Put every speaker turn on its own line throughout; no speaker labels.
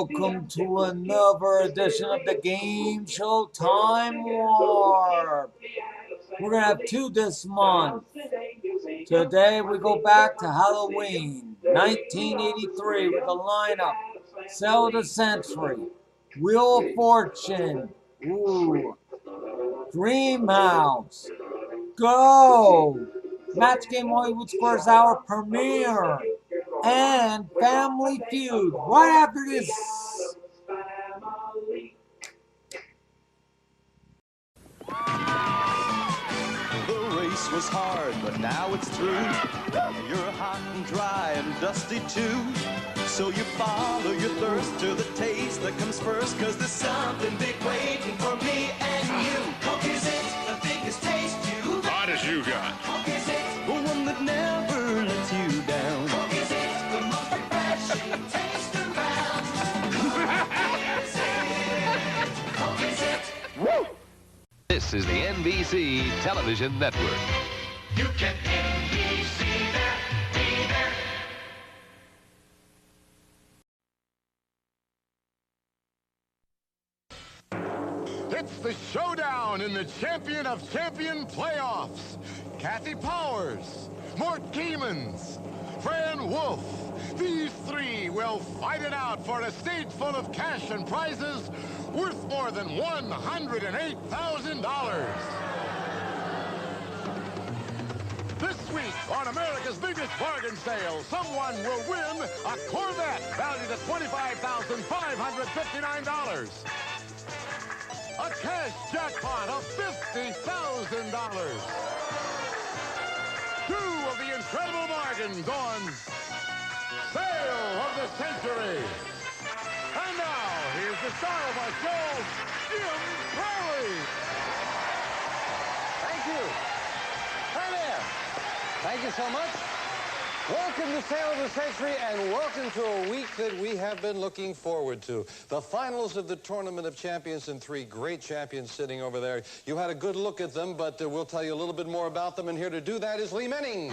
welcome to another edition of the Game Show Time Warp. We're going to have two this month. Today we go back to Halloween, 1983 with the lineup, Sell the Century, Wheel of Fortune, Dream House, Go, Match Game Hollywood Squares Hour premiere, and Family Feud right after this.
The race was hard, but now it's through. You're hot and dry and dusty too. So you follow your thirst to the taste that comes first, 'cause there's something big waiting for me and you. Coke is it, the biggest taste you.
Hot as you got.
Coke is it, the one that never lets you down. Coke is it, the most refreshing taste around. Coke is it, Coke is it. Woo!
This is the NBC Television Network.
You can NBC there, be there.
It's the showdown in the Champion of Champion playoffs. Kathy Powers, Mort Keemans, Fran Wolf. These three will fight it out for a stage full of cash and prizes worth more than $108,000. This week on America's biggest bargain sale, someone will win a Corvette valued at $25,559. A cash jackpot of $50,000. Two of the incredible bargains on Sale of the Century. And now, here's the star of our show, Jim Crowley.
Thank you. Hi there. Thank you so much. Welcome to Sale of the Century, and welcome to a week that we have been looking forward to. The finals of the Tournament of Champions, and three great champions sitting over there. You had a good look at them, but we'll tell you a little bit more about them, and here to do that is Lee Menning.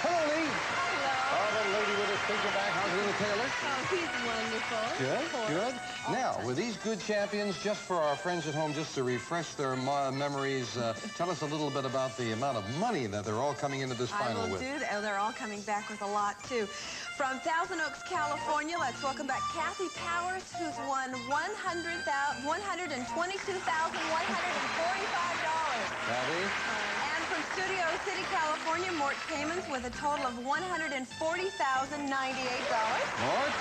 Hello, Lee. The lady with her finger back, how's Lena Taylor?
Oh, he's wonderful.
Good, good. Now, with these good champions, just for our friends at home, just to refresh their memories, tell us a little bit about the amount of money that they're all coming into this final with.
I will do that. Oh, they're all coming back with a lot, too. From Thousand Oaks, California, let's welcome back Kathy Powers, who's won $122,145.
Kathy?
From Studio City, California, Mort Keemans with a total of $140,098.
Mort?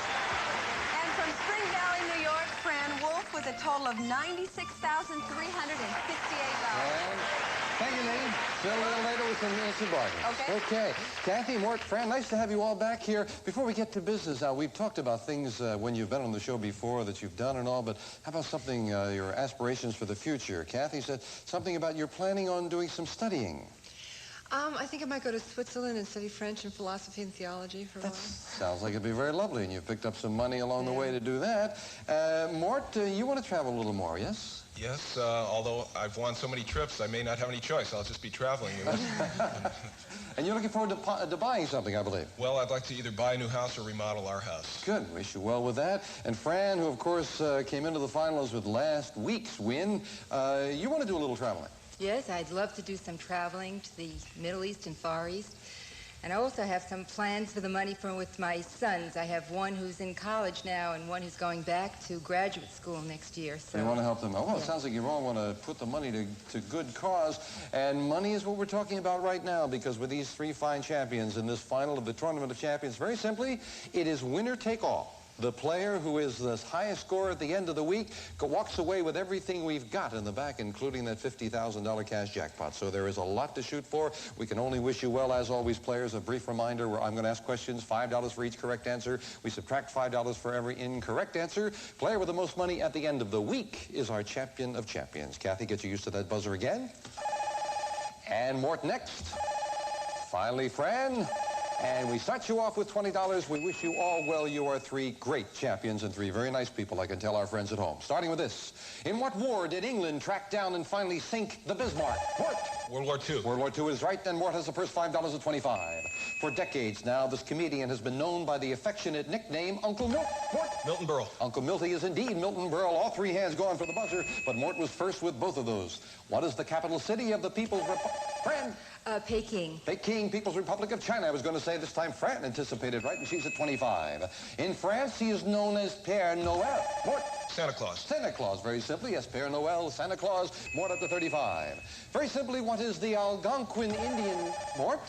And from Spring Valley, New York, Fran Wolf with a total of $96,368.
Thank you, Lee. Still a little later with some bargains. Okay. Kathy, Mort, Fran, nice to have you all back here. Before we get to business, now, we've talked about things when you've been on the show before that you've done and all, but how about something, your aspirations for the future? Kathy said something about you're planning on doing some studying.
I think I might go to Switzerland and study French and philosophy and theology for a while.
Sounds like it'd be very lovely, and you've picked up some money along the way to do that. Mort, you want to travel a little more, yes?
Yes, although I've won so many trips, I may not have any choice. I'll just be traveling.
And you're looking forward to buying something, I believe.
Well, I'd like to either buy a new house or remodel our house.
Good. Wish you well with that. And Fran, who, of course, came into the finals with last week's win, you want to do a little traveling.
Yes, I'd love to do some traveling to the Middle East and Far East. And I also have some plans for the money with my sons. I have one who's in college now and one who's going back to graduate school next year. So
you want to help them? Oh, well, it sounds like you all want to put the money to good cause. And money is what we're talking about right now, because with these three fine champions in this final of the Tournament of Champions, very simply, it is winner take all. The player who is the highest scorer at the end of the week walks away with everything we've got in the back, including that $50,000 cash jackpot. So there is a lot to shoot for. We can only wish you well. As always, players, a brief reminder where I'm going to ask questions, $5 for each correct answer. We subtract $5 for every incorrect answer. Player with the most money at the end of the week is our champion of champions. Kathy, get you used to that buzzer again. And Mort next. Finally, Fran. And we start you off with $20. We wish you all well. You are three great champions and three very nice people, I can tell our friends at home. Starting with this. In what war did England track down and finally sink the Bismarck? Mort.
World War II.
World War II is right, and Mort has the first $5.25. For decades now, this comedian has been known by the affectionate nickname Uncle Mort.
Milton Berle.
Uncle Milty is indeed Milton Berle. All three hands going for the buzzer, but Mort was first with both of those. What is the capital city of the People's Republic? Fran?
Peking.
Peking, People's Republic of China. I was going to say this time Fran anticipated right, and she's at 25. In France, he is known as Père Noël. Mort?
Santa Claus.
Santa Claus, very simply. Yes, Père Noël, Santa Claus. Mort up to 35. Very simply, what is the Algonquin Indian, Mort?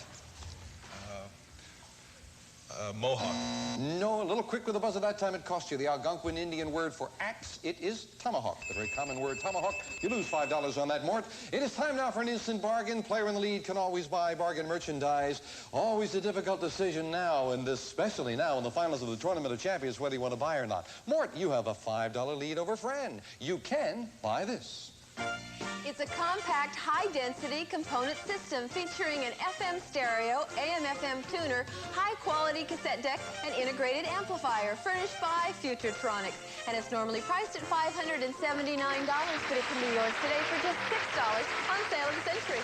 Mohawk.
No, a little quick with the buzzer that time. It cost you the Algonquin Indian word for axe. It is tomahawk, the very common word tomahawk. You lose $5 on that, Mort. It is time now for an instant bargain. Player in the lead can always buy bargain merchandise. Always a difficult decision now, and especially now in the finals of the Tournament of Champions, whether you want to buy or not. Mort, you have a $5 lead over Fran. You can buy this.
It's a compact, high-density component system featuring an FM stereo, AM/FM tuner, high-quality cassette deck, and integrated amplifier, furnished by Futuretronics. And it's normally priced at $579, but it can be yours today for just $6 on sale of the century.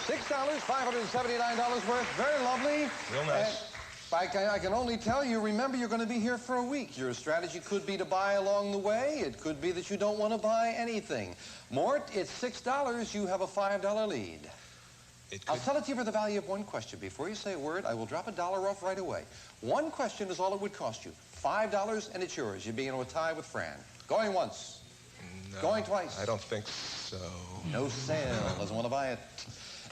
$6, $579 worth. Very lovely.
Real nice.
I can only tell you, remember, you're going to be here for a week. Your strategy could be to buy along the way. It could be that you don't want to buy anything. Mort, it's $6. You have a $5 lead. I'll sell it to you for the value of one question. Before you say a word, I will drop $1 off right away. One question is all it would cost you. $5, and it's yours. You're being in a tie with Fran. Going once.
No,
going twice.
I don't think so.
No sale. Doesn't want to buy it.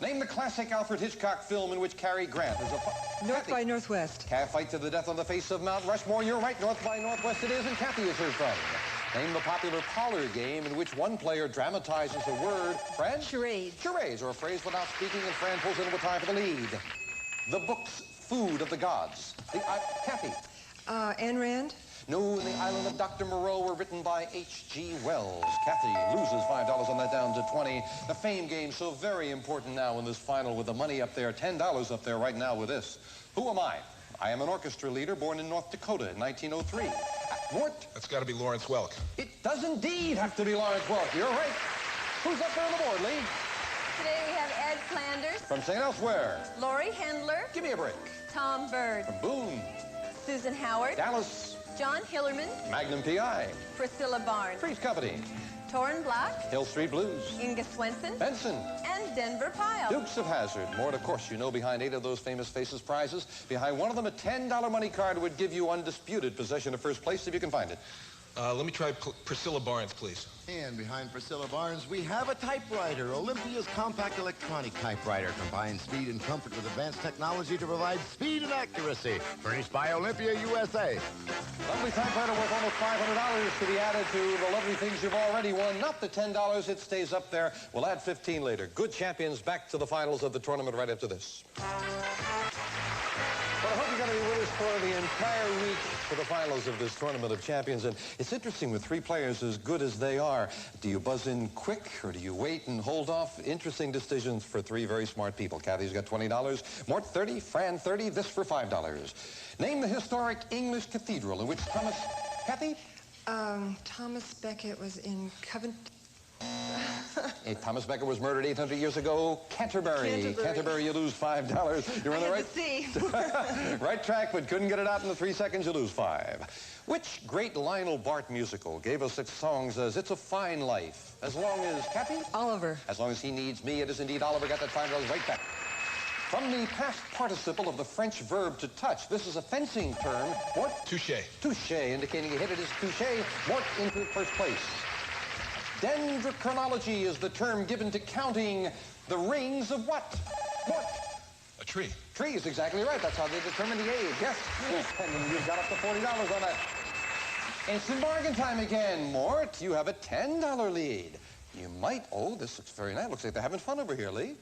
Name the classic Alfred Hitchcock film in which Cary Grant is a...
North by Northwest.
Calf fight to the death on the face of Mount Rushmore. You're right. North by Northwest it is, and Kathy is her friend. Name the popular parlor game in which one player dramatizes a word. Fran?
Charades.
Charades, or a phrase without speaking, and Fran pulls into a tie for the lead. The book's Food of the Gods. Kathy?
Ayn Rand.
No, The Island of Dr. Moreau were written by H.G. Wells. Kathy loses $5 on that, down to 20. The fame game, so very important now in this final with the money up there, $10 up there right now with this. Who am I? I am an orchestra leader born in North Dakota in 1903. Mort?
That's got to be Lawrence Welk.
It does indeed have to be Lawrence Welk. You're right. Who's up there on the board, Lee?
Today we have Ed Flanders,
From St. Elsewhere.
Laurie Hendler,
Give me a break.
Tom Bird,
From Boone.
Susan Howard,
Dallas.
John Hillerman,
Magnum P.I.
Priscilla Barnes,
Three's Company.
Torrin Black,
Hill Street Blues.
Inga Swenson,
Benson.
and Denver Pyle.
Dukes of Hazzard. Mort, of course, you know behind 8 of those famous faces prizes. Behind one of them, a $10 money card would give you undisputed possession of first place if you can find it.
Let me try Priscilla Barnes, please.
And behind Priscilla Barnes, we have a typewriter. Olympia's compact electronic typewriter combines speed and comfort with advanced technology to provide speed and accuracy. Furnished by Olympia, USA.
Lovely typewriter worth almost $500 to be added to the lovely things you've already won. Not the $10, it stays up there. We'll add 15 later. Good champions back to the finals of the tournament right after this. Well, I hope you're going to be with us for the entire week for the finals of this Tournament of Champions. And it's interesting with 3 players as good as they are. Do you buzz in quick or do you wait and hold off? Interesting decisions for 3 very smart people. Kathy's got $20, Mort 30, Fran 30, this for $5. Name the historic English cathedral in which Thomas... Kathy?
Thomas Becket was in Covent...
Thomas Becket was murdered 800 years ago. Canterbury. Canterbury, you lose $5. You're on the right track, but couldn't get it out in the 3 seconds. You lose 5. Which great Lionel Bart musical gave us such songs as It's a Fine Life? As long as Kathy?
Oliver.
As long as he needs me, it is indeed Oliver. Got that $5 right back. From the past participle of the French verb to touch, this is a fencing term. What?
Touché.
Touché, indicating a hit. It is touché. Mort into first place. Dendrochronology is the term given to counting the rings of what? What?
A tree.
Tree is exactly right. That's how they determine the age. Yes. And you've got up to $40 on that. Instant bargain time again. Mort, you have a $10 lead. You might... Oh, this looks very nice. Looks like they're having fun over here, Lee.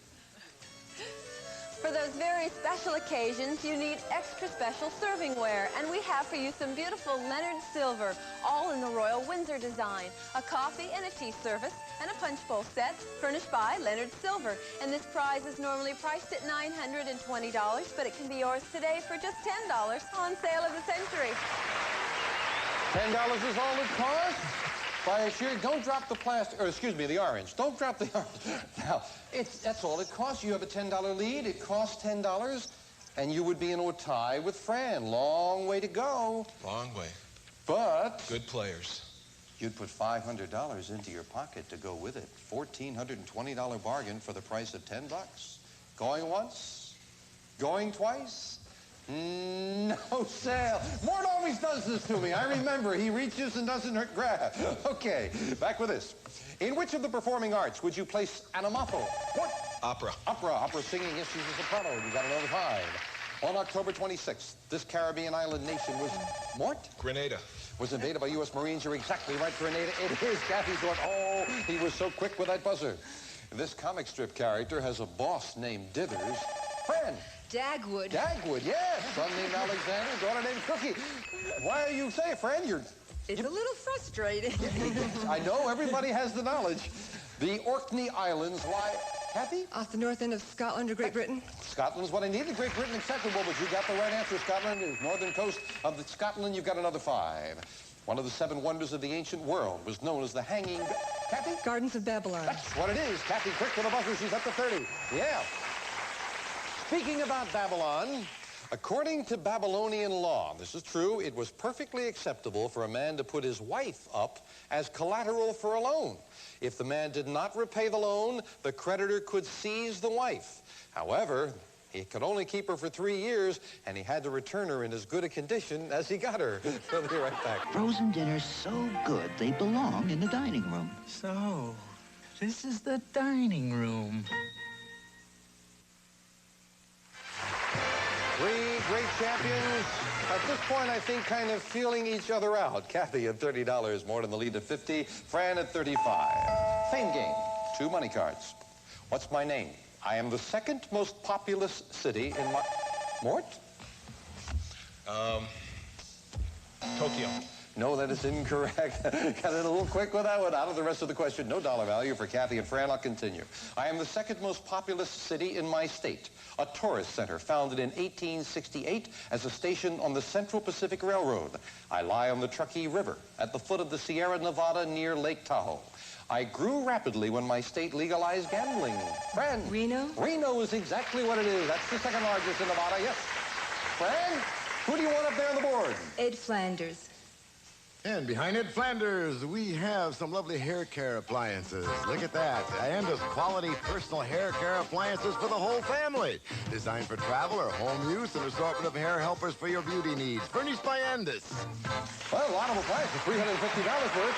For those very special occasions, you need extra special servingware, and we have for you some beautiful Leonard silver, all in the Royal Windsor design, a coffee and a tea service, and a punch bowl set, furnished by Leonard Silver. And this prize is normally priced at $920, but it can be yours today for just $10 on sale of the century.
$10 is all it costs? By a sheer, don't drop the plastic, or excuse me, the orange. Don't drop the orange. Now, that's all it costs. You have a $10 lead. It costs $10, and you would be in a tie with Fran. Long way to go.
Long way.
But
Good players.
you'd put $500 into your pocket to go with it. $1,420 bargain for the price of $10. Going once? Going twice? No sale. Mort always does this to me. I remember. He reaches and doesn't grab. Okay, back with this. In which of the performing arts would you place Anamafo? Mort?
Opera.
Opera singing. Yes, she's a soprano. You got another 5. On October 26th, this Caribbean island nation was Mort?
Grenada.
Was invaded by U.S. Marines. You're exactly right, Grenada. It is. Kathy's going, oh, he was so quick with that buzzer. This comic strip character has a boss named Dithers. Fran.
Dagwood.
Dagwood, yes. Son named Alexander, daughter named Cookie. Why are you saying, Fran?
It's a little frustrating.
I know, everybody has the knowledge. The Orkney Islands lie, Kathy?
Off the north end of Scotland or Great Britain?
Scotland's what I needed. Great Britain acceptable, but you got the right answer. Scotland is northern coast of Scotland. You've got another 5. One of the 7 wonders of the ancient world was known as the hanging... Kathy?
Gardens of Babylon.
That's what it is. Kathy, quick to the buzzer. She's up to 30. Yeah. Speaking about Babylon, according to Babylonian law, this is true, it was perfectly acceptable for a man to put his wife up as collateral for a loan. If the man did not repay the loan, the creditor could seize the wife. However, he could only keep her for 3 years, and he had to return her in as good a condition as he got her. We'll be right back.
Frozen dinners so good they belong in the dining room.
So, this is the dining room.
3 great champions. At this point, I think, kind of feeling each other out. Kathy at $30, Mort in the lead at 50. Fran at 35. Fame game. 2 money cards. What's my name? I am the 2nd most populous city in my... Mort?
Tokyo.
No, that is incorrect. Got it a little quick with that one. Out of the rest of the question, no dollar value for Kathy and Fran. I'll continue. I am the 2nd most populous city in my state. A tourist center founded in 1868 as a station on the Central Pacific Railroad. I lie on the Truckee River at the foot of the Sierra Nevada near Lake Tahoe. I grew rapidly when my state legalized gambling. Fran?
Reno?
Reno is exactly what it is. That's the 2nd largest in Nevada, yes. Fran, who do you want up there on the board?
Ed Flanders.
And behind Ed Flanders, we have some lovely hair care appliances. Look at that. Andis quality personal hair care appliances for the whole family. Designed for travel or home use, an assortment of hair helpers for your beauty needs. Furnished by Andis.
Well, a lot of appliances, $350 worth.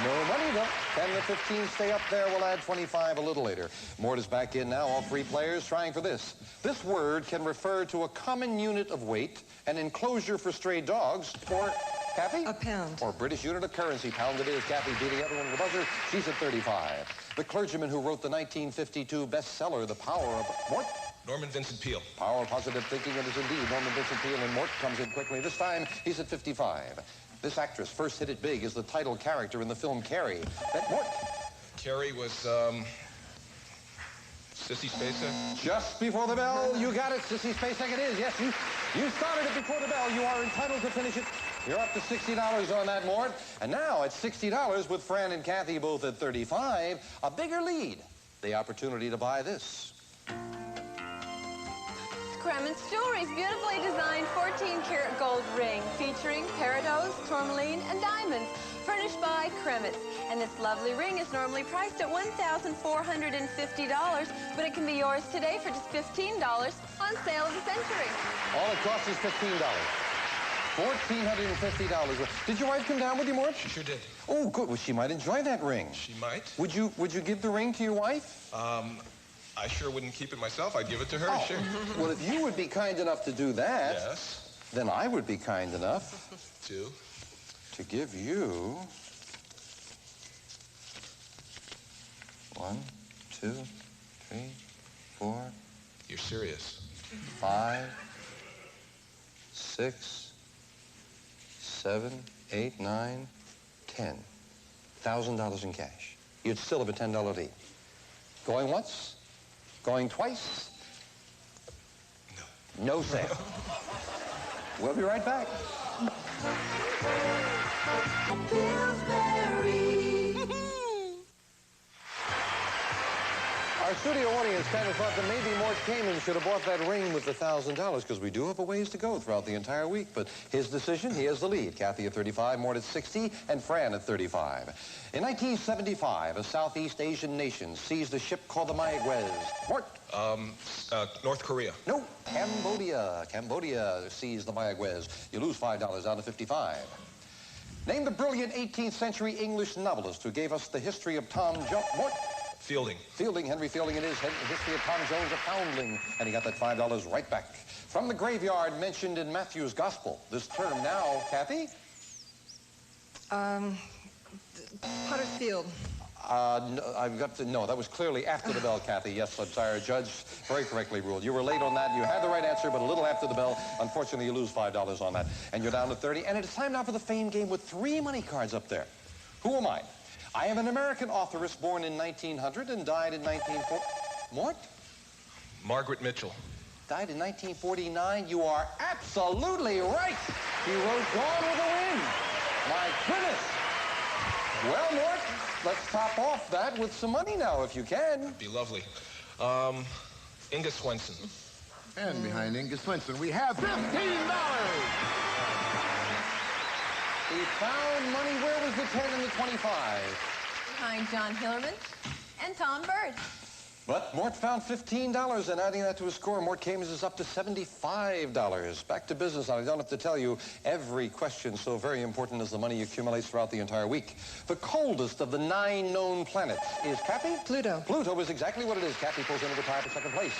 No money, though. 10 to 15 stay up there. We'll add 25 a little later. Mort is back in now. All 3 players trying for this. This word can refer to a common unit of weight, an enclosure for stray dogs, or... Kathy?
A pound.
Or British unit of currency. Pound it is. Kathy beating everyone with the buzzer. She's at 35. The clergyman who wrote the 1952 bestseller, The Power of... Mort?
Norman Vincent Peale.
Power of positive thinking, it is indeed Norman Vincent Peale, and Mort comes in quickly. This time, he's at 55. This actress first hit it big as the title character in the film Carrie. That Mort?
Carrie was, Sissy Spacek.
Just before the bell, you got it. Sissy Spacek it is. Yes, you started it before the bell. You are entitled to finish it. You're up to $60 on that, Mort. And now at $60 with Fran and Kathy both at 35, a bigger lead. The opportunity to buy this.
Krementz Jewelry's beautifully designed 14-karat gold ring featuring peridot, tourmaline, and diamonds, furnished by Krementz. And this lovely ring is normally priced at $1,450, but it can be yours today for just $15 on sale of the century.
All it costs is $15. $1,450. Did your wife come down with you, Mort?
She sure did.
Oh, good. Well, she might enjoy that ring.
She might.
Would you give the ring to your wife?
I sure wouldn't keep it myself. I'd give it to her, sure.
Well, if you would be kind enough to do that,
yes,
then I would be kind enough
to
give you 1, 2, 3, 4.
You're serious?
5, 6, 7, 8, 9, 10. $1,000 in cash. You'd still have a $10 lead. Going once? Going twice?
No.
No sale. We'll be right back.
Pillsbury.
Our studio audience kind of thought that maybe Mort Kamen should have bought that ring with the $1,000 because we do have a ways to go throughout the entire week. But his decision, he has the lead. Kathy at 35, Mort at 60, and Fran at 35. In 1975, a Southeast Asian nation seized a ship called the Mayaguez. Mort?
North Korea.
No, Cambodia. Cambodia seized the Mayaguez. You lose $5 down to 55. Name the brilliant 18th century English novelist who gave us the history of Tom Jones. Mort?
Fielding.
Fielding, Henry Fielding it is. History of Tom Jones, a foundling. And he got that $5 right back. From the graveyard mentioned in Matthew's Gospel. This term now, Kathy?
Potter's Field.
No, that was clearly after the bell, Kathy. Yes, I'm sorry. Judge very correctly ruled. You were late on that. You had the right answer, but a little after the bell. Unfortunately, you lose $5 on that. And you're down to 30. And it's time now for the fame game with 3 money cards up there. Who am I? I am an American authoress born in 1900 and died in 1940. Mort?
Margaret Mitchell.
Died in 1949. You are absolutely right. He wrote Gone with the Wind. My goodness. Well, Mort, let's top off that with some money now, if you can.
Be lovely. Inga Swenson.
And behind Inga Swenson, we have $15.
He found money. Where was the 10 and the 25?
Behind John Hillerman and Tom Bird.
But Mort found $15, and adding that to his score, Mort Kamen is up to $75. Back to business. I don't have to tell you, every question so very important as the money accumulates throughout the entire week. The coldest of the 9 known planets is Kathy?
Pluto.
Pluto is exactly what it is. Kathy pulls into the tie for second place.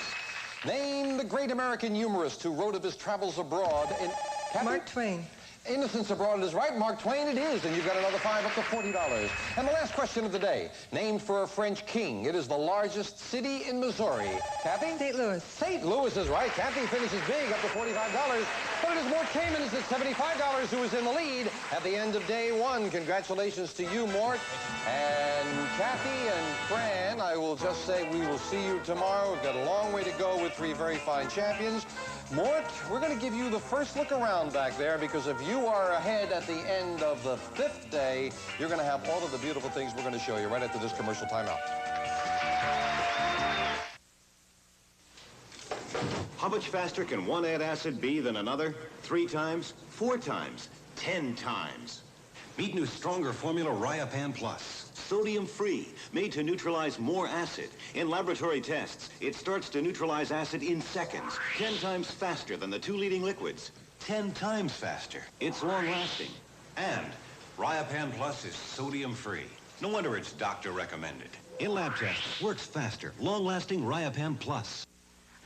Name the great American humorist who wrote of his travels abroad in... Kathy?
Mark Twain.
Innocence Abroad is right. Mark Twain it is, and you've got another 5 up to $40. And the last question of the day, named for a French king. It is the largest city in Missouri. Kathy?
St. Louis.
St. Louis is right. Kathy finishes big, up to $45. But it is Mort Kamen is at $75 who is in the lead at the end of day 1. Congratulations to you, Mort. And Kathy and Fran, I will just say we will see you tomorrow. We've got a long way to go with 3 very fine champions. Mort, we're going to give you the first look around back there because if you are ahead at the end of the 5th day, you're going to have all of the beautiful things we're going to show you right after this commercial timeout.
How much faster can one antacid be than another? 3 times, 4 times, 10 times. Meet new stronger formula Ryapan Plus. Sodium-free, made to neutralize more acid. In laboratory tests, it starts to neutralize acid in seconds, 10 times faster than the 2 leading liquids. 10 times faster. It's long-lasting. And Ryapan Plus is sodium-free. No wonder it's doctor recommended. In lab tests, works faster. Long-lasting Ryapan Plus.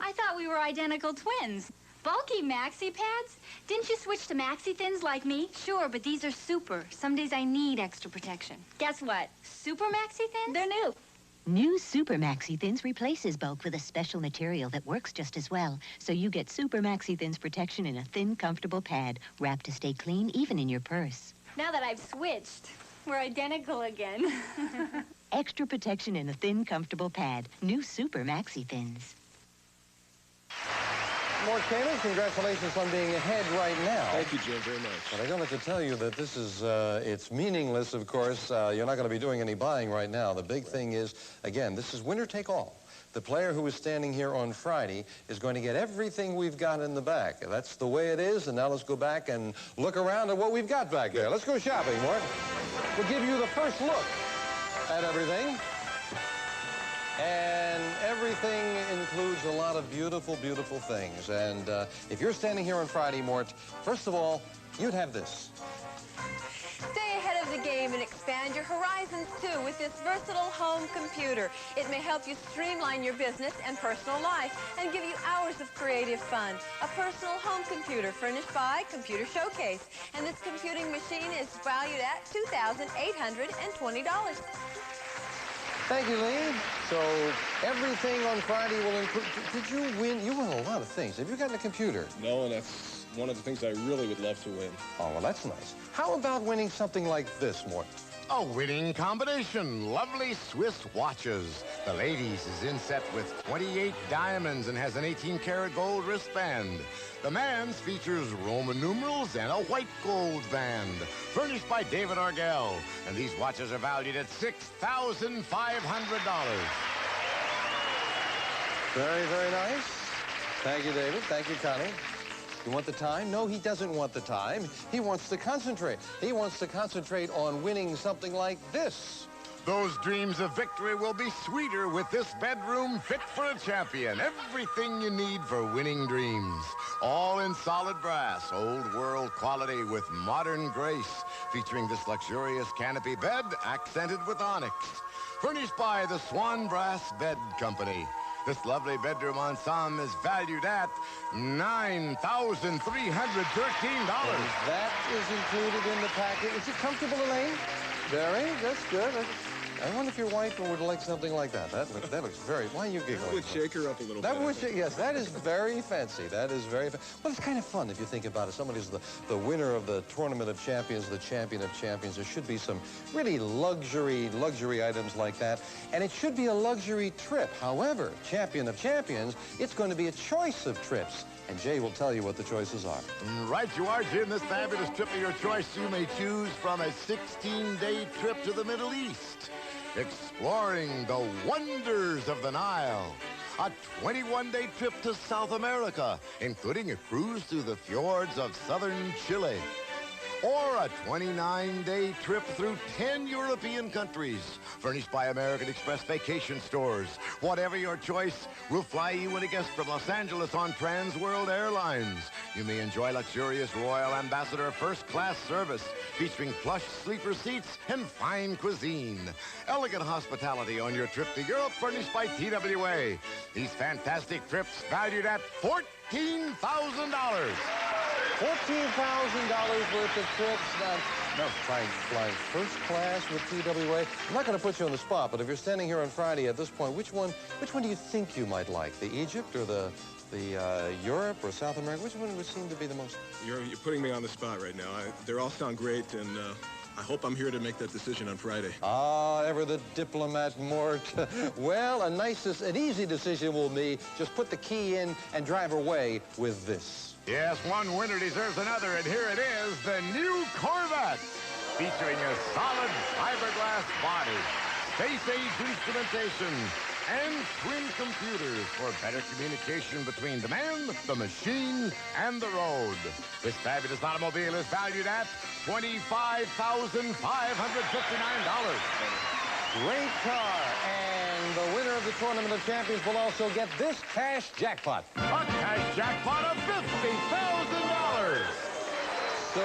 I thought we were identical twins. Bulky maxi pads? Didn't you switch to maxi thins like me? Sure, but these are super. Some days I need extra protection. Guess what? Super maxi thins? They're new.
New Super Maxi Thins replaces bulk with a special material that works just as well. So you get Super Maxi Thins protection in a thin, comfortable pad, wrapped to stay clean even in your purse.
Now that I've switched, we're identical again.
Extra protection in a thin, comfortable pad. New Super Maxi Thins.
Mort Kamen, congratulations on being ahead right now.
Thank you, Jim, very much.
But I don't have to tell you that this is, it's meaningless, of course. You're not going to be doing any buying right now. The big thing is, again, this is winner take all. The player who is standing here on Friday is going to get everything we've got in the back. That's the way it is, and now let's go back and look around at what we've got back there. Let's go shopping, Mort. We'll give you the first look at everything. And everything includes a lot of beautiful, beautiful things. And if you're standing here on Friday, Mort, first of all, you'd have this.
Stay ahead of the game and expand your horizons, too, with this versatile home computer. It may help you streamline your business and personal life and give you hours of creative fun. A personal home computer furnished by Computer Showcase. And this computing machine is valued at $2,820.
Thank you, Lee. So everything on Friday will include... Did you win? You won a lot of things. Have you gotten a computer?
No, and that's one of the things I really would love to win.
Oh, well, that's nice. How about winning something like this, Mort?
A winning combination. Lovely Swiss watches. The ladies is inset with 28 diamonds and has an 18-karat gold wristband. The man's features Roman numerals and a white gold band. Furnished by David Argell. And these watches are valued at $6,500.
Very, very nice. Thank you, David. Thank you, Connie. You want the time? No, he doesn't want the time. He wants to concentrate. He wants to concentrate on winning something like this.
Those dreams of victory will be sweeter with this bedroom fit for a champion. Everything you need for winning dreams. All in solid brass, old world quality with modern grace. Featuring this luxurious canopy bed accented with onyx. Furnished by the Swan Brass Bed Company. This lovely bedroom ensemble is valued at $9,313.
That is included in the package. Is it comfortable, Elaine? Very. That's good. I wonder if your wife would like something like that. That looks very... Why are you giggling?
That would shake her up a little
that
bit.
Would shake, yes, that is very fancy. That is very... Well, it's kind of fun if you think about it. Somebody's the winner of the Tournament of Champions, the champion of champions. There should be some really luxury items like that. And it should be a luxury trip. However, champion of champions, it's going to be a choice of trips. And Jay will tell you what the choices are.
Right you are, Jim. This fabulous trip of your choice, you may choose from a 16-day trip to the Middle East. Exploring the wonders of the Nile. A 21-day trip to South America, including a cruise through the fjords of southern Chile. Or a 29-day trip through 10 European countries, furnished by American Express Vacation Stores. Whatever your choice, we'll fly you and a guest from Los Angeles on Trans World Airlines. You may enjoy luxurious Royal Ambassador first-class service, featuring plush sleeper seats and fine cuisine. Elegant hospitality on your trip to Europe, furnished by TWA. These fantastic trips valued at $14,000.
$14,000 worth of trips. Now flying first class with TWA. I'm not going to put you on the spot, but if you're standing here on Friday at this point, which one do you think you might like? The Egypt or the Europe or South America? Which one would seem to be the most?
You're putting me on the spot right now. They all sound great, and I hope I'm here to make that decision on Friday.
Ah, ever the diplomat, Mort. Well, an easy decision will be just put the key in and drive away with this.
Yes, one winner deserves another, and here it is, the new Corvette, featuring a solid fiberglass body, space-age instrumentation, and twin computers for better communication between the man, the machine, and the road. This fabulous automobile is valued at $25,559.
Great car, and the winner of the Tournament of Champions will also get this cash jackpot.
A cash jackpot of $50,000.
So,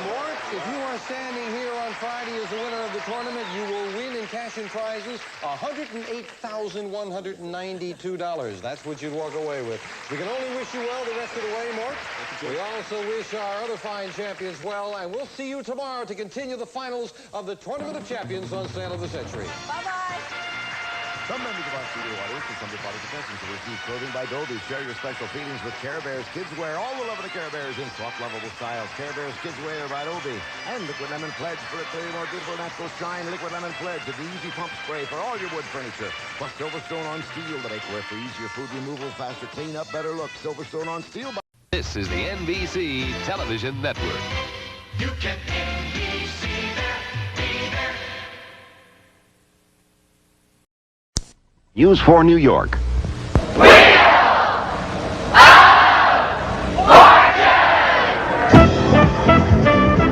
Mort, if you are standing here on Friday as the winner of the tournament, you will win in cash and prizes $108,192. That's what you'd walk away with. We can only wish you well the rest of the way, Mort. We also wish our other fine champions well, and we'll see you tomorrow to continue the finals of the Tournament of Champions on Sale of the Century.
Bye-bye.
Some members of our studio audience and some of your products and customers will receive clothing by Dolby. Share your special feelings with Care Bears Kids Wear. All the love of the Care Bears in soft, lovable styles. Care Bears Kids Wear by Dolby. And Liquid Lemon Pledge for a clear, more beautiful, natural shine. Liquid Lemon Pledge, the easy pump spray for all your wood furniture. Plus Silverstone on Steel to make wear for easier food removal, faster cleanup, better look. Silverstone on Steel.
This is the NBC Television Network.
You can NBC there, be there.
News for New York.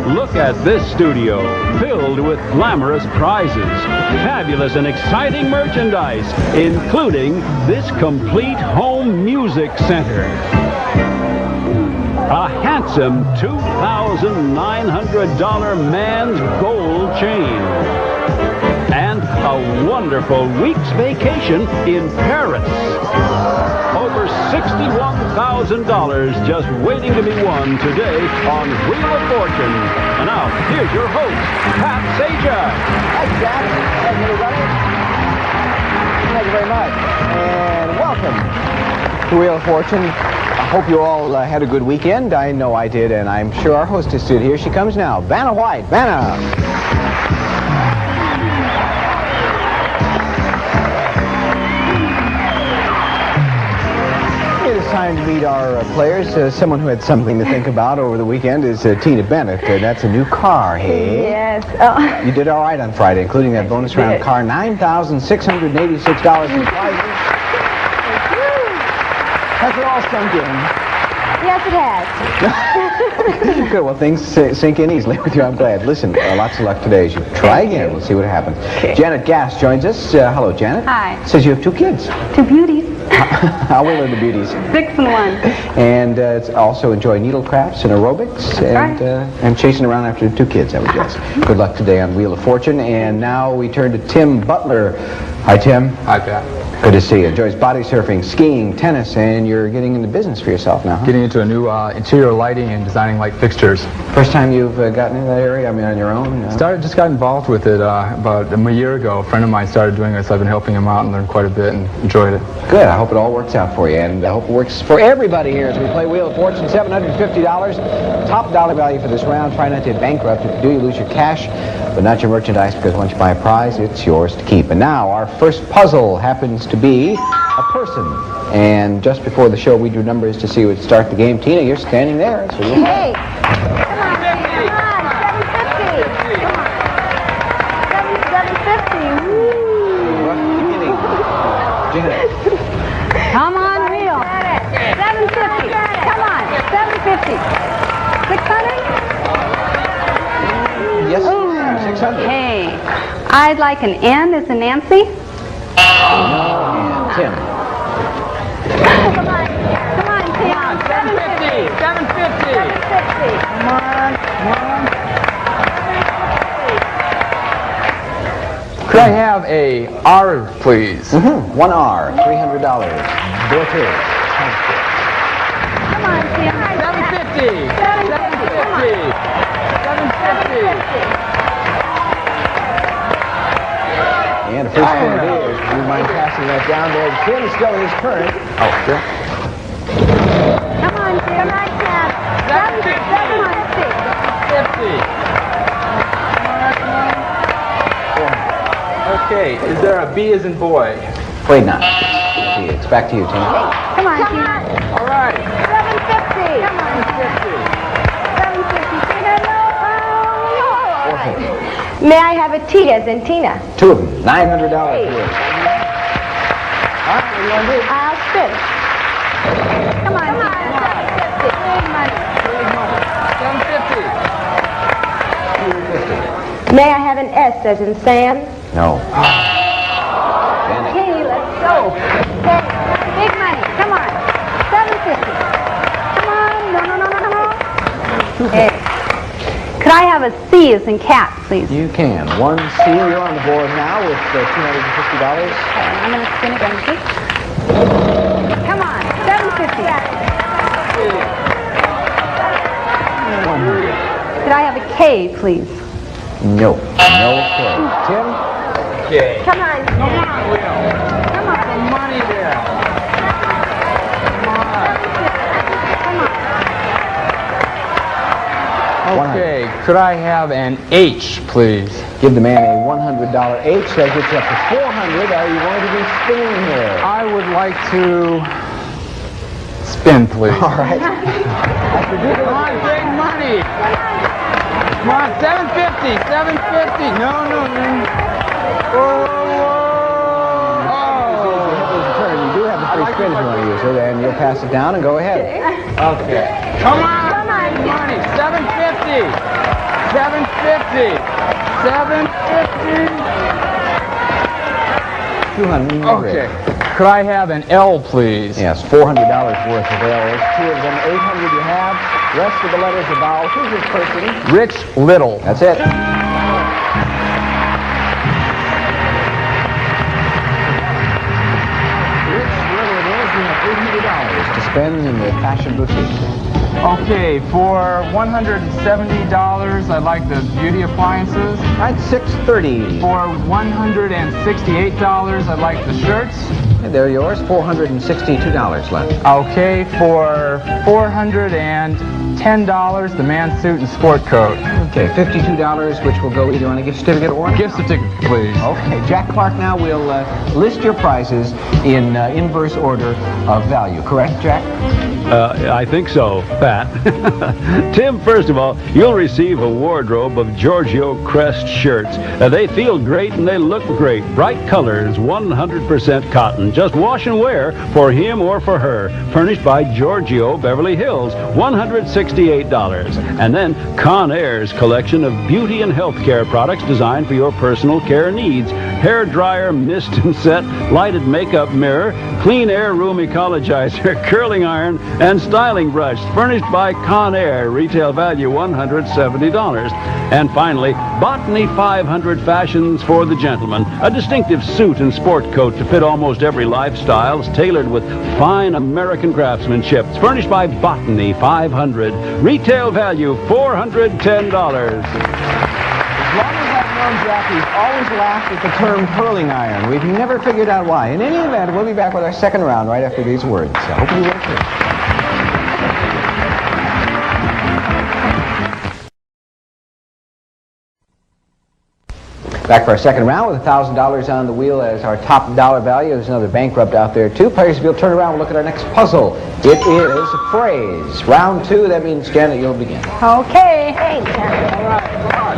Look at this studio, filled with glamorous prizes, fabulous and exciting merchandise, including this complete home music center. A handsome $2,900 man's gold chain. And a wonderful week's vacation in Paris. Over $61,000 just waiting to be won today on Wheel of Fortune. And now, here's your host, Pat Sajak.
Hi, Jack. Thanks, everybody. Thank you very much. And welcome to Wheel of Fortune. I hope you all had a good weekend. I know I did, and I'm sure our hostess did. Here she comes now, Vanna White. Vanna. It is time to meet our players. Someone who had something to think about over the weekend is Tina Bennett. That's a new car, hey?
Yes.
You did all right on Friday, including that bonus round car. $9,686 in prizes. Has it all sunk in?
Yes, it has.
Good. Well, things sink in easily with you. I'm glad. Listen, lots of luck today as you try again. We'll see what happens. Okay. Janet Gass joins us. Hello, Janet.
Hi.
Says you have 2 kids.
2 beauties.
How old are the beauties?
6 and 1.
And also enjoy needle crafts and aerobics and chasing around after 2 kids, I would guess. Good luck today on Wheel of Fortune. And now we turn to Tim Butler. Hi, Tim.
Hi, Pat.
Good to see you. Enjoys body surfing, skiing, tennis, and you're getting into business for yourself now, huh?
Getting into a new interior lighting and designing light fixtures.
First time you've gotten into that area? I mean, on your own?
Just got involved with it about a year ago. A friend of mine started doing this. I've been helping him out and learned quite a bit and enjoyed it.
Good. I hope it all works out for you, and I hope it works for everybody here as we play Wheel of Fortune. $750. Top dollar value for this round. Try not to get bankrupt. If you do, you lose your cash, but not your merchandise, because once you buy a prize, it's yours to keep. And now, our first puzzle happens to be a person. And just before the show, we drew numbers to see who would start the game. Tina, you're standing there. So you'll
hey! Come on, 750. Come on. 750. Woo! Come on, Wheel. 750. Come on, 750. 600?
Yes, 600.
Hey, I'd like an N as in Nancy.
And Tim.
Come on, Tim. 750.
750.
750.
Come on. Could I have a R, please?
1 R, $300. Door 2.
Come on, Tim.
750. 750. 750.
And the first one it is. Do you mind passing that down there? Tim is still in his current.
Oh, sure.
Come on, Tim. Come on, Tim.
750. Okay, is there a B as in boy?
Afraid not. It's back to you, Tina.
Come on, Tina.
All right.
750. Come on, 750. Tina, no.
450.
May I have a T as in Tina?
2 of them. $900 for you. All right, what do you want to do?
I'll spin. Come on, Tina. 750. Big money.
750.
May I have an S as in Sam?
No.
Okay, let's go. Okay, big money. Come on. 750. Come on. No. Okay. Could I have a C as in cat, please?
You can. 1C, you're on the board now with $250.
I'm going to spin it, ready? Come on. 750.
100.
Could I have a K, please?
No. No K. Tim?
Okay.
Come on.
Come on, Will.
Come on.
Some money there. Okay, could I have an H, please?
Give the man a $100 H. That gets you up to $400. Are you going to be spinning here?
I would like to spin, please.
All right.
Come on, big money. Come on, 750, 750. No. Whoa.
You do have the free spin if you want to use it, and you'll pass it down and go ahead.
Okay. Come on. Money. 750. 750. 750.
200.
Okay. Could I have an L, please?
Yes, $400 worth of L's. 2 of them, 800 you have. The rest of the letters are vowels. Who's this person?
Rich Little.
That's it. Rich Little it is. We have $800 to spend in the Fashion Boutique.
Okay, for $170, I'd like the beauty appliances.
All right, $630.
For $168, I'd like the shirts.
And they're yours. $462 left.
Okay, for $410, the man suit and sport coat.
Okay, $52, which will go either on a gift certificate or
gift certificate, please.
Okay, Jack Clark now will list your prizes in inverse order of value. Correct, Jack?
I think so, Pat. Tim, first of all, you'll receive a wardrobe of Giorgio Crest shirts. They feel great and they look great. Bright colors, 100% cotton. Just wash and wear for him or for her. Furnished by Giorgio Beverly Hills, $168. And then Conair's collection of beauty and health care products designed for your personal care needs. Hair dryer, mist and set, lighted makeup mirror, clean air room ecologizer, curling iron, and styling brush. Furnished by Conair. Retail value $170. And finally, Botany 500 fashions for the gentleman. A distinctive suit and sport coat to fit almost every lifestyle, tailored with fine American craftsmanship. It's furnished by Botany 500. Retail value $410.
As long as I've known Jack, he's always laughed at the term curling iron. We've never figured out why. In any event, we'll be back with our second round right after these words. I hope you will too. Back for our second round with $1,000 on the wheel as our top dollar value. There's another bankrupt out there too. Players, if you'll turn around, we'll look at our next puzzle. It is a phrase. Round two, that means, Janet, you'll begin.
Okay. Hey, Janet. All right. Come on.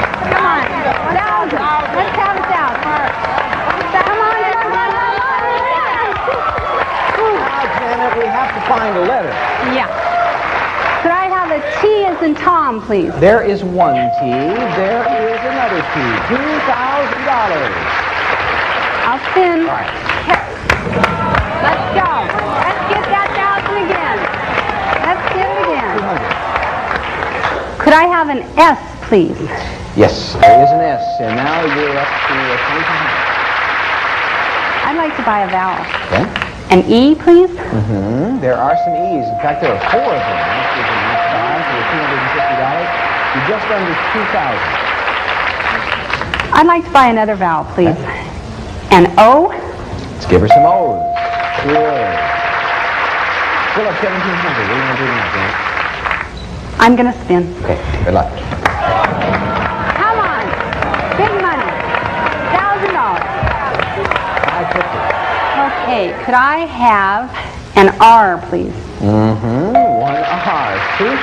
1,000. Let's have it down. Come on.
Now, Janet, we have to find a letter.
Yeah. Could I have a T as in Tom, please?
There is one T. There is another T. $2,000.
I'll spin.
All right.
Let's go. Let's get that 1,000 again. Let's get it again.
200.
Could I have an S, please?
Yes, there is an S, and now you're up to 2,000.
I'd like to buy a vowel.
Okay.
An E, please?
Mm-hmm. There are some E's. In fact, there are 4 of them. That's a nice buy for $250. You're just under 2,000.
I'd like to buy another vowel, please.
Okay.
An O?
Let's give her some O's. Good. Still up 1,700. What are you going to do now, Janet?
I'm going to spin.
Okay, good luck.
Come on. Big money. $1,000.
550.
Okay, could I have an R, please?
Mm-hmm. One R. $2,350.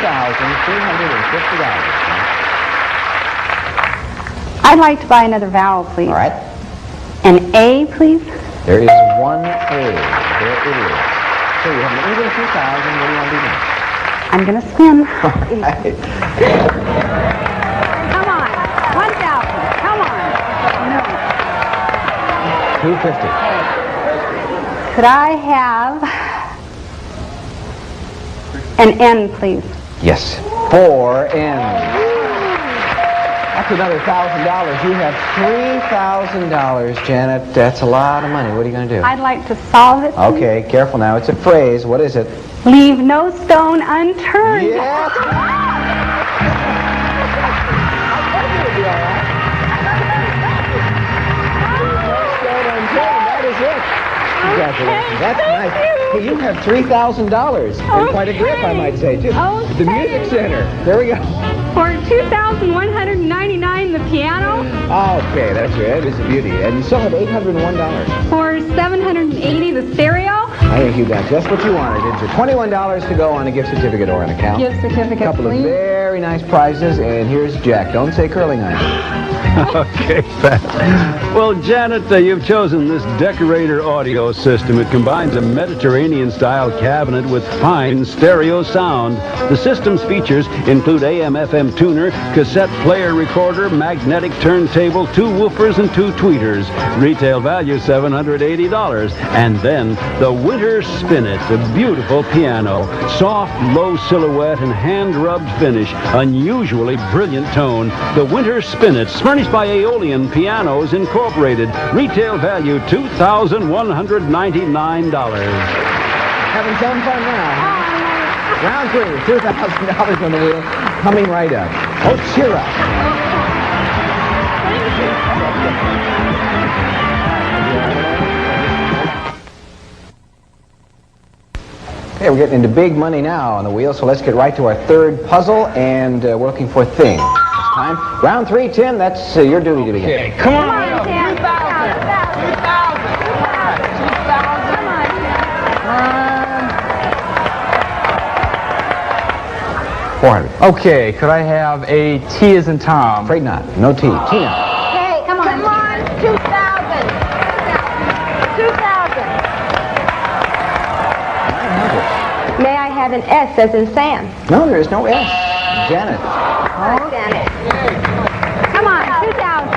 I'd like to buy another vowel, please.
All right.
An A, please?
There is one A. There it is. So you have an even 2,000. What do you want to do now?
I'm going to spin.
All right.
Come on. 1,000. Come on. No.
250.
Could I have an N, please?
Yes. 4 N's. That's another $1,000. You have $3,000, Janet. That's a lot of money. What are you going to do?
I'd like to solve it. Please.
Okay, careful now. It's a phrase. What is it?
Leave no stone unturned.
Yes. That is it. Congratulations. That's nice. Hey, you have $3,000. And quite a grip, I might say, too.
Okay.
The Music Center. There we go.
For $2,199, the piano.
Okay, that's right. That is a beauty. And you still have $801.
For $780, the stereo.
I think you got just what you wanted, didn't you? $21 to go on a gift certificate or an account.
Gift certificate,
A couple
please.
of very nice prizes, and here's Jack. Don't say curling iron.
Okay, Pat. Well, Janet, you've chosen this Decorator audio system. It combines a Mediterranean-style cabinet with fine stereo sound. The system's features include AM/FM tuner, cassette player recorder, magnetic turntable, 2 woofers, and 2 tweeters. Retail value $780. And then the Winter Spinet, a beautiful piano. Soft, low silhouette, and hand-rubbed finish. Unusually brilliant tone. The Winter Spinet, furnished by Aeolian Pianos Incorporated. Retail value $2,199.
Having some fun now. Round 3, $2,000 on the wheel. Coming right up. Oh, cheer up. Okay, we're getting into big money now on the wheel, so let's get right to our third puzzle, and we're looking for thing. This time, round 3, Tim, that's your duty to begin.
Okay, come on.
400.
Okay, could I have a T as in Tom?
Afraid not. No T. Tina.
Hey, come on, 2,000. 2,000. May I have an S as in Sam?
No, there is no S. Janet.
Oh, Janet. Come on, 2,000.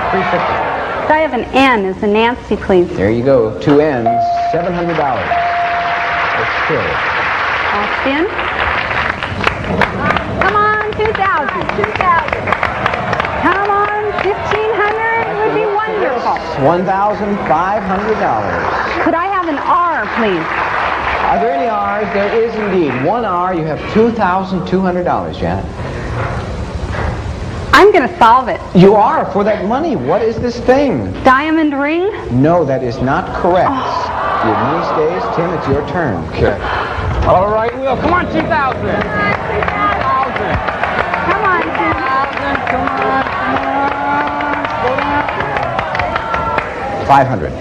350.
Could I have an N as in Nancy, please?
There you go. 2 N's. $700. Let's kill it.
I'll spin. Come on, 2,000. 2,000. Come on, 1,500 would be wonderful.
$1,500.
Could I have an R, please?
Are there any R's? There is indeed. 1 R. You have $2,200, Janet.
I'm going to solve it.
You are, for that money. What is this thing?
Diamond ring?
No, that is not correct. Your money stays. Tim, it's your turn.
Okay. All right, Will. Come on, 2,000. 2,000.
Come on,
2,000. Come on. Slow down.
500.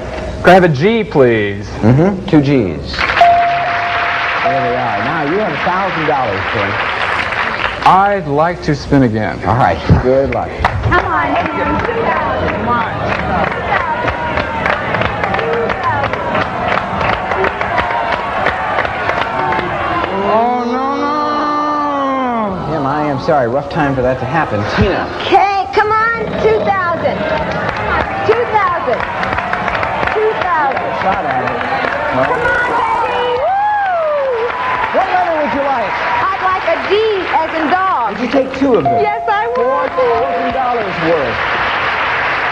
Could I have a G, please?
2 G's. There they are. Now you have $1,000, Tim.
I'd like to spin again.
All right. Good luck.
Come on, Tim. 2,000.
Come on. Oh, no.
Tim, I am sorry. Rough time for that to happen. Tina.
Okay, come on, 2,000. 2,000. 2,000.
Shot at it.
Come on, baby. Woo!
What letter would you like?
I'd like a D as in dog.
Would you take 2 of them?
Yes, I would.
$4,000 worth.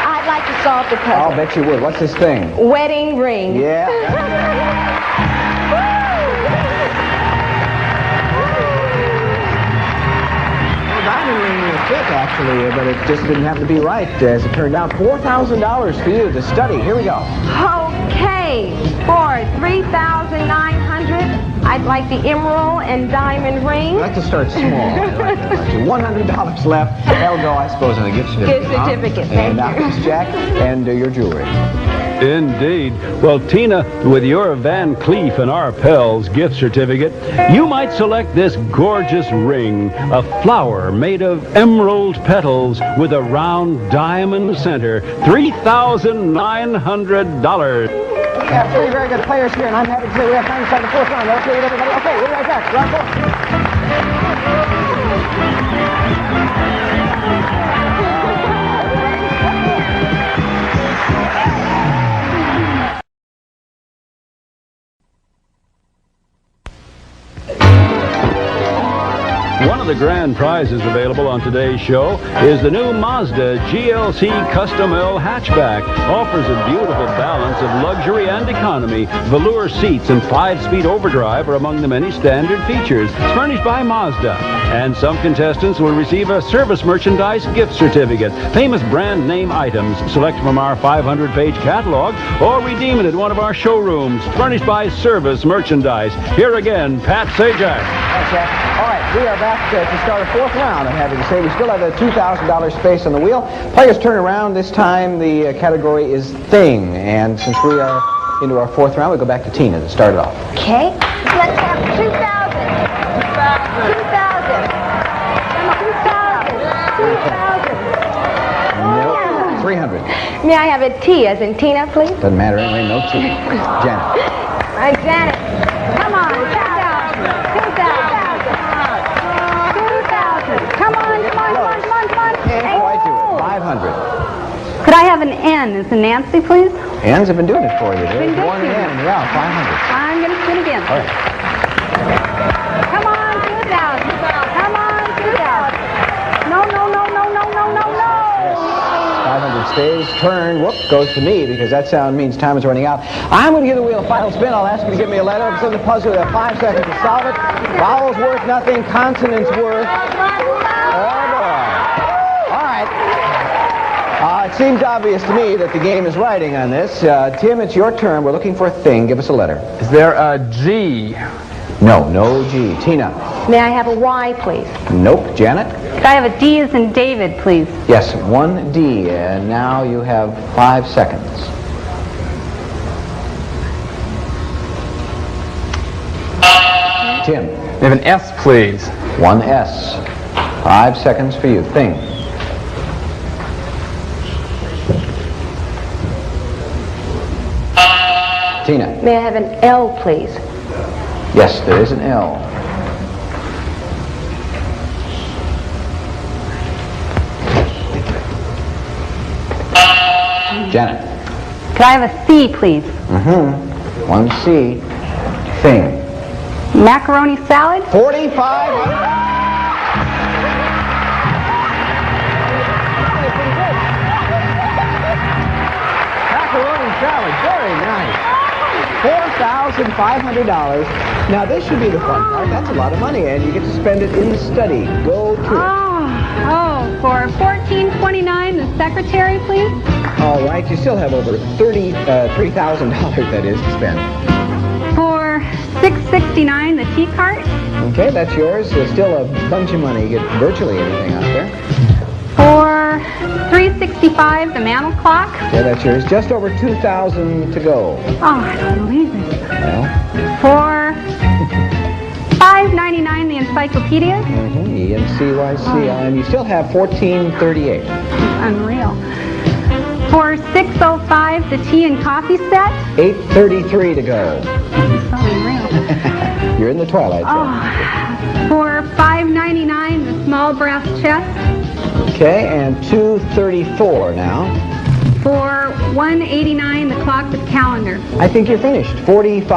I'd like to solve the
I'll
puzzle.
bet you would. What's this thing?
Wedding ring.
Yeah. Diamond ring will fit, actually, but it just didn't have to be right, as it turned out. $4,000 for you to study. Here we go.
Okay, for 3,900, I'd like the emerald and diamond ring.
I like to start small. I like that much. $100 left. That'll go, I suppose, on a gift certificate.
Gift certificate,
Huh? And
thank you.
now, Jack, and your jewelry.
Indeed. Well, Tina, with your Van Cleef and Arpels gift certificate, you might select this gorgeous ring, a flower made of emerald petals with a round diamond center, $3,900.
We have 3 very good players here, and I'm happy to say we have time to start the 4th round. Okay, with everybody. Okay, we'll be right back. Round 4.
One of the grand prizes available on today's show is the new Mazda GLC Custom L hatchback. Offers a beautiful balance of luxury and economy. Velour seats and 5-speed overdrive are among the many standard features. It's furnished by Mazda. And some contestants will receive a service merchandise gift certificate. Famous brand name items select from our 500-page catalog or redeem it at one of our showrooms. Furnished by Service Merchandise. Here again, Pat Sajak.
Thanks, Jack. All right, we are back to start a 4th round, I'm happy to say. We still have a $2,000 space on the wheel. Players turn around. This time the category is thing. And since we are into our 4th round, we go back to Tina to start it off.
Okay, let's have 2,000. 2,000. 2,000.
No. 300.
May I have a T as in Tina, please?
Doesn't matter anyway, no T. Janet.
All right, Janet. Come on, 2,000. 2,000. 2,000. Come on.
Can't quite do it. 500.
Could I have an N as in Nancy, please?
Ann's have been doing it for you. There's
Been good
one
to me.
N. Yeah, 500.
I'm going to spin again.
All right.
Come on, 2,000. Come on, 2,000. No.
500 stays. Turn. Whoop. Goes to me because that sound means time is running out. I'm going to give the wheel a final spin. I'll ask you to give me a letter. If it's in the puzzle, you have 5 seconds to solve it. Vowels worth nothing. Consonants worth. Oh, boy. All right. It seems obvious to me that the game is riding on this. Tim, it's your turn. We're looking for a thing. Give us a letter.
Is there a G?
No G. Tina.
May I have a Y, please?
Nope. Janet?
Could I have a D as in David, please?
Yes, 1 D. And now you have 5 seconds. Tim.
We have an S, please.
1 S. 5 seconds for you. Thing. Tina.
May I have an L, please?
Yes, there is an L. Janet.
Could I have a C, please?
1 C. Thing.
Macaroni salad?
45. Macaroni salad, very nice. $4,500. Now this should be the fun part. That's a lot of money, and you get to spend it in the study. Go to it.
For $14.29, the secretary, please?
All right, you still have over $33,000, that is, to spend.
For $6.69, the tea cart?
Okay, that's yours. There's still a bunch of money. You get virtually anything out there.
For $3.65, the mantel clock?
Yeah, that's yours. Just over $2,000 to go.
Oh, I don't believe it.
Well.
For $5.99, the encyclopedia?
ENCYC, and you still have $14.38.
Unreal. For $6.05, the tea and coffee set?
$8.33 to go.
So unreal.
You're in the twilight zone.
For $5.99, the small brass chest?
Okay, and $2.34 now.
For $1.89, the clock with calendar.
I think you're finished. $45.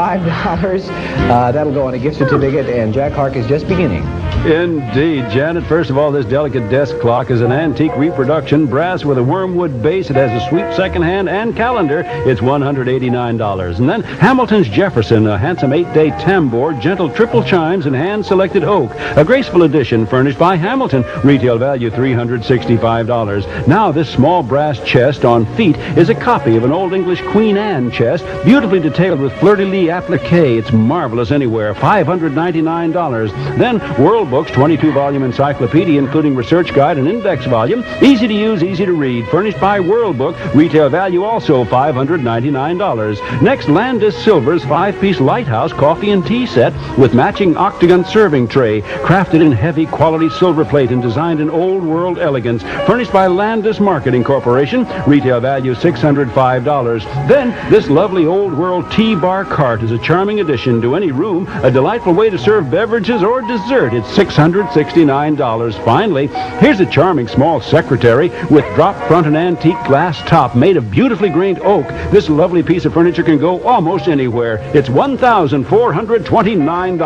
That'll go on a gift certificate, and Jack Hark is just beginning.
Indeed, Janet. First of all, this delicate desk clock is an antique reproduction, brass with a wormwood base. It has a sweet second hand and calendar. It's $189. And then Hamilton's Jefferson, a handsome 8-day tambour, gentle triple chimes, and hand-selected oak. A graceful addition furnished by Hamilton. Retail value $365. Now, this small brass chest on feet is a copy of an Old English Queen Anne chest, beautifully detailed with fleur-de-lis applique. It's marvelous anywhere. $599. Then World Books 22-volume encyclopedia, including research guide and index volume. Easy to use, easy to read. Furnished by World Book. Retail value also $599. Next, Landis Silver's 5-piece Lighthouse coffee and tea set with matching octagon serving tray. Crafted in heavy quality silver plate and designed in old world elegance. Furnished by Landis Marketing Corporation. Retail value $605. Then, this lovely old world tea bar cart is a charming addition to any room. A delightful way to serve beverages or dessert. It's $669. Finally, here's a charming small secretary with drop front and antique glass top made of beautifully grained oak. This lovely piece of furniture can go almost anywhere. It's $1,429.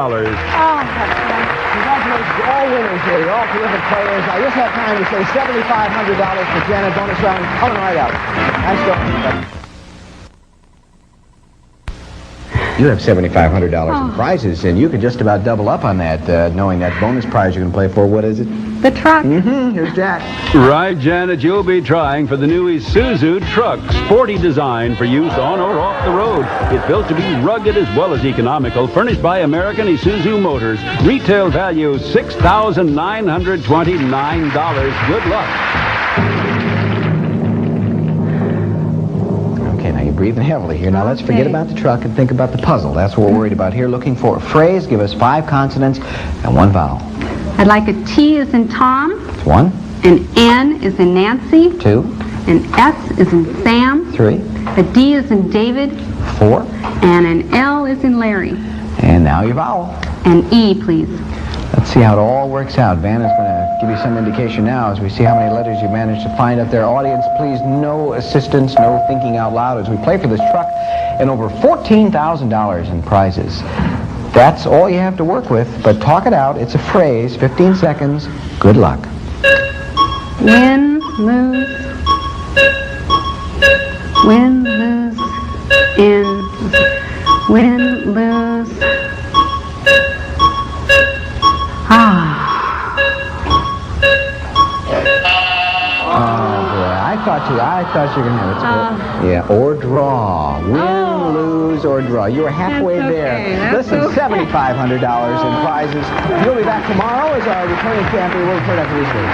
Congratulations to all winners here. You're all terrific players. I just have time to say $7,500 for Janet. Bonus round coming right up. Nice going. You have $7,500 in prizes, and you can just about double up on that, knowing that bonus prize you're going to play for. What is it?
The truck.
Here's Jack.
Right, Janet, you'll be trying for the new Isuzu truck. Sporty design for use on or off the road. It's built to be rugged as well as economical. Furnished by American Isuzu Motors. Retail value $6,929. Good luck.
Breathing heavily here. Now let's forget about the truck and think about the puzzle. That's what we're worried about here. Looking for a phrase. Give us 5 consonants and 1 vowel.
I'd like a T as in Tom.
That's 1.
An N is in Nancy.
2.
An S is in Sam.
3.
A D is in David.
4.
And an L is in Larry.
And now your vowel.
An E, please.
Let's see how it all works out. Van is going to give you some indication now as we see how many letters you managed to find up there. Audience, please, no assistance, no thinking out loud as we play for this truck and over $14,000 in prizes. That's all you have to work with, but talk it out. It's a phrase, 15 seconds. Good luck.
Win, lose, win, lose, in, win, lose.
I thought you were going to have it. Yeah, or draw. Win, lose, or draw. You were halfway there. Listen, $7,500 in prizes. You'll be back tomorrow as our returning champion. We'll turn up this week.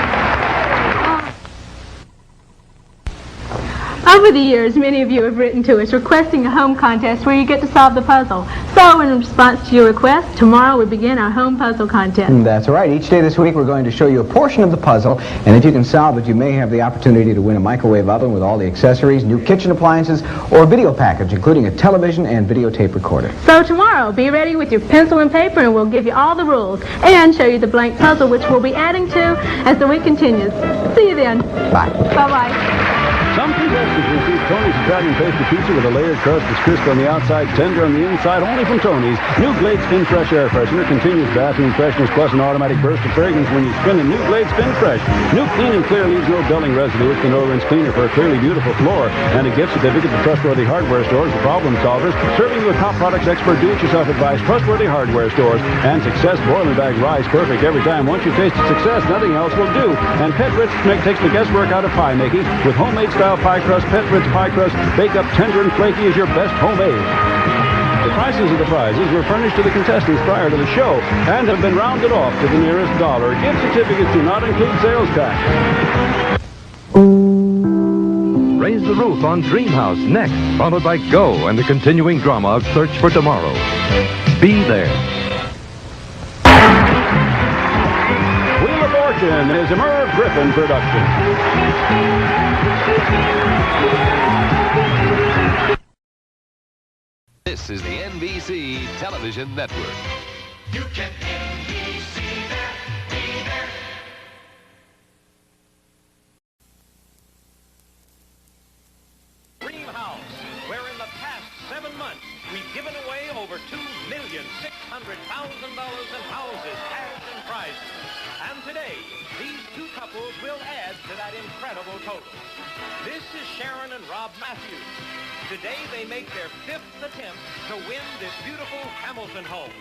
Over the years, many of you have written to us requesting a home contest where you get to solve the puzzle. So, in response to your request, tomorrow we begin our home puzzle contest.
That's right. Each day this week we're going to show you a portion of the puzzle, and if you can solve it, you may have the opportunity to win a microwave oven with all the accessories, new kitchen appliances, or a video package, including a television and videotape recorder.
So tomorrow, be ready with your pencil and paper, and we'll give you all the rules and show you the blank puzzle, which we'll be adding to as the week continues. See you then.
Bye.
Bye-bye.
Some contestants receive Tony's Italian pastry pizza with a layered crust that's crisp on the outside, tender on the inside, only from Tony's. New Glade Spin Fresh Air Freshener, continuous bathroom freshness plus an automatic burst of fragrance when you spin a new Glade Spin Fresh. New Clean and Clear leaves no belling residue. It's the no-rinse cleaner for a clearly beautiful floor. And a gift certificate to trustworthy hardware stores, the problem solvers, serving you a top products expert do-it-yourself advice, trustworthy hardware stores, and Success boiling bag rice, perfect every time. Once you've tasted Success, nothing else will do. And Pet Ritz takes the guesswork out of pie making with homemade style pie crust. Pet Ritz pie crust, bake up tender and flaky as your best homemade. The prices of the prizes were furnished to the contestants prior to the show and have been rounded off to the nearest dollar. Gift certificates do not include sales tax.
Raise the Roof on Dreamhouse next, followed by Go and the continuing drama of Search for Tomorrow. Be there.
Wheel of Fortune is a Merv Griffin production.
This is the NBC Television Network.
You can NBC there, be there.
Dreamhouse, where in the past 7 months, we've given away over $2,600,000 in houses, cash, and prizes. And today, these two couples will add to that incredible total. This is Sharon and Rob Matthews. Today, they make their 5th attempt to win this beautiful Hamilton home.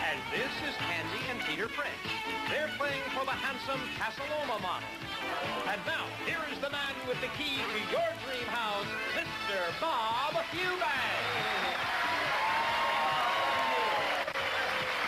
And this is Candy and Peter French. They're playing for the handsome Casaloma model. And now, here is the man with the key to your dream house, Mr. Bob Eubank.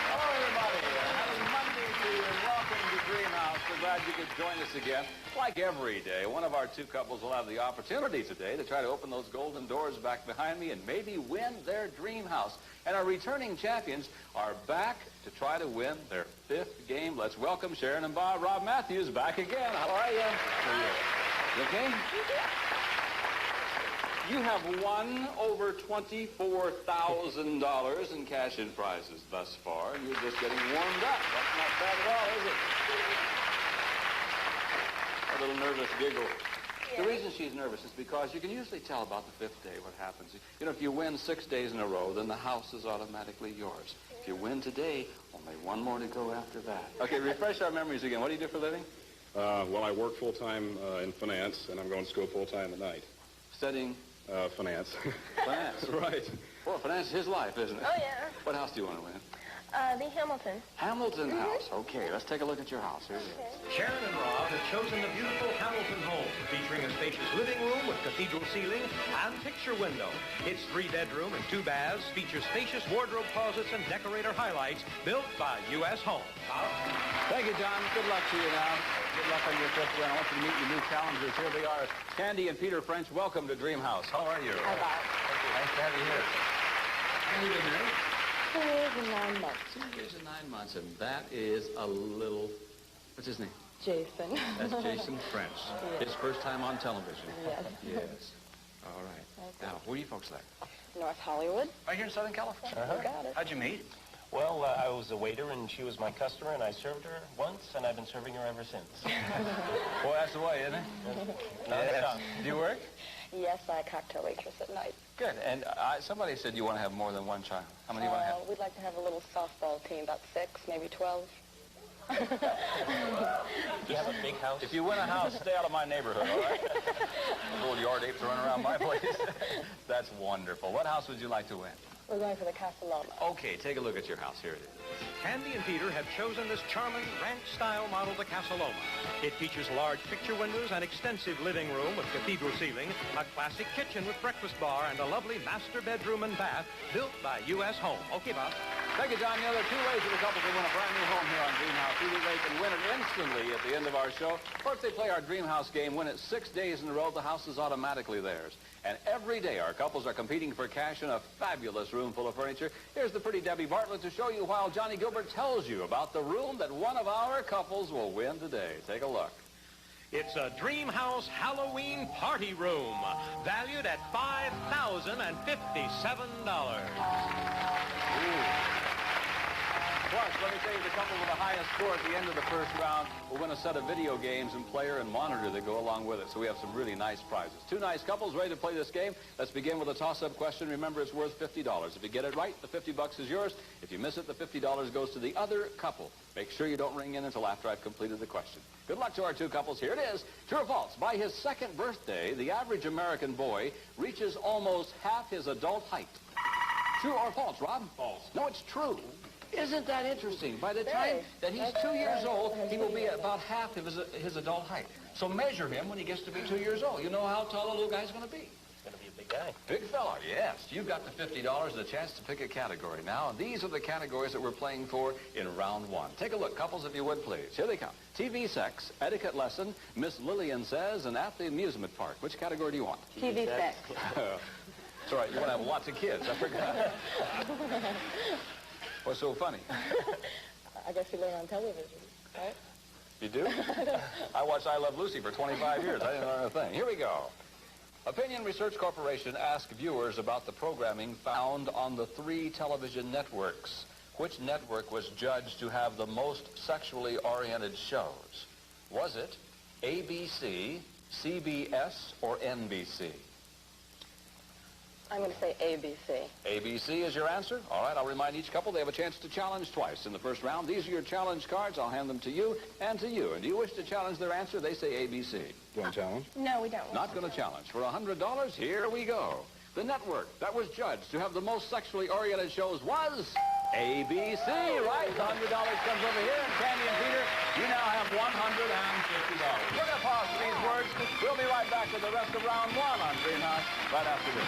Hello, everybody. Happy Monday to you, and welcome to Dream House. We're glad you could join us again. Like every day, one of our two couples will have the opportunity today to try to open those golden doors back behind me and maybe win their dream house. And our returning champions are back to try to win their 5th game. Let's welcome Sharon and Rob Matthews back again. How are you? You okay? You have won over $24,000 in cash and prizes thus far, and you're just getting warmed up. That's not bad at all, is it? A little nervous giggle. The reason she's nervous is because you can usually tell about the 5th day what happens. You know, if you win 6 days in a row, then the house is automatically yours. If you win today, only one more to go after that. Okay, refresh our memories again. What do you do for a living?
Well, I work full-time in finance, and I'm going to school full-time at night.
Studying?
Finance.
Finance?
Right.
Well, finance is his life, isn't it?
Oh, yeah.
What house do you want to win?
The Hamilton.
Hamilton house. Okay, let's take a look at your house. Here it is.
Sharon and Rob have chosen the beautiful Hamilton home, featuring a spacious living room with cathedral ceiling and picture window. Its 3-bedroom and 2 baths features spacious wardrobe closets and decorator highlights built by U.S. Home.
Thank you, John. Good luck to you now. Good luck on your 5th win. I want you to meet your new challengers. Here they are. Candy and Peter French. Welcome to Dream House. How are you?
Hi, Bob.
Nice to have you here. How you been married?
2 years and 9 months.
2 years and 9 months, and that is a little... What's his name?
Jason.
That's Jason French.
Yes.
His first time on television.
Yes.
Yes. All right.
Okay.
Now, who do you folks like?
North Hollywood.
Right here in Southern California.
You got it.
How'd you meet?
Well, I was a waiter, and she was my customer, and I served her once, and I've been serving her ever since.
Boy, that's the way, isn't it?
Non-stop.
Do you work?
Yes, I cocktail waitress at night.
Good. And somebody said you want to have more than one child. How many do you want to have?
We'd like to have a little softball team, about 6, maybe 12.
Do you have a big house?
If you win a house, stay out of my neighborhood, all right? Little yard apes running around my place. That's wonderful. What house would you like to win?
We're going for the Casa Loma.
Okay, take a look at your house. Here it is.
Candy and Peter have chosen this charming ranch-style model, the Casa Loma. It features large picture windows, an extensive living room with cathedral ceiling, a classic kitchen with breakfast bar, and a lovely master bedroom and bath built by U.S. Home. Okay, Bob.
Thank you, John. You know, there are two ways that a couple can win a brand new home here on Dreamhouse. Either they can win it instantly at the end of our show, or if they play our Dreamhouse game, win it 6 days in a row, the house is automatically theirs. And every day our couples are competing for cash in a fabulous room full of furniture. Here's the pretty Debbie Bartlett to show you while Johnny Gilbert tells you about the room that one of our couples will win today. Take a look.
It's a Dreamhouse Halloween party room, valued at $5,057.
Plus, let me tell you, the couple with the highest score at the end of the first round will win a set of video games and player and monitor that go along with it. So we have some really nice prizes. Two nice couples ready to play this game. Let's begin with a toss-up question. Remember, it's worth $50. If you get it right, the $50 is yours. If you miss it, the $50 goes to the other couple. Make sure you don't ring in until after I've completed the question. Good luck to our two couples. Here it is. True or false? By his second birthday, the average American boy reaches almost half his adult height. True or false, Rob? False. No, it's true. Isn't that interesting? By the time that he's 2 years old, he will be about half of his adult height. So measure him when he gets to be 2 years old. You know how tall a little guy's going to be.
He's going to be a big guy.
Big fella, yes. You've got the $50 and a chance to pick a category now. And these are the categories that we're playing for in round one. Take a look, couples, if you would, please. Here they come. TV sex, etiquette lesson, Miss Lillian says, and at the amusement park. Which category do you want?
TV sex.
That's all right. You want to have lots of kids. I forgot. What's so funny?
I guess you learn on television, right?
You do? I watched I Love Lucy for 25 years. I didn't learn a thing. Here we go. Opinion Research Corporation asked viewers about the programming found on the 3 television networks. Which network was judged to have the most sexually oriented shows? Was it ABC, CBS, or NBC?
I'm going to say ABC.
ABC is your answer? All right, I'll remind each couple they have a chance to challenge twice in the first round. These are your challenge cards. I'll hand them to you and to you. And do you wish to challenge their answer? They say ABC. Do you want to challenge?
No, we don't.
Not going to challenge. For $100, here we go. The network that was judged to have the most sexually oriented shows was ABC, right? The $100 comes over here, and Candy and Peter, you now have $150. We're going to pause for these words. We'll be right back with the rest of round one on Dreamhouse right after this.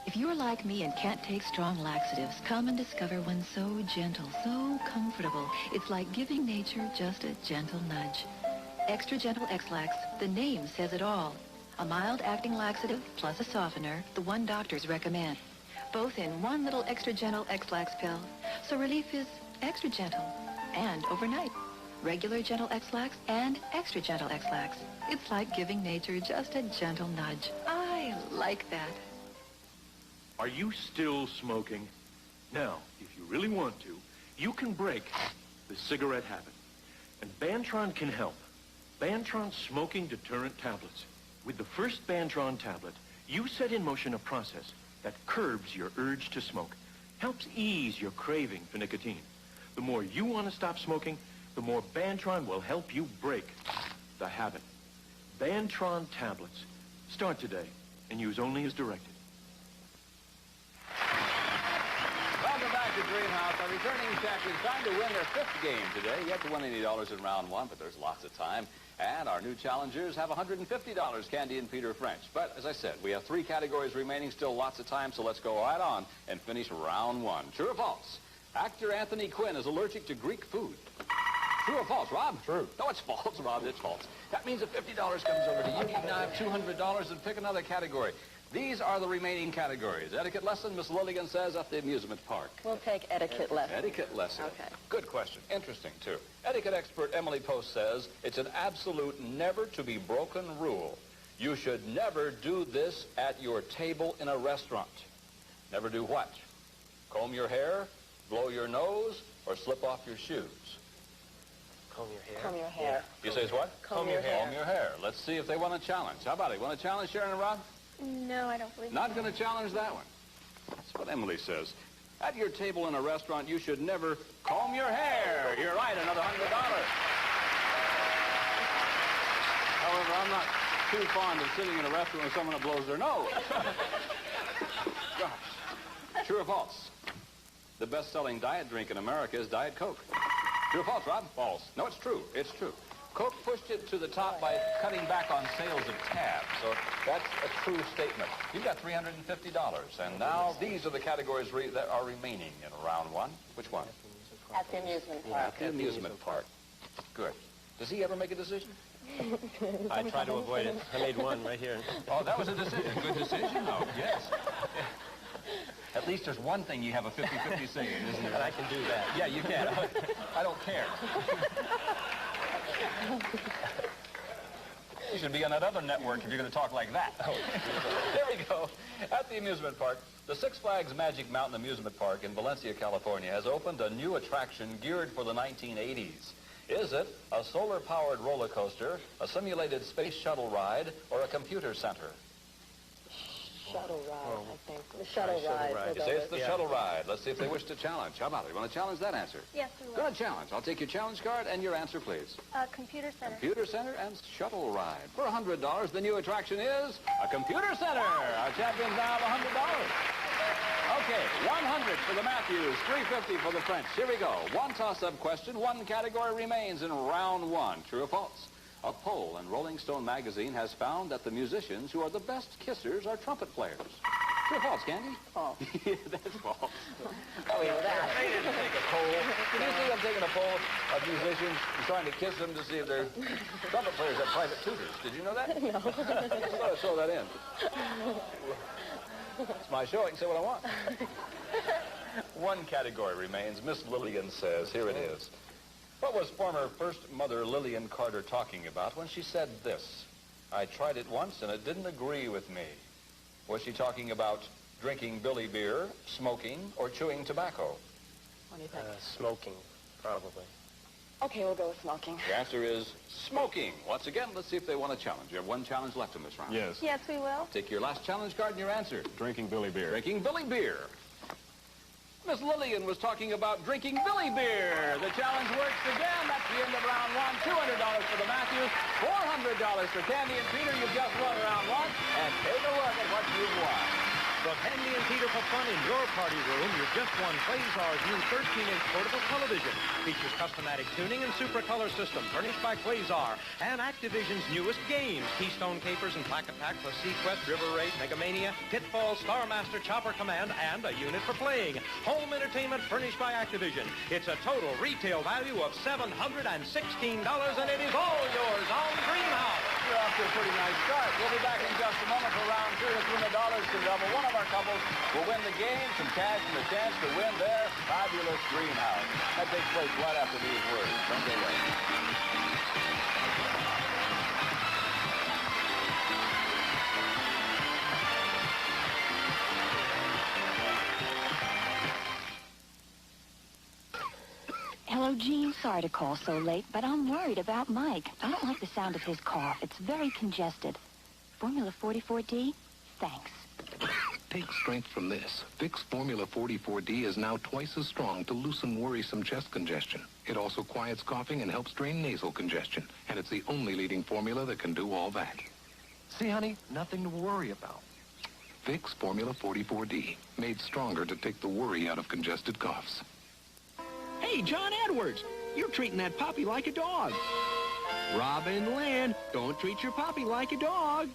If you're like me and can't take strong laxatives, come and discover one so gentle, so comfortable. It's like giving nature just a gentle nudge. Extra Gentle X-Lax, the name says it all. A mild-acting laxative plus a softener, the one doctors recommend. Both in one little Extra Gentle X-Lax pill. So relief is extra gentle and overnight. Regular Gentle X-Lax and Extra Gentle X-Lax. It's like giving nature just a gentle nudge. I like that.
Are you still smoking? Now, if you really want to, you can break the cigarette habit. And Bantron can help. Bantron Smoking Deterrent Tablets. With the first Bantron tablet, you set in motion a process that curbs your urge to smoke, helps ease your craving for nicotine. The more you want to stop smoking, the more Bantron will help you break the habit. Bantron tablets. Start today and use only as directed.
Welcome back to Dreamhouse. Our returning champions trying to win their 5th game today. Yet to win any dollars in round one, but there's lots of time. And our new challengers have $150, Candy and Peter French. But as I said, we have 3 categories remaining, still lots of time, so let's go right on and finish round one. True or false? Actor Anthony Quinn is allergic to Greek food. True or false, Rob? True. No, it's false, Rob. It's false. That means that $50 comes over to you. You now have $200 and pick another category. These are the remaining categories. Etiquette lesson, Miss Lilligan says, at the amusement park.
We'll take etiquette lesson.
Etiquette lesson.
Okay.
Good question. Interesting, too. Etiquette expert Emily Post says it's an absolute never-to-be-broken rule. You should never do this at your table in a restaurant. Never do what? Comb your hair, blow your nose, or slip off your shoes?
Comb your hair.
Comb your hair.
You say what?
Comb your hair.
Comb your hair. Let's see if they want to challenge. How about it? Want to challenge Sharon and Rob?
No, I don't believe
Not going to challenge that one. That's what Emily says. At your table in a restaurant, you should never comb your hair. You're right, another $100. Remember, I'm not too fond of sitting in a restaurant with someone that blows their nose. Gosh. True or false? The best-selling diet drink in America is Diet Coke. True or false, Rob? False. No, it's true. It's true. Coke pushed it to the top by cutting back on sales of tabs, so that's a true statement. You've got $350, and now these are the categories that are remaining in round one. Which one?
At the amusement park.
At the amusement park. Good. Does he ever make a decision?
I try to avoid it. I made one right here.
Oh, that was a decision. Good decision, though. Yes. At least there's one thing you have a 50-50 say in, isn't there?
And I can do that.
Yeah, you can. I don't care. You should be on that other network if you're going to talk like that. There we go. At the amusement park, the Six Flags Magic Mountain Amusement Park in Valencia, California, has opened a new attraction geared for the 1980s. Is it a solar-powered roller coaster, a simulated space shuttle ride, or a computer center?
Shuttle ride, I think. The shuttle ride.
You say it's the shuttle ride. Let's see if they wish to challenge. How about it? You want to challenge that answer?
Yes, we will.
Good challenge. I'll take your challenge card and your answer, please.
Computer center.
Computer center and shuttle ride. For $100, the new attraction is a computer center. Our champions now have $100. Okay, 100 for the Matthews, 350 for the French. Here we go. One toss-up question. One category remains in round one. True or false? A poll in Rolling Stone magazine has found that the musicians who are the best kissers are trumpet players. True or false, Candy?
False.
Yeah, that's false.
Oh, yeah,
They didn't take a poll. Did you see them taking a poll of musicians and trying to kiss them to see if they're trumpet players have private tutors? Did you know that?
No.
I thought I saw that in. It's my show. I can say what I want. One category remains. Miss Lillian says, here it is. What was former First Mother Lillian Carter talking about when she said this? I tried it once and it didn't agree with me. Was she talking about drinking Billy beer, smoking, or chewing tobacco?
What do you think?
Smoking, probably.
Okay, we'll go with smoking.
The answer is smoking. Once again, let's see if they want a challenge. You have one challenge left in this round.
Yes.
Yes, we will.
Take your last challenge card and your answer.
Drinking Billy beer.
Drinking Billy beer. Miss Lillian was talking about drinking Billy beer. The challenge works again. That's the end of round one. $200 for the Matthews, $400 for Candy and Peter. You've just won round one. And take a look at what you've won.
From Candy and Peter for fun in your party room, you've just won Quasar's new 13-inch portable television. Features customatic tuning and super color system furnished by Quasar. And Activision's newest games, Keystone Capers and Plaque Attack plus Sequest, River Raid, Megamania, Pitfall, Star Master, Chopper Command, and a unit for playing. Home entertainment furnished by Activision. It's a total retail value of $716, and it is all yours on Dreamhouse.
You're off to a pretty nice start. We'll be back in just a moment for round two. Let's win the dollars to double. One of our couples will win the game, some cash, and a chance to win their fabulous dream house. That takes place right after these words. Don't go away.
Hello, Gene. Sorry to call so late, but I'm worried about Mike. I don't like the sound of his cough. It's very congested. Formula 44D? Thanks.
Take strength from this. Vicks Formula 44D is now twice as strong to loosen worrisome chest congestion. It also quiets coughing and helps drain nasal congestion. And it's the only leading formula that can do all that.
See, honey, nothing to worry about.
Vicks Formula 44D, made stronger to take the worry out of congested coughs.
Hey, John Edwards, you're treating that puppy like a dog. Robin Lynn, don't treat your puppy like a dog.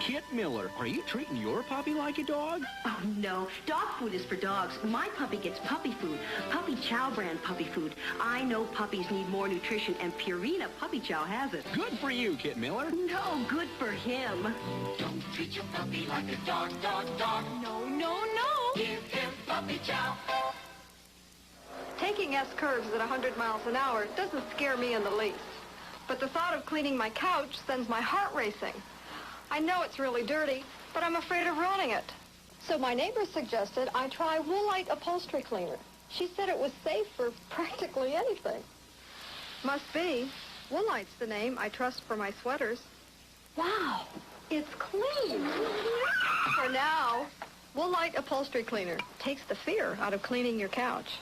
Kit Miller, are you treating your puppy like a dog?
Oh, no. Dog food is for dogs. My puppy gets puppy food. Puppy Chow brand puppy food. I know puppies need more nutrition, and Purina Puppy Chow has it.
Good for you, Kit Miller.
No, good for him.
Don't treat your puppy like a dog, dog, dog.
No, no, no.
Give him Puppy Chow.
Taking S-curves at 100 miles an hour doesn't scare me in the least. But the thought of cleaning my couch sends my heart racing. I know it's really dirty, but I'm afraid of ruining it. So my neighbor suggested I try Woolite upholstery cleaner. She said it was safe for practically anything. Must be. Woolite's the name I trust for my sweaters. Wow, it's clean. For now, Woolite upholstery cleaner takes the fear out of cleaning your couch.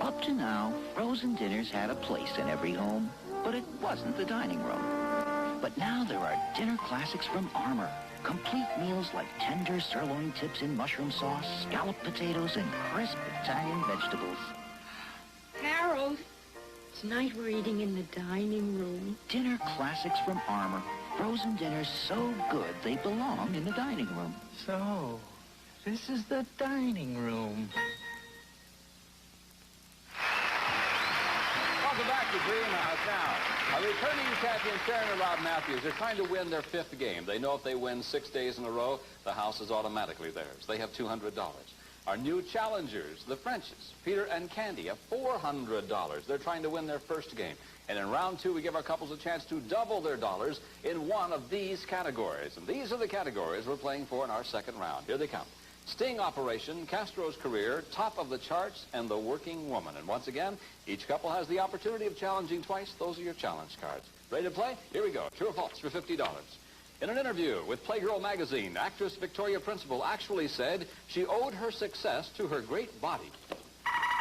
Up to now, frozen dinners had a place in every home, but it wasn't the dining room.
But now there are dinner classics from Armour. Complete meals like tender sirloin tips in mushroom sauce, scalloped potatoes, and crisp Italian vegetables.
Harold, tonight we're eating in the dining room.
Dinner classics from Armour. Frozen dinners so good they belong in the dining room.
So, this is the dining room.
Welcome back to Dreamhouse now. Our returning champion, Sharon and Rob Matthews, are trying to win their 5th game. They know if they win 6 days in a row, the house is automatically theirs. They have $200. Our new challengers, the Frenches, Peter and Candy, have $400. They're trying to win their first game. And in round 2, we give our couples a chance to double their dollars in one of these categories. And these are the categories we're playing for in our second round. Here they come. Sting Operation, Castro's Career, Top of the Charts, and The Working Woman. And once again, each couple has the opportunity of challenging twice. Those are your challenge cards. Ready to play? Here we go. True or false for $50. In an interview with Playgirl magazine, actress Victoria Principal actually said she owed her success to her great body.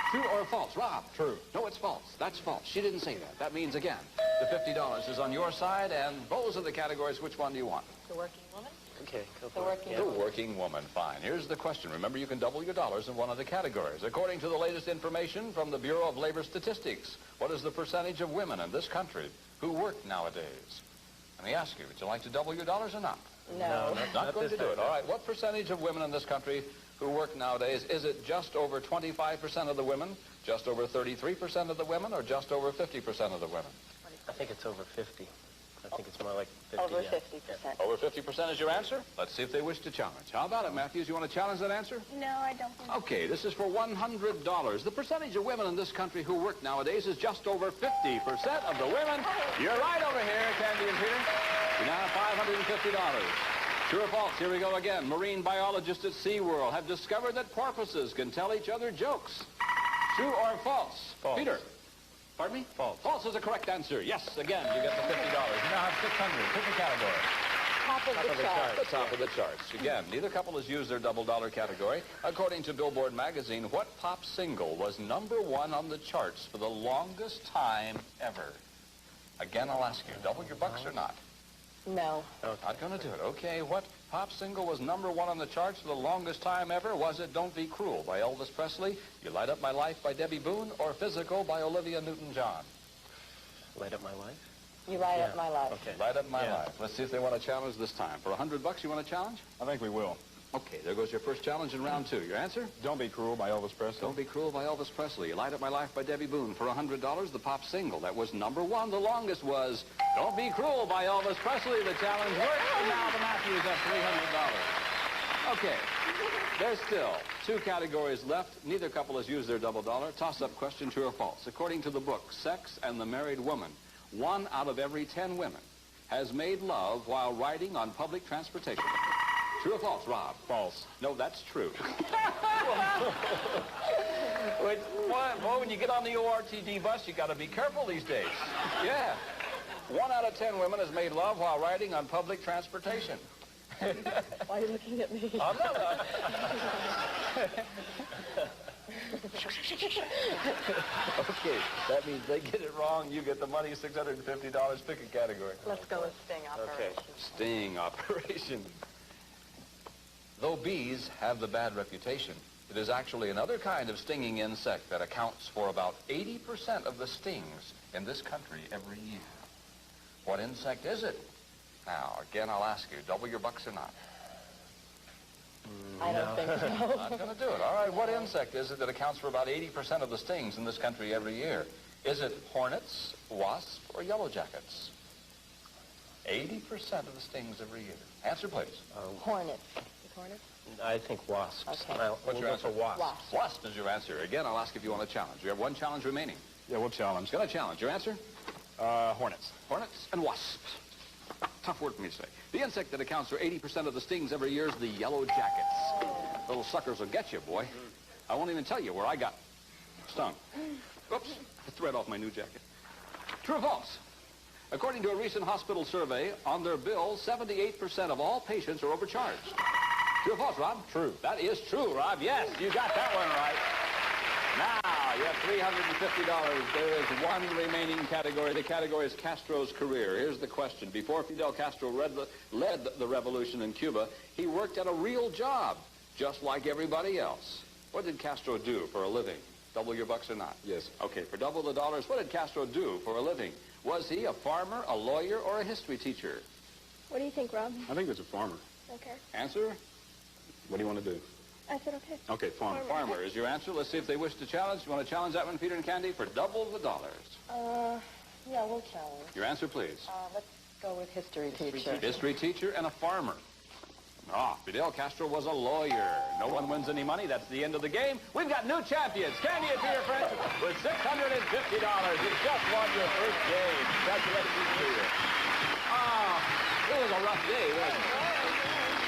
True or false? Rob? True. No, it's false. That's false. She didn't say that. That means, again, the $50 is on your side, and those are the categories. Which one do you want?
The working woman?
Okay, go
The
for it.
working
The
woman.
working woman. Fine. Here's the question. Remember, you can double your dollars in one of the categories. According to the latest information from the Bureau of Labor Statistics, what is the percentage of women in this country who work nowadays? Let me ask you, would you like to double your dollars or not?
No.
Not going to do it. All right. What percentage of women in this country who work nowadays? Is it just over 25% of the women, just over 33% of the women, or just over 50% of the women?
I think it's over 50. I think it's more like 50.
Over
yeah.
50%.
Over 50% is your answer? Let's see if they wish to challenge. How about it, Matthews? You want to challenge that answer?
No, I don't think
Okay, this is for $100. The percentage of women in this country who work nowadays is just over 50% of the women. You're right over here, Candy and Peter. You now have $550. True or false? Here we go again. Marine biologists at SeaWorld have discovered that porpoises can tell each other jokes. True or false?
False.
Peter? Pardon me?
False.
False is the correct answer. Yes, again, you get the $50. You now have $600. Pick a category.
top of the chart.
The top of the charts. Again, neither couple has used their double dollar category. According to Billboard magazine, what pop single was #1 on the charts for the longest time ever? Again, I'll ask you, double your bucks or not?
No.
Not going to do it. Okay, what pop single was #1 on the charts for the longest time ever? Was it Don't Be Cruel by Elvis Presley, You Light Up My Life by Debbie Boone, or Physical by Olivia Newton-John?
Light Up My Life?
You light up my life.
Okay. Light Up My Life. Let's see if they want to challenge this time. For $100, you want to challenge?
I think we will.
Okay, there goes your first challenge in round 2. Your answer?
Don't Be Cruel by Elvis Presley.
Don't Be Cruel by Elvis Presley. You Light Up My Life by Debbie Boone. For $100, the pop single that was #1. The longest was Don't Be Cruel by Elvis Presley. The challenge worked, and now the Matthews have $300. Okay, there's still 2 categories left. Neither couple has used their double dollar. Toss-up question, true or false. According to the book, Sex and the Married Woman, 1 out of every 10 women has made love while riding on public transportation. True or false, Rob?
False.
No, that's true. Well, when you get on the ORTD bus, you got to be careful these days. Yeah. 1 out of 10 women has made love while riding on public transportation.
Why are you looking at me?
I'm not. Okay, that means they get it wrong. You get the money, $650. Pick a category.
Let's go with sting operation.
Okay, sting operation. Though bees have the bad reputation, it is actually another kind of stinging insect that accounts for about 80% of the stings in this country every year. What insect is it? Now, again, I'll ask you, double your bucks or not?
I don't think so.
Not going to do it. All right, what insect is it that accounts for about 80% of the stings in this country every year? Is it hornets, wasps, or yellow jackets? 80% of the stings every year. Answer, please.
Hornets. Hornets?
I think wasps.
Okay.
What's your answer?
Wasp.
Wasp is your answer. Again, I'll ask if you want to challenge. You have 1 challenge remaining.
Yeah, we'll challenge.
Going to challenge. Your answer?
Hornets.
Hornets and wasps. Tough word for me to say. The insect that accounts for 80% of the stings every year is the yellow jackets. Little suckers will get you, boy. I won't even tell you where I got stung. Oops, the thread off my new jacket. True or false? According to a recent hospital survey, on their bill, 78% of all patients are overcharged. True or false, Rob?
True.
That is true, Rob. Yes, you got that one right. Now, You have $350. There is one remaining category. The category is Castro's career. Here's the question. Before Fidel Castro led the revolution in Cuba, he worked at a real job, just like everybody else. What did Castro do for a living? Double your bucks or not?
Yes.
Okay, for double the dollars, what did Castro do for a living? Was he a farmer, a lawyer, or a history teacher?
What do you think, Rob?
I think it's a farmer.
Okay.
Answer?
What do you want to do?
I said okay.
Okay, farmer.
Farmer is your answer. Let's see if they wish to challenge. You want to challenge that one, Peter and Candy, for double the dollars?
Yeah, we'll challenge.
Your answer, please.
Let's go with history teacher.
History teacher and a farmer. Fidel Castro was a lawyer. No one wins any money. That's the end of the game. We've got new champions. Candy and Peter French with $650. You just won your first game. Congratulations to you. It was a rough day, wasn't it?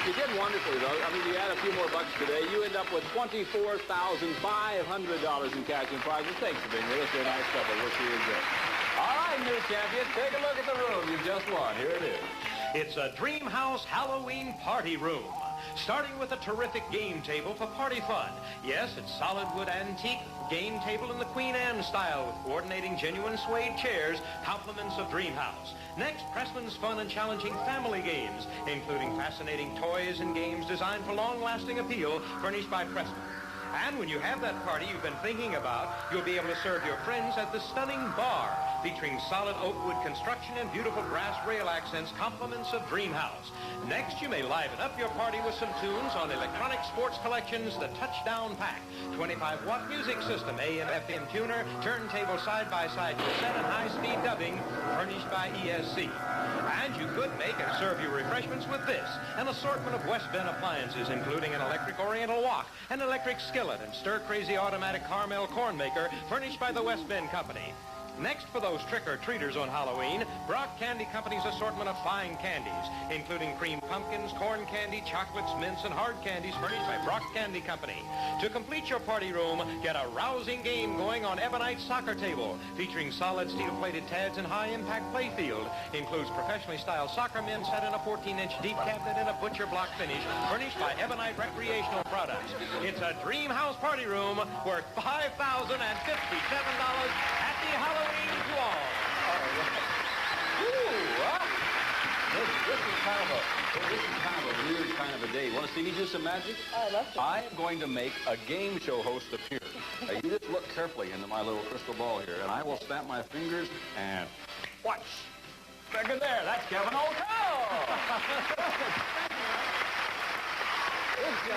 You did wonderfully, though. I mean, you add a few more bucks today. You end up with $24,500 in cash and prizes. Thanks for being with us. You're a nice couple. We'll see you again. All right, new champions, take a look at the room you just won. Here it is.
It's a Dream House Halloween party room. Starting with a terrific game table for party fun. Yes, it's solid wood antique game table in the Queen Anne style with coordinating genuine suede chairs, compliments of Dream House. Next, Pressman's fun and challenging family games, including fascinating toys and games designed for long-lasting appeal, furnished by Pressman. And when you have that party you've been thinking about, you'll be able to serve your friends at the stunning bar, featuring solid oak wood construction and beautiful brass rail accents, compliments of Dream House. Next, you may liven up your party with some tunes on Electronic Sports Collection's The Touchdown Pack. 25-watt music system, AM/FM tuner, turntable side-by-side cassette, and high-speed dubbing, furnished by ESC. And you could make and serve your refreshments with this, an assortment of West Bend appliances, including an electric Oriental wok, an electric skillet, and stir-crazy automatic Carmel corn maker, furnished by the West Bend Company. Next, for those trick-or-treaters on Halloween, Brock Candy Company's assortment of fine candies, including cream pumpkins, corn candy, chocolates, mints, and hard candies furnished by Brock Candy Company. To complete your party room, get a rousing game going on Ebonite soccer table, featuring solid steel-plated tads and high-impact playfield. Includes professionally styled soccer men set in a 14-inch deep cabinet in a butcher block finish, furnished by Ebonite Recreational Products. It's a Dream House party room worth $5,057 at the Halloween to all. This is kind of a weird kind of a day. Want to see me do some magic?
I'd love to.
I am going to make a game show host appear. Now, you just look carefully into my little crystal ball here, and I will snap my fingers and watch. Look at there. That's Kevin O'Connell. I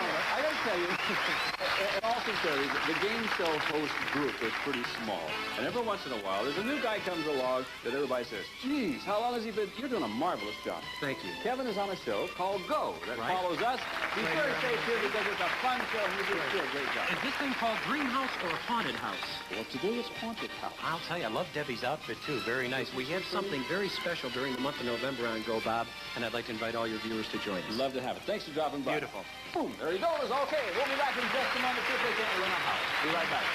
got to tell you, in all sincerity, the game show host group is pretty small. And every once in a while, there's a new guy comes along that everybody says, geez, how long has he been? You're doing a marvelous job.
Thank you.
Kevin is on a show called Go that follows us. Be sure to stay tuned because it's a fun show and you do a great job.
Is this thing called Dream House or Haunted House?
Well, today it's Haunted House.
I'll tell you, I love Debbie's outfit, too. Very nice. We have something very special during the month of November on Go, Bob, and I'd like to invite all your viewers to join us.
Love to have it. Thanks for dropping by.
Beautiful.
Boom. There he goes. Okay, we'll be back in just a moment. See if they can't win a house. Be right back.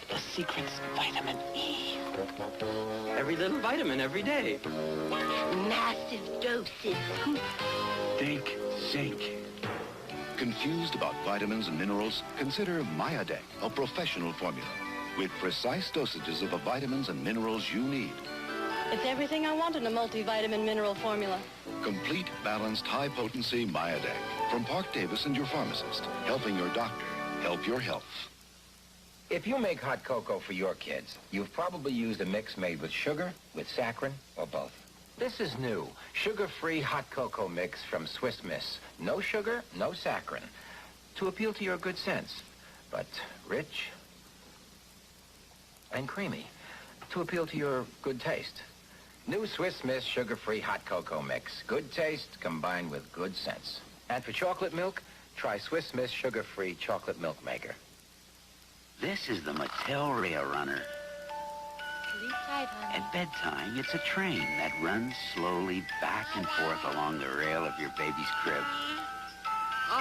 The secret's vitamin E. Every little vitamin every day.
Massive doses.
Think, Zinc. Confused about vitamins and minerals? Consider Myadec, a professional formula with precise dosages of the vitamins and minerals you need.
It's everything I want in a multivitamin mineral formula.
Complete, balanced, high-potency Myadec. From Park Davis and your pharmacist, helping your doctor help your health.
If you make hot cocoa for your kids, you've probably used a mix made with sugar, with saccharin, or both. This is new. Sugar-free hot cocoa mix from Swiss Miss. No sugar, no saccharin. To appeal to your good sense, but rich and creamy. To appeal to your good taste. New Swiss Miss sugar-free hot cocoa mix. Good taste combined with good sense. And for chocolate milk, try Swiss Miss sugar-free chocolate milk maker.
This is the Mattel Rail Runner.
Sleep tight, honey.
At bedtime, it's a train that runs slowly back and forth along the rail of your baby's crib.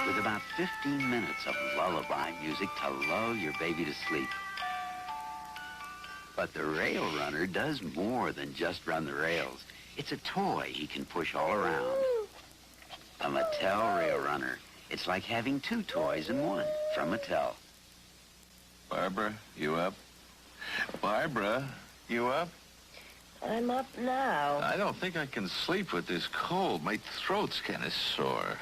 With about 15 minutes of lullaby music to lull your baby to sleep. But the Rail Runner does more than just run the rails. It's a toy he can push all around. A Mattel Rail Runner. It's like having 2 toys in one from Mattel.
Barbara, you up? Barbara, you up?
I'm up now.
I don't think I can sleep with this cold. My throat's kind of sore.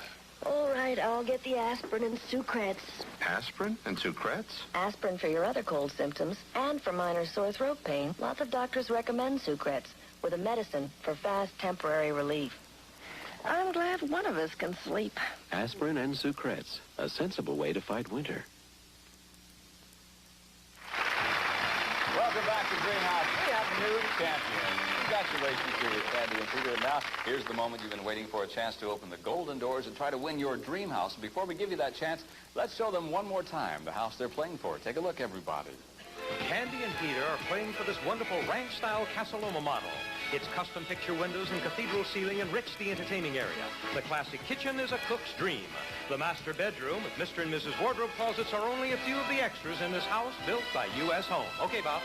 All right, I'll get the aspirin and Sucrets.
Aspirin and Sucrets?
Aspirin for your other cold symptoms and for minor sore throat pain. Lots of doctors recommend Sucrets with a medicine for fast temporary relief. I'm glad one of us can sleep.
Aspirin and Sucrets, a sensible way to fight winter.
Welcome back to Greenhouse. We have a new champion. Congratulations to Sandy and Peter. And now, here's the moment you've been waiting for, a chance to open the golden doors and try to win your dream house. Before we give you that chance, let's show them one more time the house they're playing for. Take a look, everybody.
Candy and Peter are playing for this wonderful ranch-style Casa Loma model. Its custom picture windows and cathedral ceiling enrich the entertaining area. The classic kitchen is a cook's dream. The master bedroom with Mr. and Mrs. Wardrobe closets are only a few of the extras in this house built by U.S. Home. Okay, Bob.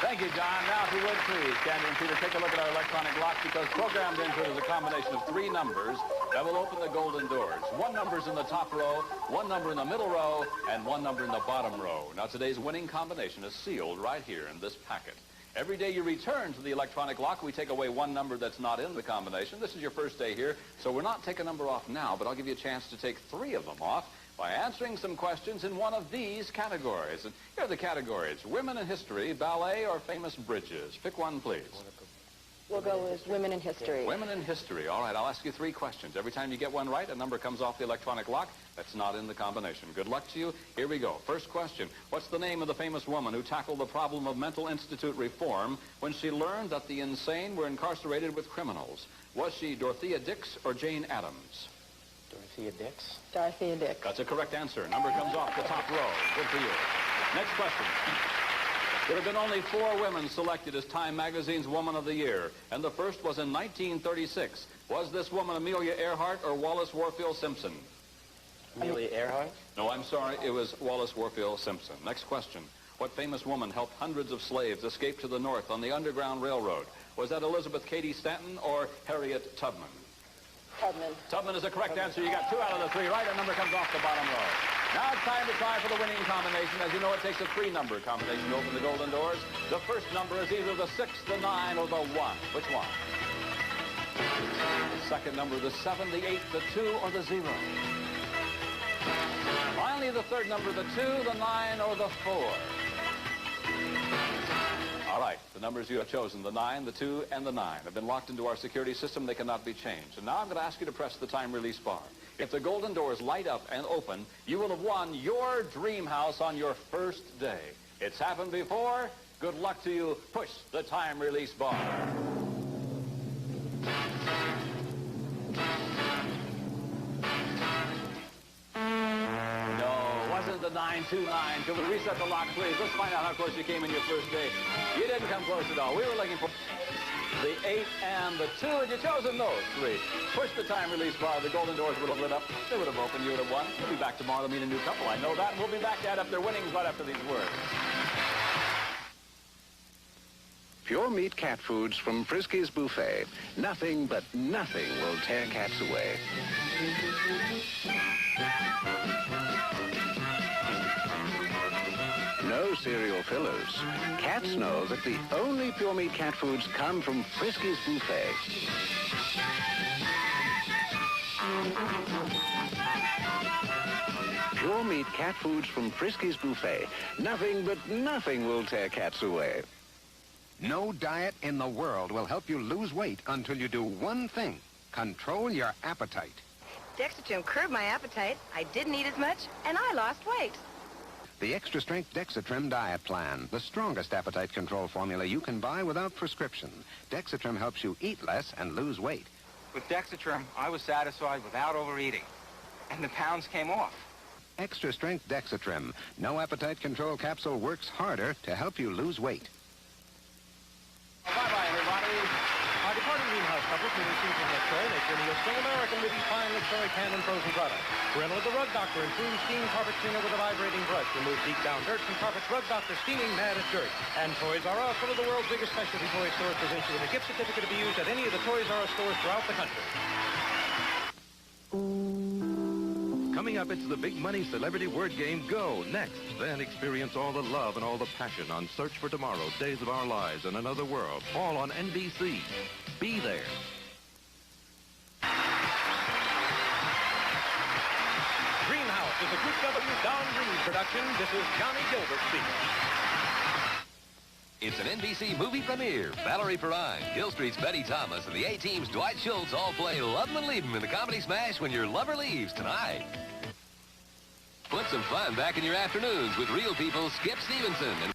Thank you, John. Now, if you would, please, Candy and Peter, take a look at our electronic lock, because programmed into it is a combination of 3 numbers that will open the golden doors. 1 number's in the top row, 1 number in the middle row, and 1 number in the bottom row. Now, today's winning combination is sealed right here in this packet. Every day you return to the electronic lock, we take away 1 number that's not in the combination. This is your first day here, so we're not taking a number off now, but I'll give you a chance to take 3 of them off by answering some questions in one of these categories. And here are the categories: women in history, ballet, or famous bridges. Pick one, please.
We'll go with women in history.
Women in history. All right, I'll ask you 3 questions. Every time you get one right, a number comes off the electronic lock that's not in the combination. Good luck to you. Here we go. First question. What's the name of the famous woman who tackled the problem of mental institute reform when she learned that the insane were incarcerated with criminals? Was she Dorothea Dix or Jane Addams?
Dorothea Dix?
Dorothea Dix.
That's a correct answer. Number comes off the top row. Good for you. Next question. There have been only 4 women selected as Time Magazine's Woman of the Year, and the first was in 1936. Was this woman Amelia Earhart or Wallace Warfield Simpson?
Amelia Earhart?
No, I'm sorry. It was Wallace Warfield Simpson. Next question. What famous woman helped hundreds of slaves escape to the north on the Underground Railroad? Was that Elizabeth Cady Stanton or Harriet Tubman?
Tubman.
Tubman is a correct answer. You got 2 out of the 3 right. A number comes off the bottom row. Now it's time to try for the winning combination. As you know, it takes a 3-number combination to open the golden doors. The first number is either the 6, the 9, or the 1. Which one? The second number, the 7, the 8, the 2, or the 0. Finally, the third number, the 2, the 9, or the 4. All right, the numbers you have chosen, the 9, the 2, and the 9, have been locked into our security system. They cannot be changed. And now I'm going to ask you to press the time release bar. If the golden doors light up and open, you will have won your dream house on your first day. It's happened before. Good luck to you. Push the time release bar. The 929. Can we reset the lock, please? Let's find out how close you came in your first day. You didn't come close at all. We were looking for the 8 and the 2, and you chosen those 3. Push the time release bar. The golden doors would have lit up. They would have opened. You would have won. We'll be back tomorrow to meet a new couple. I know that. And we'll be back to add up their winnings right after these words.
Pure meat cat foods from Frisky's Buffet. Nothing but nothing will tear cats away. No cereal fillers. Cats know that the only pure meat cat foods come from Frisky's Buffet. Pure meat cat foods from Frisky's Buffet. Nothing but nothing will tear cats away.
No diet in the world will help you lose weight until you do one thing: control your appetite.
Dexatrim curbed my appetite. I didn't eat as much, and I lost weight.
The extra-strength Dexatrim diet plan, the strongest appetite control formula you can buy without prescription. Dexatrim helps you eat less and lose weight.
With Dexatrim, I was satisfied without overeating, and the pounds came off.
Extra-strength Dexatrim. No appetite control capsule works harder to help you lose weight.
Bye-bye, everybody.
Our departing greenhouse couple can receive from LaCroix make your meal still American with these fine LaCroix canned and frozen products. Reynolds the Rug Doctor improves steam carpet cleaner with a vibrating brush. Removes deep down dirt from carpets. Rug Doctor steaming mad at dirt. And Toys R Us, one of the world's biggest specialty toy stores, presents you with a gift certificate to be used at any of the Toys R Us stores throughout the country.
Coming up, it's the big money celebrity word game Go next. Then experience all the love and all the passion on Search for Tomorrow, Days of Our Lives, and Another World. All on NBC. Be there.
Greenhouse is a Group W Don Reed production. This is Johnny Gilbert speaking.
It's an NBC movie premiere. Valerie Perrine, Hill Street's Betty Thomas, and the A-Team's Dwight Schultz all play Love 'em and Leave 'em in the comedy smash When Your Lover Leaves tonight. Put some fun back in your afternoons with real people Skip Stevenson. And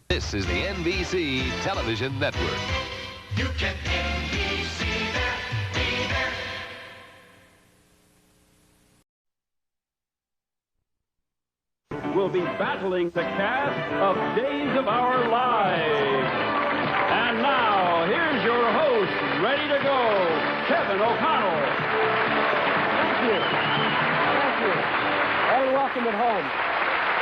this is the NBC Television Network.
You can NBC there, be there.
Will be battling the cast of Days of Our Lives. And now, here's your host, ready to go, Kevin O'Connell.
Thank you. Thank you. And welcome at home.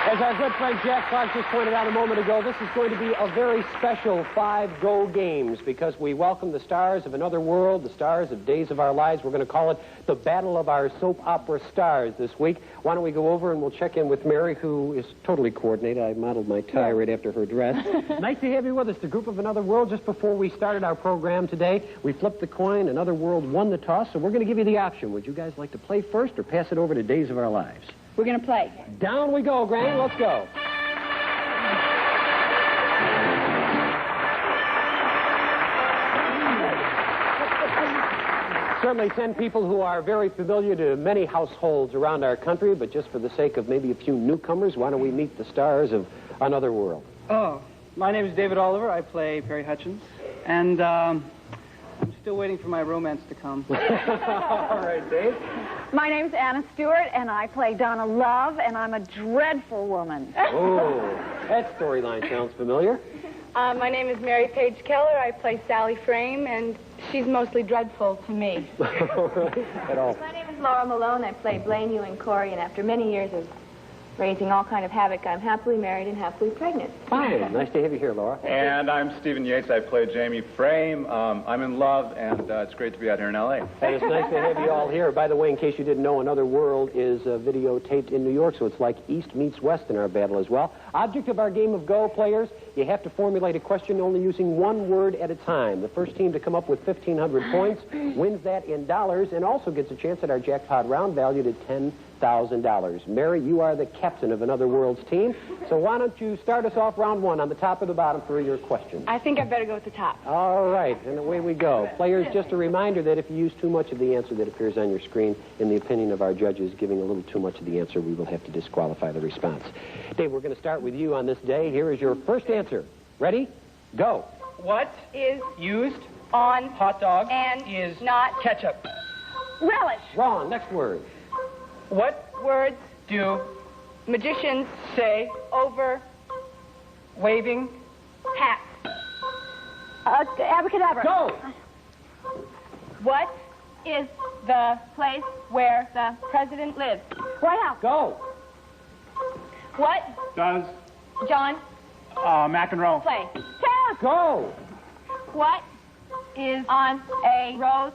As our good friend Jack Clark just pointed out a moment ago, this is going to be a very special 5 Go games because we welcome the stars of Another World, the stars of Days of Our Lives. We're going to call it the Battle of Our Soap Opera Stars this week. Why don't we go over and we'll check in with Mary, who is totally coordinated. I modeled my tie right after her dress. Nice to have you with us. The group of Another World, just before we started our program today, we flipped the coin. Another World won the toss, so we're going to give you the option. Would you guys like to play first or pass it over to Days of Our Lives?
We're going to play.
Down we go, Granny. Let's go. Certainly 10 people who are very familiar to many households around our country, but just for the sake of maybe a few newcomers, why don't we meet the stars of Another World?
Oh, my name is David Oliver. I play Perry Hutchins. And I'm still waiting for my romance to come.
All right, Dave.
My name's Anna Stewart, and I play Donna Love, and I'm a dreadful woman.
Oh, that storyline sounds familiar.
My name is Mary Page Keller. I play Sally Frame, and she's mostly dreadful to me.
At all.
My name is Laura Malone. I play Blaine, Hugh, and Corey, and after many years of raising all kind of havoc, I'm happily married and happily pregnant.
Fine. Nice to have you here, Laura.
And I'm Stephen Yates. I play Jamie Frame. I'm in love, and it's great to be out here in L.A.
And it's nice to have you all here. By the way, in case you didn't know, Another World is videotaped in New York, so it's like East meets West in our battle as well. Object of our game of Go, players, you have to formulate a question only using one word at a time. The first team to come up with 1,500 points wins that in dollars and also gets a chance at our jackpot round valued at $10,000. Mary, you are the captain of Another World's team, so why don't you start us off round one on the top or the bottom for your question.
I think I better go with the top.
All right, and away we go. Players, just a reminder that if you use too much of the answer that appears on your screen, in the opinion of our judges, giving a little too much of the answer, we will have to disqualify the response. Dave, we're going to start with you on this day. Here is your first answer. Ready? Go.
What
is
used
on
hot dog
and
is
not
ketchup?
relish?
Wrong. Next word.
What
Words
do
magicians
say
over
waving
hats?
Abracadabra.
Go.
What is the place where the president lives?
White House.
Go.
What
does
John
McEnroe
play?
Go.
What is on a rose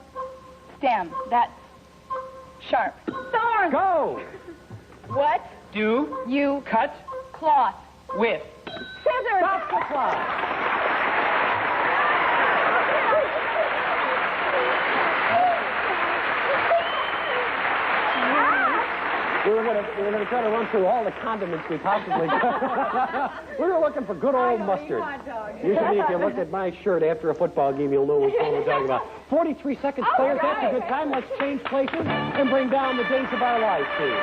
stem that's sharp? Thorn.
Go.
What
do
you
cut
cloth
with?
scissors?
Stop the clock. We were going to try to run through all the condiments we possibly could. We were looking for good old mustard. Usually if you looked at my shirt after a football game, you'll know which one we're talking about. 43 seconds, players. That's a good time. Let's change places and bring down the Days of Our Lives team.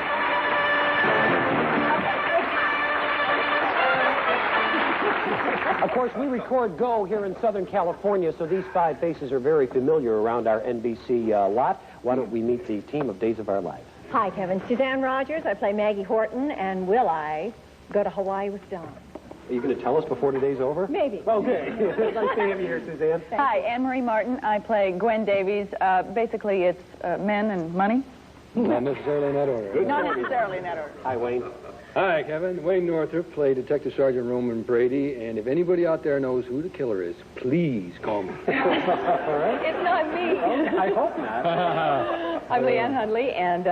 Of course, we record Go here in Southern California, so these 5 faces are very familiar around our NBC lot. Why don't we meet the team of Days of Our Lives?
Hi, Kevin. Suzanne Rogers. I play Maggie Horton. And will I go to Hawaii with Don?
Are you going to tell us before today's over?
Maybe.
Okay. Nice to have you here, Suzanne.
Hi, Anne-Marie Martin. I play Gwen Davies. Basically, it's men and money.
Not necessarily in that order.
Not necessarily in that order.
Hi, Wayne.
Hi, Kevin. Wayne Northrop, play Detective Sergeant Roman Brady, and if anybody out there knows who the killer is, please call me.
All right.
It's not me.
I hope not.
I'm Leanne Hundley, and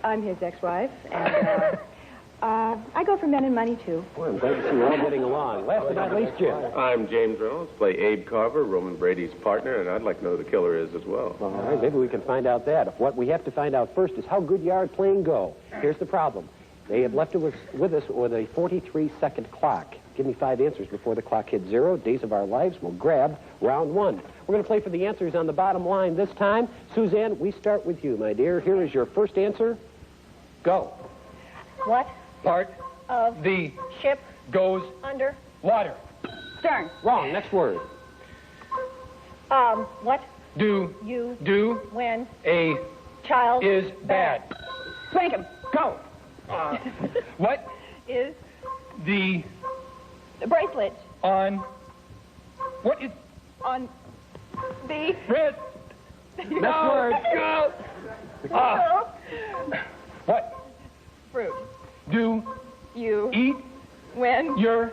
I'm his ex-wife, and I go for Men and Money, too.
Well, I'm glad to see you're all getting along. Last but not least, Jim.
I'm James Reynolds, play Abe Carver, Roman Brady's partner, and I'd like to know who the killer is as well.
All right, maybe we can find out that. What we have to find out first is how good you are at playing Go. Here's the problem. They have left it with us with a 43-second clock. Give me 5 answers before the clock hits 0. Days of Our Lives will grab round 1. We're going to play for the answers on the bottom line this time. Suzanne, we start with you, my dear. Here is your first answer. Go.
What
Part
of
the
ship
goes
under
water.
stern?
Wrong. Next word.
What
Do
you
do
when
a
child
is bad.
Spank him.
Go. What
Is
the
bracelet
on what is
on the
red?
Next word.
Go. What
fruit
do
you
eat
when
your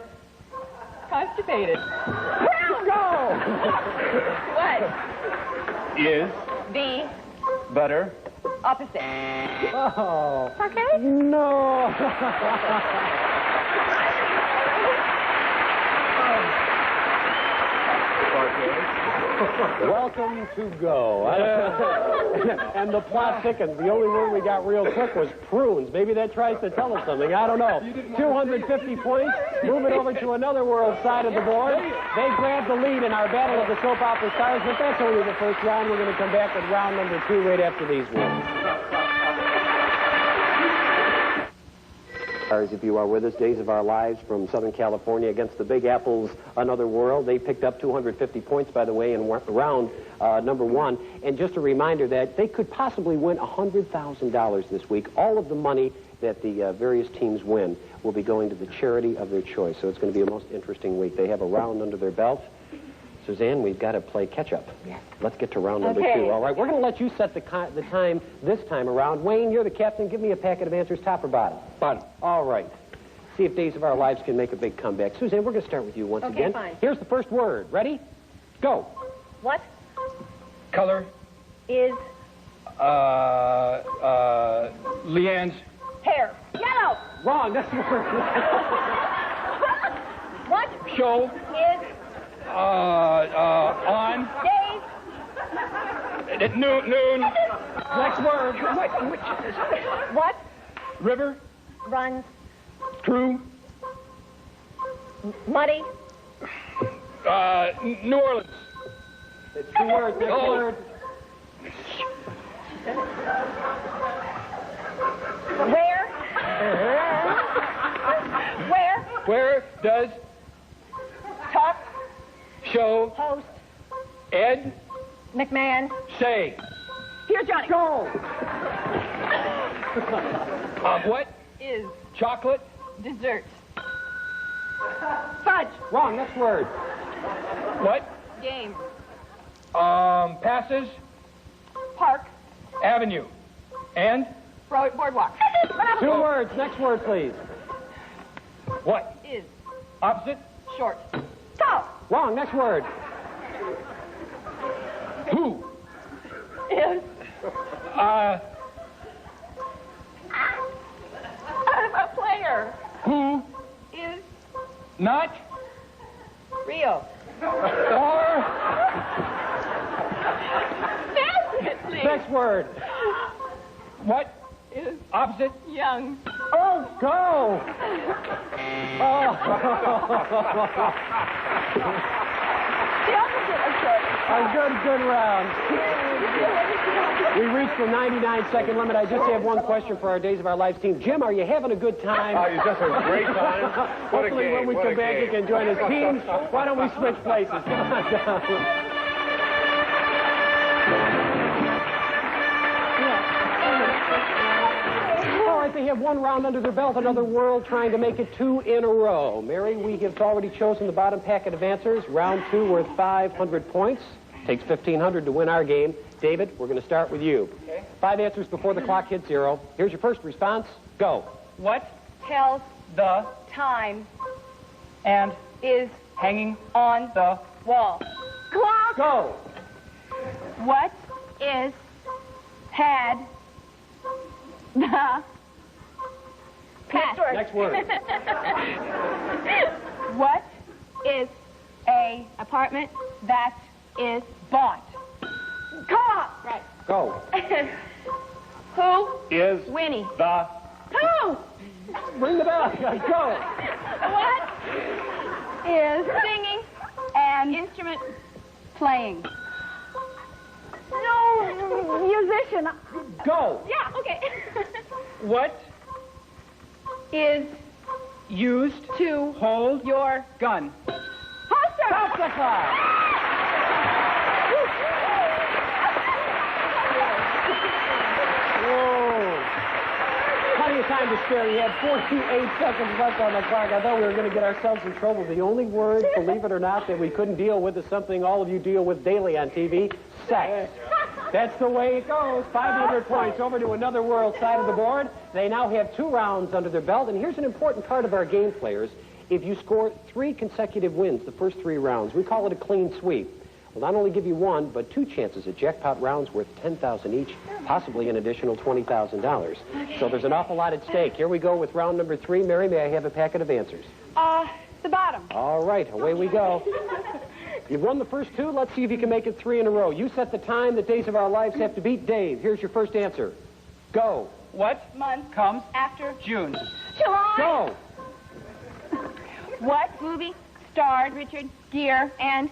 constipated?
go?
What
Is
the
butter
opposite?
Oh.
Okay.
No. Welcome to Go. And the plot thickens. The only word we got real quick was prunes. Maybe that tries to tell us something. I don't know. 250 points. Moving over to another world side of the board. They grab the lead in our battle of the soap opera stars, but that's only the first round. We're going to come back with round number 2 right after these words. If you are with us, Days of Our Lives from Southern California against the Big Apple's Another World. They picked up 250 points, by the way, in round number 1. And just a reminder that they could possibly win $100,000 this week. All of the money that the various teams win will be going to the charity of their choice. So it's going to be a most interesting week. They have a round under their belt. Suzanne, we've got to play catch-up. Yes. Let's get to round number 2. All right, we're going to let you set the time this time around. Wayne, you're the captain. Give me a packet of answers, top or bottom?
Bottom.
All right. See if Days of Our Lives can make a big comeback. Suzanne, we're going to start with you once again.
Fine.
Here's the first word. Ready? Go.
What
Color
is
Leanne's
hair? Yellow.
Wrong. That's the word.
What
show
is
on
days?
noon.
Next word.
What
River
runs
through
muddy?
New Orleans.
It's 2 words. Next word.
Where?
Where does
Talk
show
host
Ed
McMahon
say?
Here's Johnny.
Go.
What
Is
chocolate
dessert? Fudge.
Wrong. Next word.
what
Game.
passes
Park.
Avenue and
Boardwalk.
2 words. Next word, please.
what
Is
opposite
short. Tall.
Wrong. Next word.
who
Is a player.
who
Is
not
real.
or
Definitely.
Next word.
what
Is
opposite
young.
Oh, go. Oh.
The opposite of short.
A good round. We reached the 99-second limit. I just have one question for our Days of Our Lives team. Jim, are you having a good time?
Oh, you're just having a great time.
Hopefully when we come back you can join us. Teams, why don't we switch places? Come on down. All right, they have 1 round under their belt, Another World trying to make it 2 in a row. Mary, we have already chosen the bottom packet of answers. Round 2 worth 500 points. Takes 1,500 to win our game. David, we're going to start with you.
Okay.
5 answers before the clock hits 0. Here's your first response. Go.
What
Tells
the
time
and
is
hanging
on
the
wall. Clock.
Go.
What is
had the pass.
Next word.
What is a apartment that is bought? Co-op. Right.
Go.
Who
Is
Winnie?
the
Who?
Bring the bell. Go.
What is singing and instrument playing? No, musician.
Go.
Yeah, okay.
What
Is
used
to
hold
your
gun?
holster.
Stop the clock. Whoa. Plenty of time to spare. You had 48 seconds left on the clock. I thought we were going to get ourselves in trouble. The only word, believe it or not, that we couldn't deal with is something all of you deal with daily on TV, sex. That's the way it goes. 500 points over to Another World side of the board. They now have 2 rounds under their belt. And here's an important part of our game, players. If you score 3 consecutive wins the first 3 rounds, we call it a clean sweep. We'll not only give you 1, but 2 chances at jackpot rounds worth $10,000 each, possibly an additional $20,000. So there's an awful lot at stake. Here we go with round number 3. Mary, may I have a packet of answers?
The bottom.
All right, away we go. You've won the first 2. Let's see if you can make it 3 in a row. You set the time that Days of Our Lives have to beat. Dave, here's your first answer. Go.
What
Month
comes
after
June?
July.
Go.
What movie starred Richard Gere and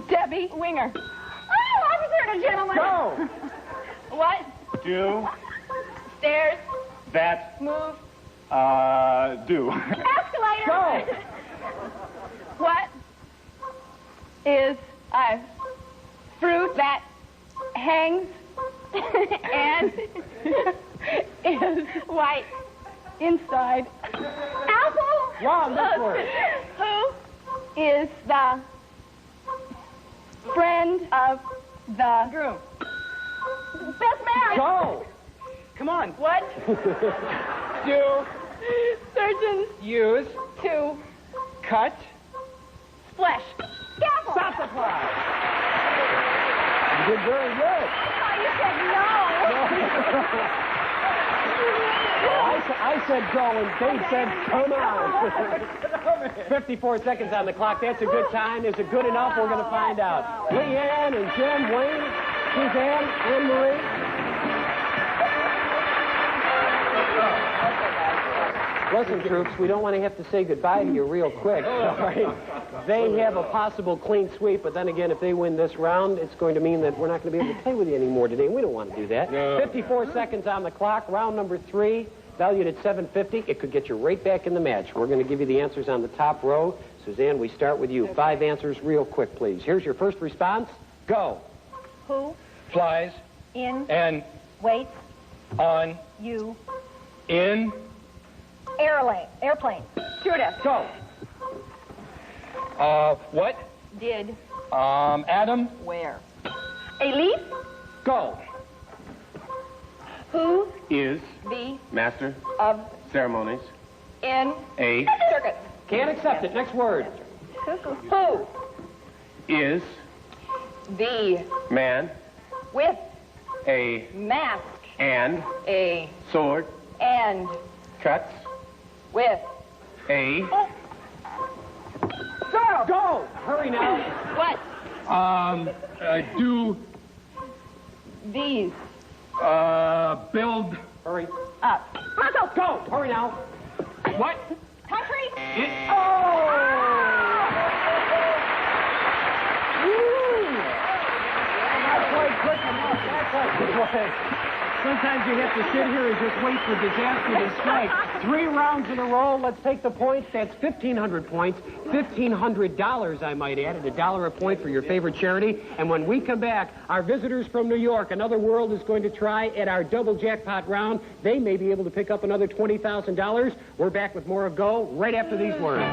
Debbie Winger? Oh, officer and a gentleman.
Go.
What
do
stairs
that
move
do.
escalator?
Go.
What is a fruit that hangs and is white inside? Apple.
Wrong, this word.
Who is the friend of the groom? Best man.
Go.
Come on.
What
Do
surgeons
use
to
cut
flesh? Scalpel.
Stop the clock. You did very good.
Oh, you said no.
I said go, and Dave said come on. 54 seconds on the clock. That's a good time. Is it good enough? We're going to find out. Leanne and Jim, Wayne, Suzanne, Anne-Marie. Listen, troops, we don't want to have to say goodbye to you real quick. Sorry. They have a possible clean sweep, but then again, if they win this round, it's going to mean that we're not going to be able to play with you anymore today, and we don't want to do that.
No.
54 seconds on the clock. Round number 3, valued at $750. It could get you right back in the match. We're going to give you the answers on the top row. Suzanne, we start with you. 5 answers real quick, please. Here's your first response. Go.
Who
Flies
in
and
waits
on
you
in
airplane? Stewardess.
Go.
What
Did
Adam
where? A leaf?
Go.
Who
Is
the
master
of
ceremonies
in
a
circus?
Can't accept it. Next word.
Who
is
the
man
with
a
mask
and
a
sword
and
cuts
with
a
Go. Go. Hurry now.
what?
do
These
build
Hurry.
up. Muscle.
Go. Hurry now.
what
Country.
Not quite quick enough. Not quite quick. Sometimes you have to sit here and just wait for disaster to strike. 3 rounds in a row. Let's take the points. That's 1,500 points. $1,500, I might add, at $1 a point for your favorite charity. And when we come back, our visitors from New York, Another World, is going to try at our double jackpot round. They may be able to pick up another $20,000. We're back with more of Go right after these words.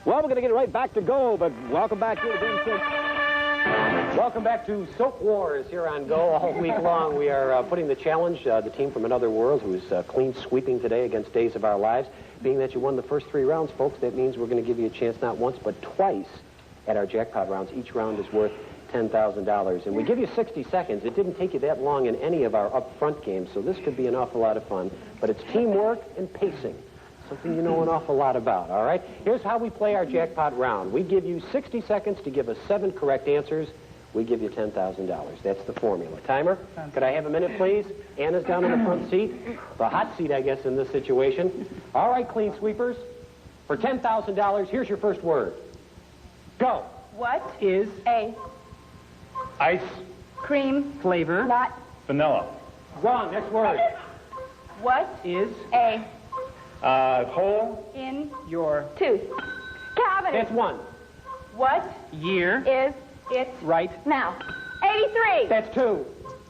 Well, we're going to get right back to Go, but welcome back to the game. Welcome back to Soap Wars here on Go. All week long, we are putting the challenge, the team from Another World, who's clean sweeping today against Days of Our Lives. Being that you won the first 3 rounds, folks, that means we're going to give you a chance not once, but twice at our jackpot rounds. Each round is worth $10,000. And we give you 60 seconds. It didn't take you that long in any of our upfront games, so this could be an awful lot of fun. But it's teamwork and pacing, something you know an awful lot about, all right? Here's how we play our jackpot round. We give you 60 seconds to give us 7 correct answers. We give you $10,000. That's the formula. Timer, could I have a minute, please? Anna's down in the front seat. The hot seat, I guess, in this situation. All right, clean sweepers. For $10,000, here's your first word. Go.
What
Is
a
ice
cream
flavor
lot?
vanilla.
Wrong. Next word.
What
Is
a
hole
in
your
tooth? Cavity.
That's 1.
What
year
is it
right
now? 83.
That's 2.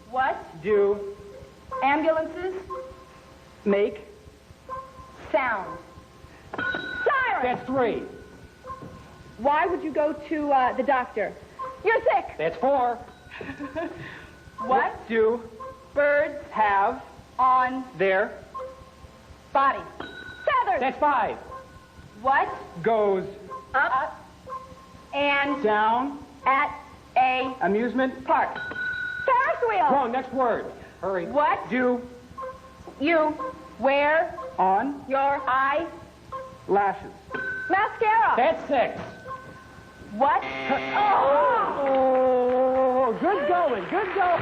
What
do
ambulances
make
sound? Siren.
That's 3.
Why would you go to the doctor? You're sick.
That's 4.
What
do
birds
have
on
their
body? Feathers.
That's 5.
What
goes
up and
down
at a
amusement
park? Ferris wheel.
Wrong. Next word. Hurry.
What
do
you wear
on
your eye?
lashes?
Mascara.
That's 6.
What?
Oh, good going. Good going.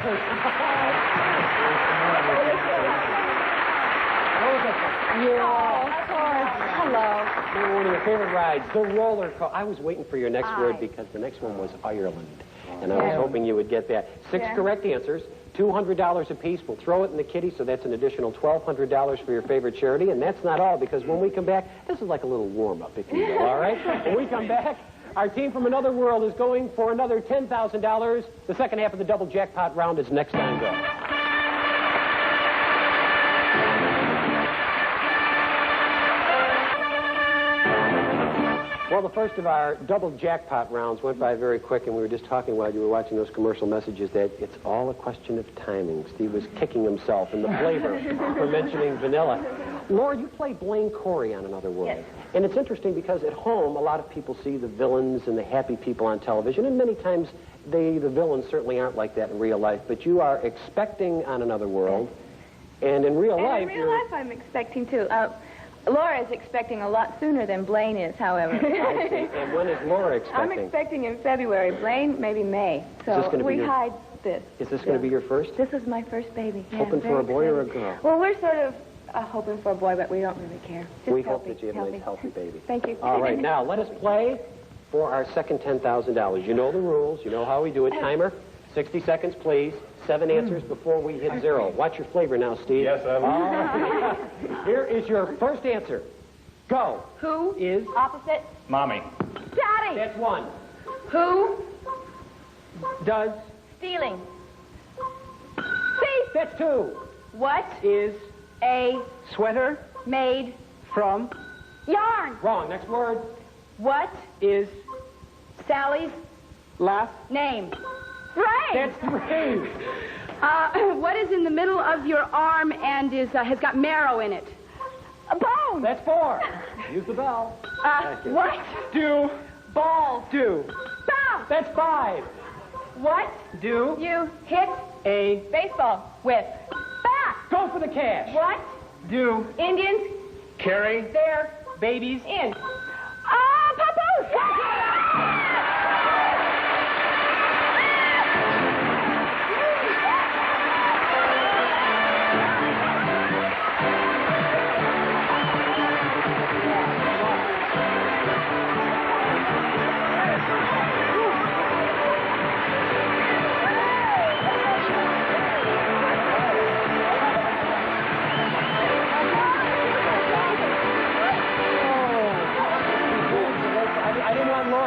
Hello.
Maybe one of your favorite rides, the roller coaster. I was waiting for your next word because the next one was Ireland. And I was hoping you would get that. 6 correct answers, $200 apiece. We'll throw it in the kitty, so that's an additional $1,200 for your favorite charity. And that's not all, because when we come back, this is like a little warm-up, if you will, all right? When we come back, our team from Another World is going for another $10,000. The second half of the double jackpot round is next on Go. Well, the first of our double jackpot rounds went by very quick, and we were just talking while you were watching those commercial messages that it's all a question of timing. Steve was kicking himself in the flavor for mentioning vanilla. Laura, you play Blaine Corey on Another World.
Yes.
And it's interesting because at home, a lot of people see the villains and the happy people on television, and many times the villains certainly aren't like that in real life, but you are expecting on Another World, and in real life...
In real life, I'm expecting too. Laura is expecting a lot sooner than Blaine is, however.
I see. And when is Laura expecting?
I'm expecting in February. Blaine, maybe May. So we hide this.
Is this going to be your first?
This is my first baby. Yeah,
Hoping for a boy or a girl?
Well, we're sort of hoping for a boy, but we don't really care. Just
we
healthy,
hope that you have a nice, healthy baby.
Thank you.
All right, now let us play for our second $10,000. You know the rules. You know how we do it. Timer, 60 seconds, please. 7 answers before we hit 0. Watch your flavor now, Steve.
Yes, I will.
All right. Here is your first answer. Go.
Who
is
opposite?
Mommy.
Daddy.
That's 1.
Who
Does
stealing? Thief.
That's 2.
What
is
a
sweater
made
from
yarn?
Wrong. Next word.
What
is
Sally's
last
name? Right.
That's 3.
What is in the middle of your arm and has got marrow in it? A bone.
That's 4. Use the bell.
What
do
ball
do
bounce?
That's 5.
What
do
you hit
a
baseball with? Bat.
Go for the cash.
What
do
Indians
carry
their
babies
in? Papoose.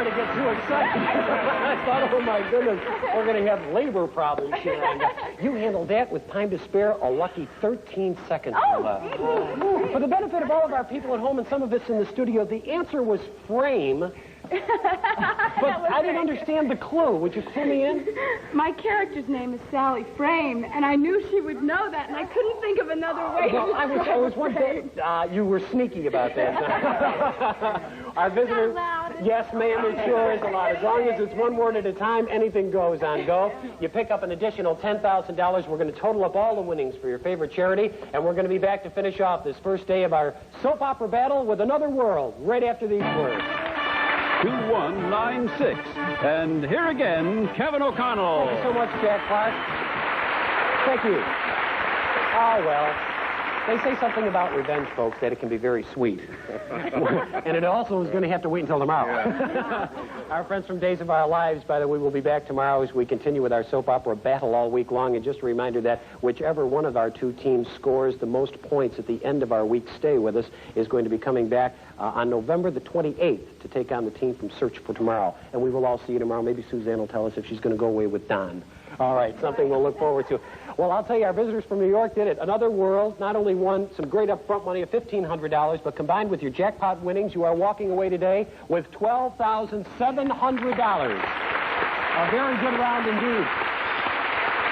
To get too excited. I thought, oh my goodness, we're going to have labor problems here. And, you handled that with time to spare, a lucky 13 seconds. For the benefit of all of our people at home and some of us in the studio, the answer was frame, But I didn't understand the clue. Would you clue me in?
My character's name is Sally Frame, and I knew she would know that, and I couldn't think of another way.
Well, I was wondering. You were sneaky about that. Our visitors. Yes, ma'am, it sure is allowed. As long as it's one word at a time, anything goes on Go. You pick up an additional $10,000. We're going to total up all the winnings for your favorite charity, and we're going to be back to finish off this first day of our soap opera battle with Another World right after these words.
2196. And here again, Kevin O'Connell.
Thank you so much, Jack Clark. Thank you. Oh, well. They say something about revenge, folks, that it can be very sweet. And it also is going to have to wait until tomorrow. Yeah. Our friends from Days of Our Lives, by the way, will be back tomorrow as we continue with our soap opera battle all week long. And just a reminder that whichever one of our two teams scores the most points at the end of our week's stay with us is going to be coming back on November the 28th to take on the team from Search for Tomorrow. And we will all see you tomorrow. Maybe Suzanne will tell us if she's going to go away with Don. All right, something we'll look forward to. Well, I'll tell you, our visitors from New York did it. Another World not only won some great upfront money of $1,500, but combined with your jackpot winnings, you are walking away today with $12,700. A very good round indeed.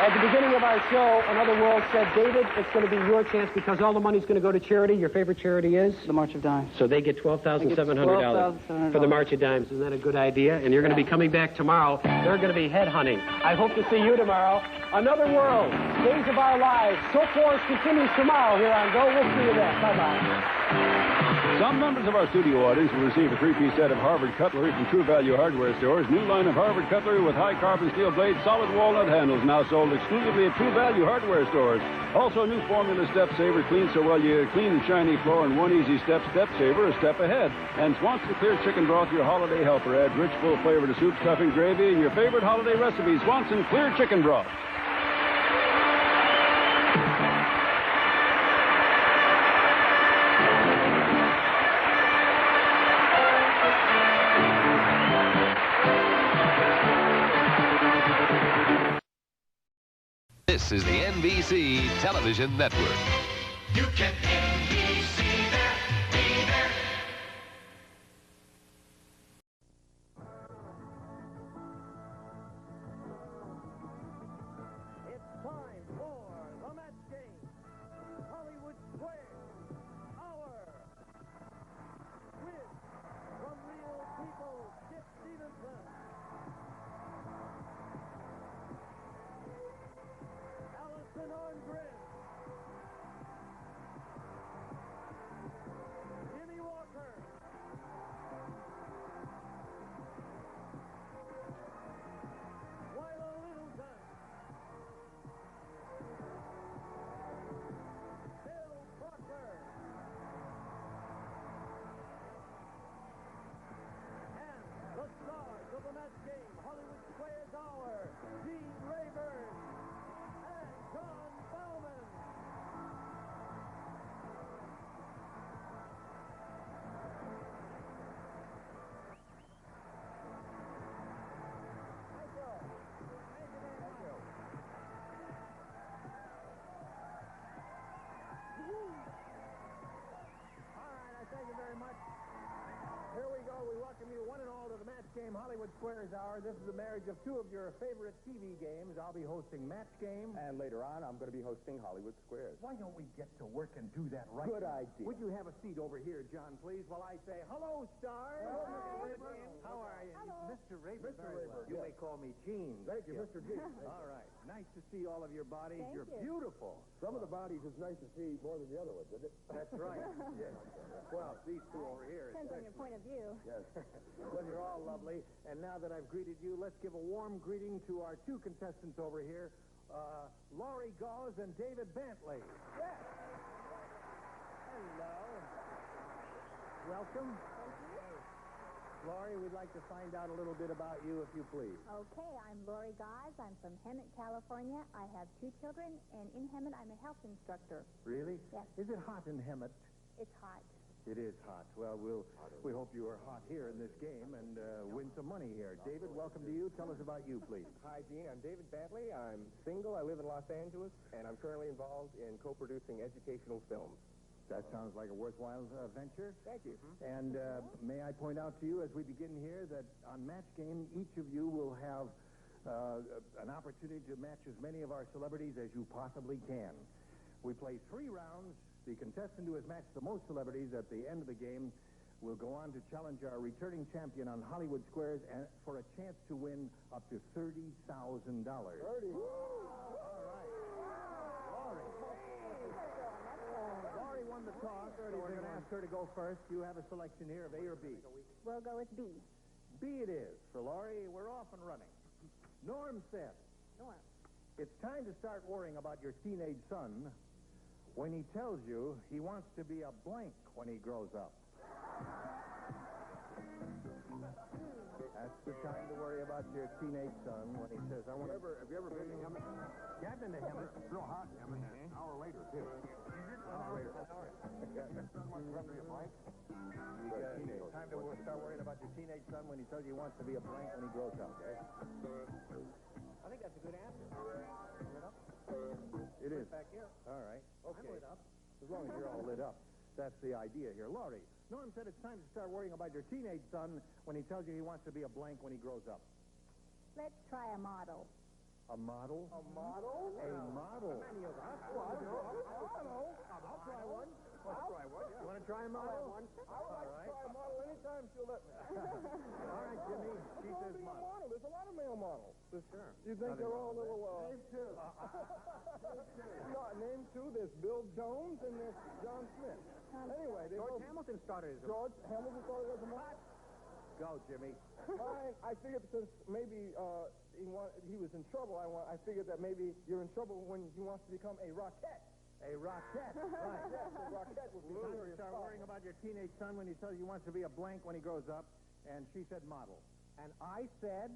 At the beginning of our show, Another World said, David, it's going to be your chance because all the money's going to go to charity. Your favorite charity is?
The March of Dimes.
So they get $12,700 for the March of Dimes. Isn't that a good idea? And you're going to be coming back tomorrow. They're going to be headhunting. I hope to see you tomorrow. Another World, Days of Our Lives. Soap Wars continues tomorrow here on Go. We'll see you then. Bye-bye.
Some members of our studio audience will receive a three-piece set of Harvard cutlery from True Value Hardware Stores. New line of Harvard cutlery with high carbon steel blades, solid walnut handles, now sold exclusively at True Value Hardware Stores. Also, new Formula Step Saver, clean so well you clean and shiny floor, and one easy step saver, a step ahead. And Swanson Clear Chicken Broth, your holiday helper. Adds rich, full flavor to soup, stuffing, gravy, and your favorite holiday recipe, Swanson Clear Chicken Broth.
This is the NBC Television Network.
You can NBC there, be there.
It's time for the match game. Hollywood Square. Hour. With, from Real People, Skip Stevenson. Allison Orngren. Jimmy Walker. Wyla Littleton. Bill Proctor. And the stars of the match game, Hollywood Square's Hour, Gene Rayburn and John Bowman. Thank you very much. Here we go. We welcome you one and all to the match game, Hollywood Squares Hour. This is the marriage of two of your favorite TV games. I'll be hosting Match Game. And later on, I'm going to be hosting Hollywood Squares. Why don't we get to work and do that right Good now? Idea. Would you have a seat over here, John, please, while I say, hello, stars. Hello, Mr. Rayburn. How are you? Hello. Mr. Rayburn. Mr. Rayburn. You may call me Gene. Thank you, Mr. Gene. All right. Nice to see all of your bodies. You're beautiful. Some of the bodies is nice to see more than the other ones, isn't it? That's right. Yes. Well, these two over here.
Depends on your point of view.
Yes. Well, you're all lovely. And now that I've greeted you, let's give a warm greeting to our two contestants over here, Laurie Gauze and David Bentley. Yes. Hello. Welcome.
Thank you.
Laurie, we'd like to find out a little bit about you, if you please.
Okay, I'm Laurie Gauze. I'm from Hemet, California. I have 2 children, and in Hemet, I'm a health instructor.
Really?
Yes.
Is it hot in Hemet?
It's hot.
It is hot. Well, we hope you are hot here in this game and win some money here. David, welcome to you. Tell us about you, please.
Hi, Gene. I'm David Bentley. I'm single. I live in Los Angeles, and I'm currently involved in co-producing educational films.
That sounds like a worthwhile venture.
Thank you.
And may I point out to you as we begin here that on Match Game, each of you will have an opportunity to match as many of our celebrities as you possibly can. We play 3 rounds. The contestant who has matched the most celebrities at the end of the game will go on to challenge our returning champion on Hollywood Squares and for a chance to win up to $30,000.
30.
Laurie won the toss, so we're going to ask her to go first. You have a selection here of A or B.
We'll go with B.
B it is. For Laurie, we're off and running. Norm said,
Norm.
it's time to start worrying about your teenage son when he tells you he wants to be a blank when he grows up. That's the time to worry about your teenage son when he says, I want to...
Have you ever been to Hemet?
Yeah, I've been to Hemet.
It's real hot in Hemet. An hour later, too. An hour later.
Time to start worrying about your teenage son when he tells you he wants to be a blank when he grows up, okay?
I think that's a good answer. Lit up?
It is.
Back here.
All right. Okay.
I'm lit up.
As long as you're all lit up. That's the idea here. Laurie, Norm said it's time to start worrying about your teenage son when he tells you he wants to be a blank when he grows up.
Let's try a model.
A model?
A model?
A model.
I'll try one. I'll try one, yeah.
You want to try a model?
I would like to try a model anytime she'll let me.
All right, Jimmy. She says model.
There's a lot of male models.
Sure.
You think they're all a little, Name two. Name two. There's Bill Jones and there's John Smith. Anyway,
George Hamilton started as a...
George Hamilton started as a model?
Go, Jimmy.
Fine. I figured since maybe he was in trouble, I figured that maybe you're in trouble when he wants to become a rockette.
A rockette, right.
Yes, a rockette would be serious.
Start worrying about your teenage son when he tells you he wants to be a blank when he grows up. And she said model. And I said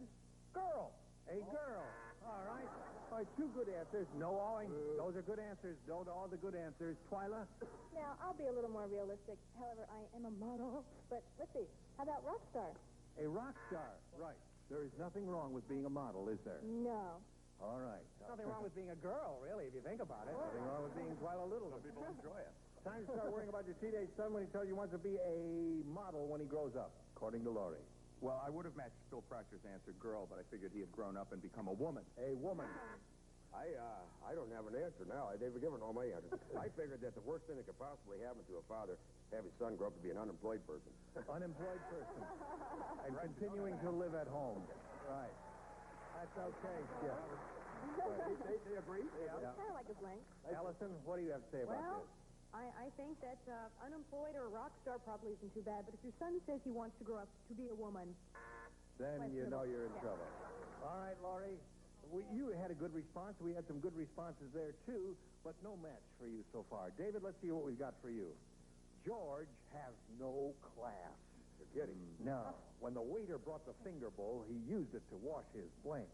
girl. A girl. All right. All right, 2 good answers. No awing. Those are good answers. Those are all the good answers. Twyla?
Now, I'll be a little more realistic. However, I am a model. But let's see. How about rock star?
A rock star. Right. There is nothing wrong with being a model, is there?
No.
All right.
There's nothing wrong with being a girl, really, if you think about it.
Nothing wrong with being Twyla Little.
Some people enjoy it.
Time to start worrying about your teenage son when he tells you he wants to be a model when he grows up, according to Laurie.
Well, I would have matched Phil Proctor's answer, girl, but I figured he had grown up and become a woman.
A woman.
I don't have an answer now. They've given all my answers. I figured that the worst thing that could possibly happen to a father have his son grow up to be an unemployed person.
Unemployed person. And continuing to live at home. Right. That's okay, Skip.
They agree?
Yeah. Kind of like a blank.
Allison, what do you have to say about this?
I think that unemployed or a rock star probably isn't too bad, but if your son says he wants to grow up to be a woman...
Then you know you're in trouble. All right, Laurie. You had a good response. We had some good responses there, too, but no match for you so far. David, let's see what we've got for you. George has no class.
You're kidding.
No. When the waiter brought the finger bowl, he used it to wash his blank.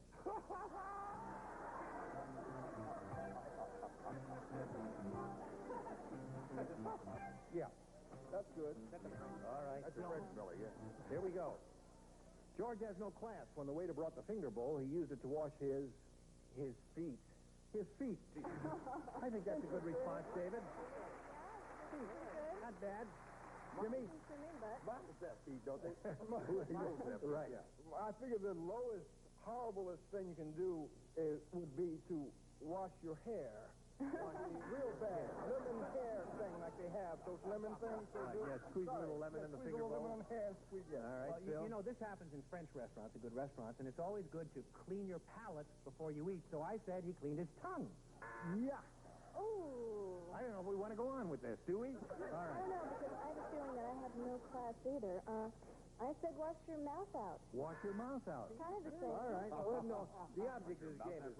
Yeah.
That's good.
All right.
That's a French fella, yeah.
Here we go. George has no class. When the waiter brought the finger bowl, he used it to wash his feet. His feet. I think that's a good response, David. Not bad. Jimmy?
Bottles have feet, don't they?
Right.
Yeah. I figure the lowest, horriblest thing you can do would be to wash your hair. Real bad. Lemon hair thing like they have. Those lemon things they do.
Yeah, squeeze a little lemon in the finger bowl.
Squeeze a little lemon on the hair and squeeze it.
All right,
Well,
Phil.
you know, this happens in French restaurants, the good restaurants, and it's always good to clean your palate before you eat. So I said he cleaned his tongue.
Yeah.
Ooh.
I don't know if we want to go on with this, do we? All
I
right.
don't know, because I have a feeling that I have no class either. I said wash your mouth out.
Wash your mouth out.
Kind of the same.
All right. Well, no, the object of this game is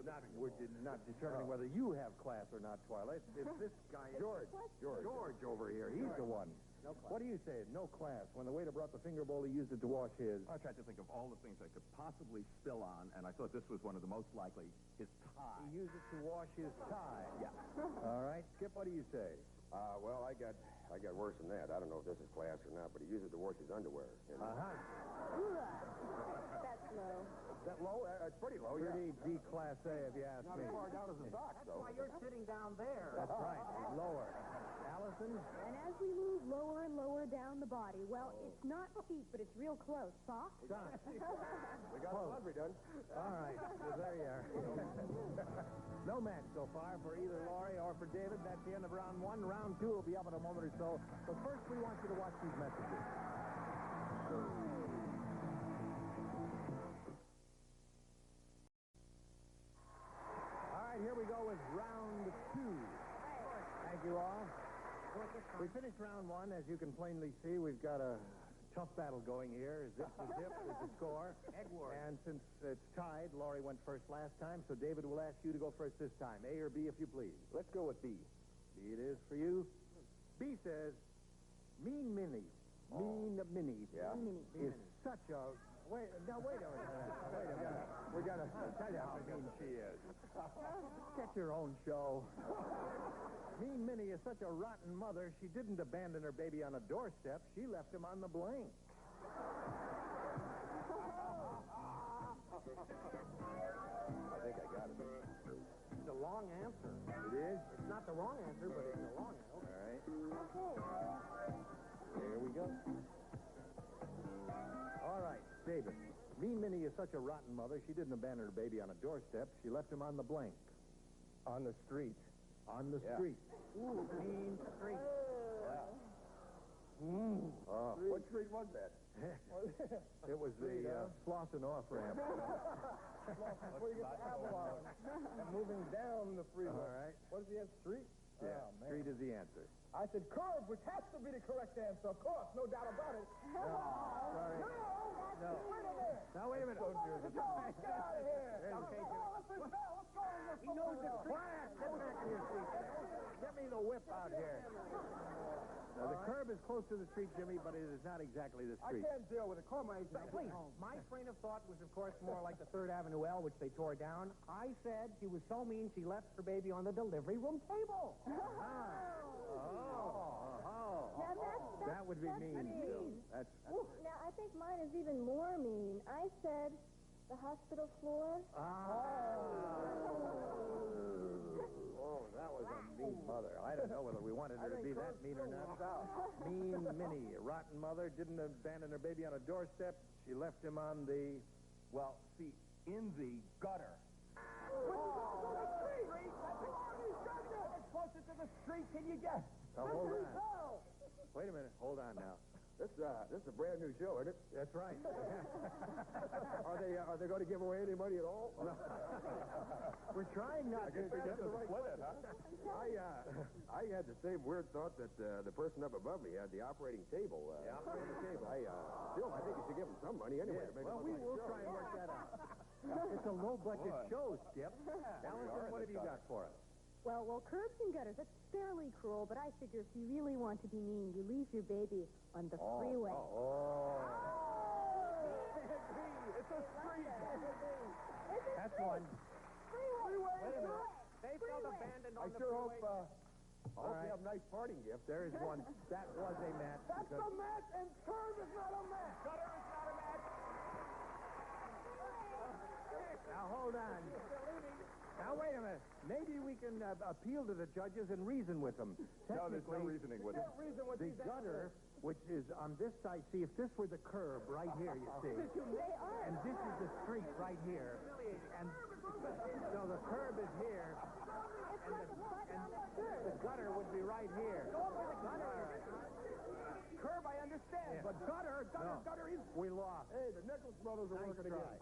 not determining whether you have class or not, Twilight. It's this guy, George over here. He's the one.
No class.
What do you say? No class. When the waiter brought the finger bowl, he used it to wash his...
I tried to think of all the things I could possibly spill on, and I thought this was one of the most likely. His tie.
He used it to wash his tie.
Yeah.
All right. Skip, what do you say?
Well, I got worse than that. I don't know if this is class or not, but he used it to wash his underwear.
That's low.
that low? It's pretty low,
Pretty D Class A, if you ask
Not
me.
as far down as the socks,
That's
though.
why you're sitting down there.
That's right. Lower. Allison?
And as we move lower and lower down the body, well, it's not feet, but it's real close. Socks?
Socks.
We got the laundry done.
All right. Well, there you are. No match so far for either Laurie or for David. That's the end of round one. Round two will be up in a moment or so. But first, we want you to watch these messages. All right, here we go with round two. Thank you all. We finished round one. As you can plainly see, we've got a tough battle going here. Zip to zip is the score.
Edward.
And since it's tied, Laurie went first last time, so David will ask you to go first this time. A or B, if you please.
Let's go with B.
B it is for you. B says, Mean Minnie. Mean Minnie.
Yeah.
Is such a... Wait a minute. Wait a minute. We're going to tell you how mean she is. Get your own show. Mean Minnie is such a rotten mother, she didn't abandon her baby on a doorstep. She left him on the blank.
I think I got it.
It's a long answer.
It is?
It's not the wrong answer, but it's a long answer.
All right.
Okay.
Here we go. All right, David. Mean Minnie is such a rotten mother, she didn't abandon her baby on a doorstep. She left him on the blank.
On the street.
On the street.
Ooh, mean street.
What street was that?
It was the Slauson off ramp.
Before you get to Avalon. And moving down the freeway.
All right.
What is the answer? Street?
Yeah,
Oh, man.
street is the answer.
I said curve, which has to be the correct answer, of course, no doubt about it.
Sorry.
No. Wait a minute.
Now, wait a minute.
Let's go. Get out of here.
There's-
Let's go.
He knows the track. Get back to your seat. Get me the whip out here. Now, the curb is close to the street, Jimmy, but it is not exactly the
I
street.
can't deal with it. Call my agent.
Please, my train of thought was, of course, more like the 3rd Avenue L, which they tore down. I said she was so mean she left her baby on the delivery room table.
Now
That would be
that's
mean,
mean.
Bill. That's...
Now, I think mine is even more mean. I said the hospital floor.
Oh, that was a mean mother. I don't know whether we wanted her to be that mean or not. Mean Minnie, a rotten mother, didn't abandon her baby on a doorstep. She left him on the, well, see, in the gutter.
It's closer to the street. Can you guess?
Now, hold on. Wait a minute. Hold on now.
This is a brand new show, isn't it?
That's right.
Are they going to give away any money at all?
No. We're trying not to.
Split it, huh? I had the same weird thought that the person up above me had the operating table.
The operating table.
Still, I think you should give him some money anyway. To make
Well,
it
we
look
will
like a
try
show.
and work that out. It's a low-budget show, Skip. Allison, what have you got for us?
Well, curbs and gutters, that's fairly cruel, but I figure if you really want to be mean, you leave your baby on the freeway.
It's a street.
That's one.
Freeway.
Wait a minute.
They felt abandoned on
I
the
sure
freeway.
hope
All right.
you have nice parting gifts.
There is one. That was a match.
That's a
because-
match, and curve is not a match. Gutter is not a match.
Now, hold on. Now, wait a minute. Maybe we can appeal to the judges and reason with them.
No, there's no
Technically,
reasoning with it.
the gutter, which is on this side, see, if this were the curb right here, you see,
They are.
and this is the street right here, and so the curb is here, and the gutter would be right here.
Curve, I understand, but gutter is...
We lost.
Hey, the Nichols brothers are
Nice
working again.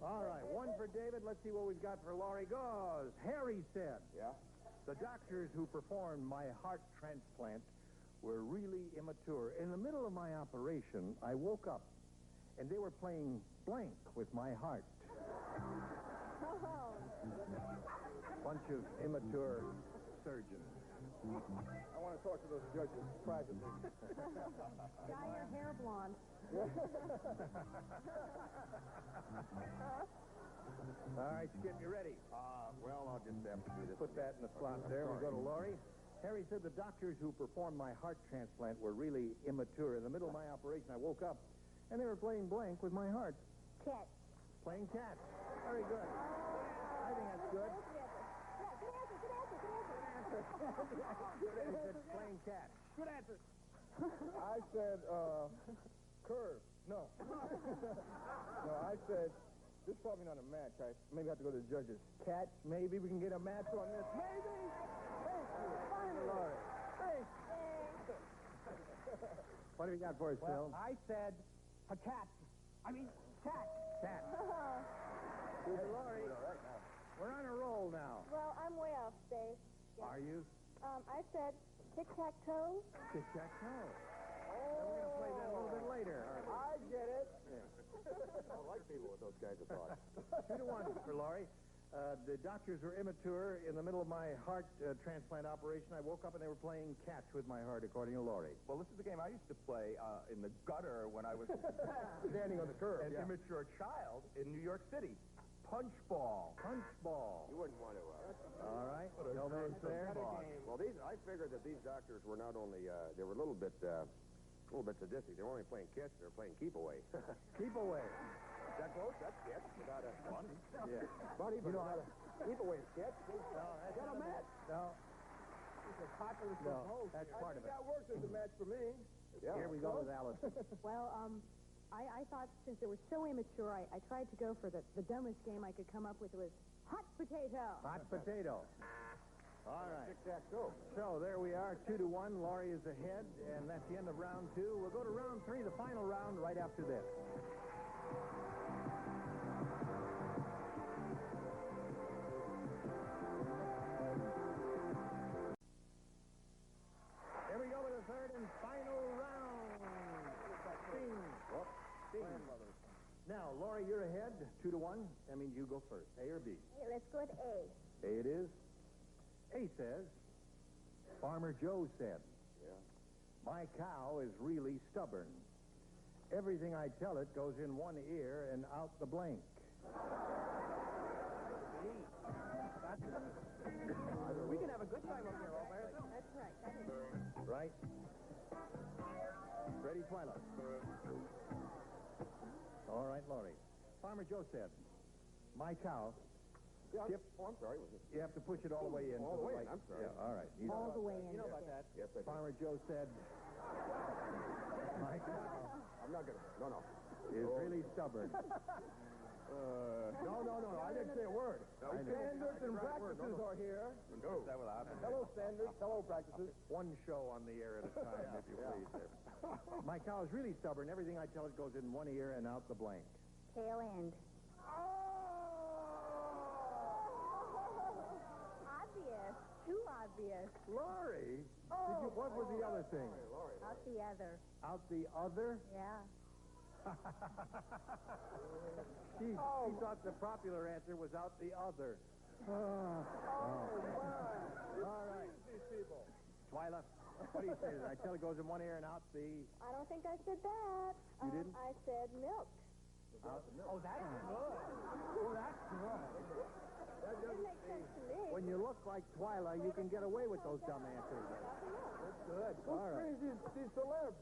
All right, one for David. Let's see what we've got for Laurie Goes. Harry said,
Yeah?
the doctors who performed my heart transplant were really immature. In the middle of my operation, I woke up, and they were playing blank with my heart. Bunch of immature surgeons.
I want to talk to those judges privately.
Dye your hair blonde.
All right, Skip, you ready?
Well, I'll just have to do this.
Put that in the slot there. We'll go to Laurie. Harry said the doctors who performed my heart transplant were really immature. In the middle of my operation, I woke up, and they were playing blank with my heart.
Catch.
Playing catch. Very good. I think that's good. Good answer. Playing catch.
Good answer.
I said, curve. No. No, I said, this is probably not a match. I maybe have to go to the judges. Catch, maybe we can get a match on this. Maybe. Thank you. Finally. Laurie. Thanks. What have you got for us, Phil?
I said a cat. I mean, cat.
Cat. Hey, Laurie. We're on a roll now.
Well, I'm way off, Dave.
Are you?
I said tic-tac-toe.
Tic-tac-toe. And we're going to play that a little bit later.
I get it.
I like people with those kinds of thoughts. 2-1 for Laurie. The doctors were immature. In the middle of my heart transplant operation, I woke up and they were playing catch with my heart, according to Laurie.
Well, this is a game I used to play in the gutter when I was
standing on the curb.
an immature child in New York City. Punch ball.
Punch ball.
You wouldn't want to.
All right. No man's there.
Well, I figured that these doctors were not only, they were a little bit sadistic. They were only playing catch, they were playing keep away.
Keep away.
That close? That's catch. Without a bunny.
Yeah.
Bunny, but not a keep away sketch.
Got a match. No.
It's a popular
No, that's part of it.
That works as a match for me.
Yeah.
Here we go with Allison.
Well, I thought since it was so immature, I tried to go for the dumbest game I could come up with. It was hot potato.
Hot potato. All right.
Tic-tac-toe.
So there we are, 2-1. Laurie is ahead, and that's the end of round 2. We'll go to round 3, the final round, right after this. Here we go with the third and final round. Now, Laurie, you're ahead, 2-1. That means you go first. A or B?
Hey, let's go with A.
A it is. A says, Farmer Joe said, my cow is really stubborn. Everything I tell it goes in one ear and out the blank.
We can have a good time up here, all by ourselves.
That's right. That is
Right? Ready, Twyla? All right, Laurie. Farmer Joe said, my cow...
Yeah, I'm sorry.
You have to push it all the way in.
All the way in, I'm sorry.
Yeah, all right.
all the way in.
You know about that.
Yes, I do.
Farmer Joe said, my cow
I'm not going to. No.
is really stubborn.
No. I didn't say a word.
Standards and practices are here.
No.
Hello, standards. Hello, practices.
One show on the air at a time, if you please. There. My cow is really stubborn. Everything I tell it goes in one ear and out the blank.
Tail end. Obvious. Too obvious.
Laurie,
Oh.
what was the other thing?
Out the other.
Out the other?
Yeah.
She thought the popular answer was out the other. All right. Twyla, what do you say? I tell it goes in one ear and out the...
I don't think I said that.
You didn't?
I said milk.
Oh, that's good. Oh, that's good.
That didn't make sense to me.
When you look like Twyla, you can get away with those dumb answers.
That's good.
All right.
These celebs.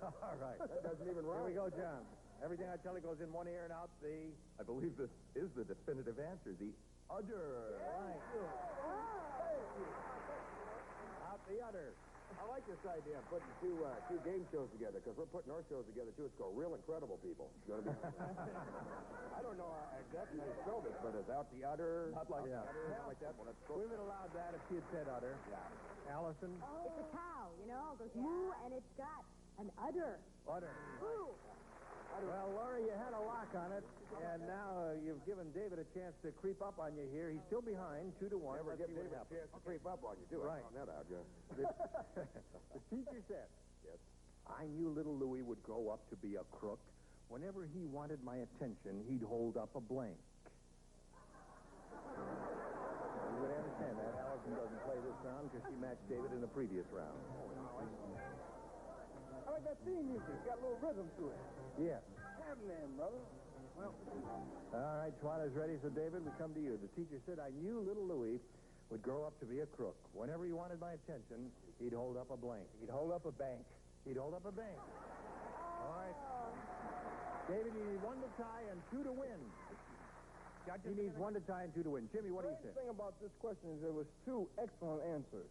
All right.
That doesn't even rhyme.
Here we go, John. Everything I tell it goes in one ear and out the...
I believe this is the definitive answer, the udder.
Right. Out the udder.
I like this idea of putting two game shows together, because we're putting our shows together, too. It's called Real Incredible People. It's going to be... I don't know exactly how you spell this, but it's out the udder.
Not like that.
Something like that. Well, that's
We would have allowed that if she had said udder.
Yeah.
Allison?
It's a cow, you know. It goes moo, and it's got an udder.
Udder.
Moo.
Well, Laurie, you had a lock on it, and now you've given David a chance to creep up on you here. He's still behind, 2-1.
Never
Let's
give
see what
David a
happens.
chance to creep up on you, too.
Right.
I found that out, yeah.
The teacher said,
Yes.
I knew little Louie would grow up to be a crook. Whenever he wanted my attention, he'd hold up a blank. You would understand that. Allison doesn't play this round because she matched David in the previous round.
I like that theme music. It's got a little rhythm to it.
Yes.
Having them, brother. Well,
All right, Twyla's ready, so David, we come to you. The teacher said, I knew little Louie would grow up to be a crook. Whenever he wanted my attention, he'd hold up a blank.
he'd hold up a bank.
He'd hold up a bank. All right. David, you need 1 to tie and 2 to win. He needs 1 to tie and 2 to win. Jimmy, what do you
The
say?
thing about this question is there was 2 excellent answers.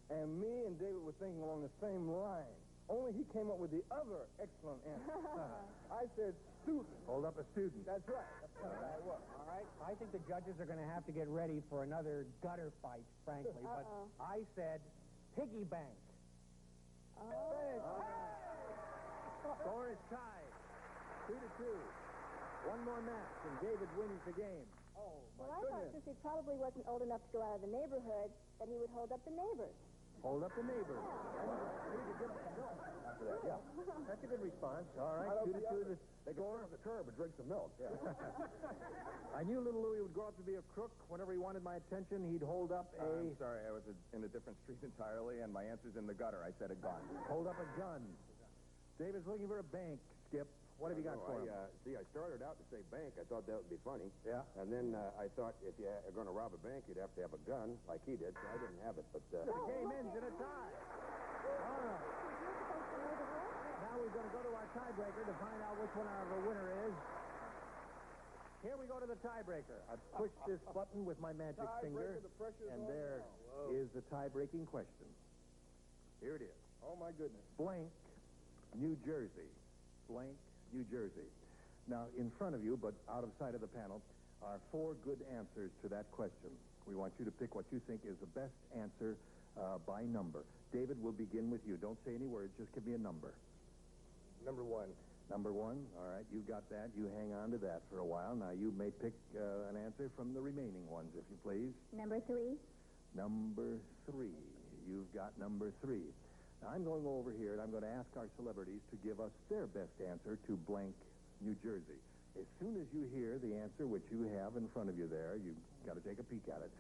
And me and David were thinking along the same line. Only he came up with the other excellent answer. I said student.
Hold up a student.
That's right. That's what I was.
All right. I think the judges are going to have to get ready for another gutter fight, frankly. But I said piggy bank.
Score is tied. 2 to 2. 1 more match, and David wins the game.
Oh,
Well, I thought since he probably wasn't old enough to go out of the neighborhood, that he would hold up the neighbors.
Hold up the neighbors. After that, yeah. That's a good response. All right, 2 to 2.
They go on the curb and drink some milk. Yeah.
I knew little Louie would grow up to be a crook. Whenever he wanted my attention, he'd hold up a...
I'm sorry, I was in a different street entirely, and my answer's in the gutter. I said a gun.
Hold up a gun. David's looking for a bank, Skip. What have you got for him?
See, I started out to say bank. I thought that would be funny.
Yeah.
And then I thought if you're going to rob a bank, you'd have to have a gun like he did. So I didn't have it, but...
The game ends in a tie. All right. Now we're going to go to our tiebreaker to find out which one our winner is. Here we go to the tiebreaker. I pushed this button with my magic finger, and there is the tie-breaking question. Here it is.
Oh, my goodness.
Blank, New Jersey. Blank, New Jersey. Now, in front of you, but out of sight of the panel, are 4 good answers to that question. We want you to pick what you think is the best answer by number. David, we'll begin with you. Don't say any words. Just give me a number.
Number 1.
Number 1. All right, you got that. You hang on to that for a while. Now, you may pick an answer from the remaining ones, if you please.
Number 3.
Number 3. You've got number 3. Now, I'm going over here, and I'm going to ask our celebrities to give us their best answer to blank, New Jersey. As soon as you hear the answer, which you have in front of you there, you've got to take a peek at it.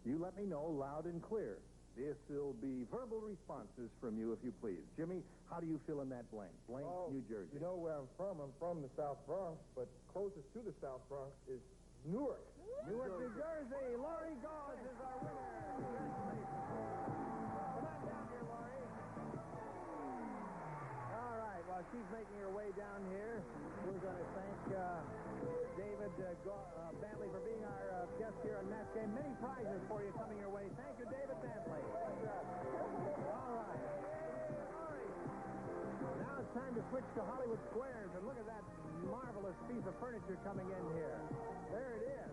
You let me know loud and clear. This will be verbal responses from you, if you please. Jimmy, how do you fill in that blank? Blank, New Jersey.
You know where I'm from? I'm from the South Bronx, but closest to the South Bronx is Newark.
Newark, New Jersey. Laurie Gauze is our winner. Congratulations. Come on down here, Laurie. All right, while she's making her way down here, we're going to thank David Bentley for being our guest here on Match Game. Many prizes for you coming your way. Thank you, David Bentley. All right. Now it's time to switch to Hollywood Squares, and look at that marvelous piece of furniture coming in here. There it is.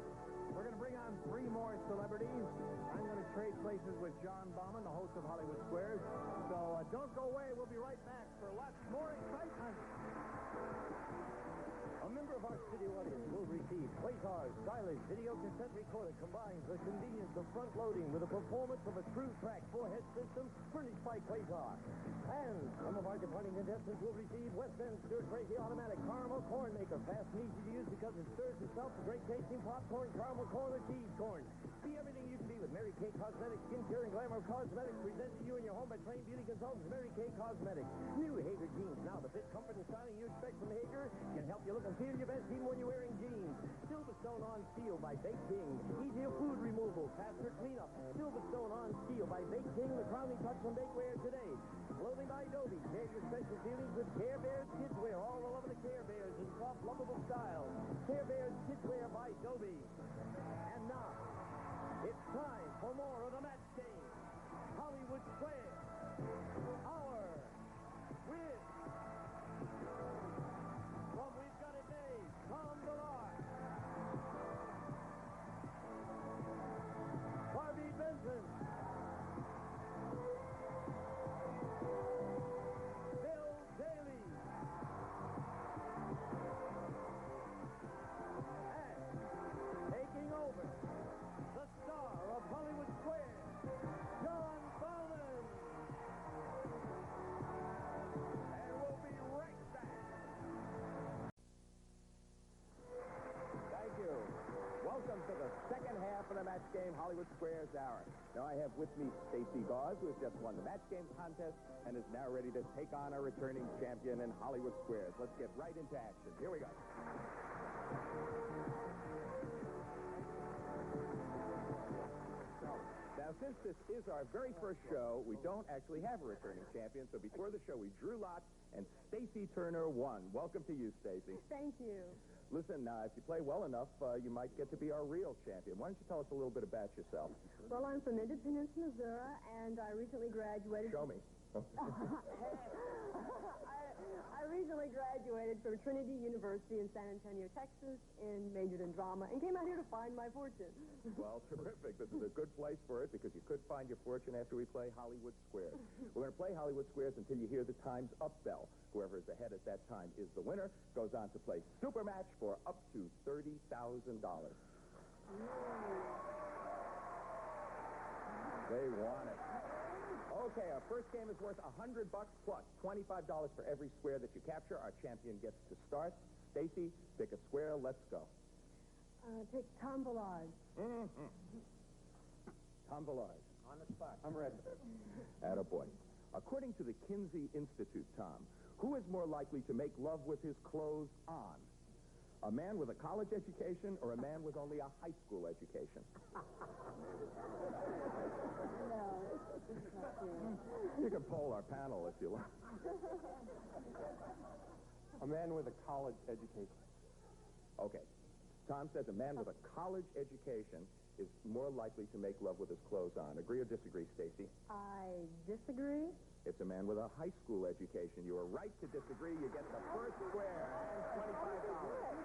We're going to bring on 3 more celebrities. I'm going to trade places with John Bauman, the host of Hollywood Squares. So don't go away. We'll be right back for lots more excitement.
A member of our studio audience will receive Quasar's stylish video cassette recorder combines the convenience of front-loading with the performance of a true-track 4-head system furnished by Quasar. And some of our departing contestants will receive West End stir-crazy automatic caramel corn maker, fast and easy to use because it stirs itself to great tasting popcorn, caramel corn, or cheese corn. Be everything you can be with Mary Kay Cosmetics, skincare, and glamour cosmetics presented to you in your home by trained beauty consultants Mary Kay Cosmetics. New Hager jeans now, the fit, comfort, and styling you expect from Hager can help you look and feel your best even when you're wearing jeans. Silverstone on Steel by Bake King. Easier food removal, faster cleanup. Silverstone on Steel by Bake King, the crowning touch on bakeware today. Clothing by Adobe. Share your special feelings with Care Bears Kids Wear. All the love of the Care Bears in soft, lovable style. Care Bears Kids Wear by Adobe. And now, it's time for more of the Match Game. Hollywood Square. Our win. From We've Got It Made, Tom Ballard. Barbie Benson. Bill Daly. And taking over, the star of Hollywood Square, John Bowman. And we'll be right back.
Thank you. Welcome to the second half of the Match Game Hollywood Squares Hour. Now I have with me Stacey Gauze, who has just won the Match Game contest and is now ready to take on a returning champion in Hollywood Squares. Let's get right into action. Here we go. Now, since since this is our very first show, we don't actually have a returning champion. So before the show, we drew lots, and Stacy Turner won. Welcome to you, Stacy.
Thank you.
Listen, if you play well enough, you might get to be our real champion. Why don't you tell us a little bit about yourself?
Well, I'm from Independence, Missouri, and I recently graduated.
Show me.
I recently graduated from Trinity University in San Antonio, Texas, and majored in drama, and came out here to find my fortune.
Well, terrific. This is a good place for it because you could find your fortune after we play Hollywood Squares. We're going to play Hollywood Squares until you hear the time's up bell. Whoever is ahead at that time is the winner. Goes on to play Super Match for up to $30,000. They want it. Okay, our first game is worth $100 plus $25 for every square that you capture. Our champion gets to start. Stacy, pick a square. Let's go.
Take Tom Villard.
Tom Villard.
On the spot.
I'm ready. Attaboy. According to the Kinsey Institute, Tom, who is more likely to make love with his clothes on? A man with a college education or a man with only a high school education? You can poll our panel if you like.
A man with a college education.
Okay. Tom says a man with a college education is more likely to make love with his clothes on. Agree or disagree, Stacy?
I disagree.
It's a man with a high school education. You are right to disagree. You get the first square and $25.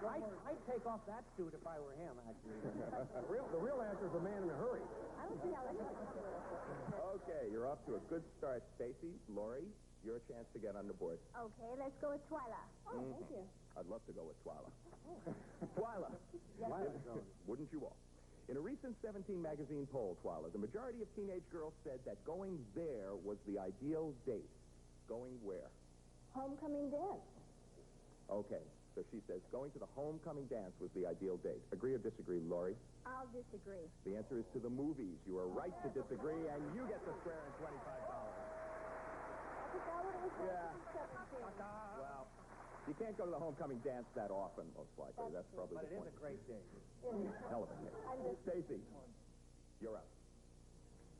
I'd take off that suit if I were him, actually. The real answer is a man in a hurry.
I don't see how that is.
Okay, you're off to a good start, Stacy. Lori, your chance to get on the board.
Okay, let's go with Twyla.
Oh, thank you.
I'd love to go with Twyla. Twyla. Wouldn't you all? In a recent 17 magazine poll, Twyla, the majority of teenage girls said that going there was the ideal date. Going where?
Homecoming dance.
Okay, so she says going to the homecoming dance was the ideal date. Agree or disagree, Lori?
I'll disagree.
The answer is to the movies. You are right to disagree, and you get the square and $25. Yeah. Well, you can't go to the homecoming dance that often, most likely. That's probably the point.
But it is a great day.
Hell of a day. Stacy, you're up.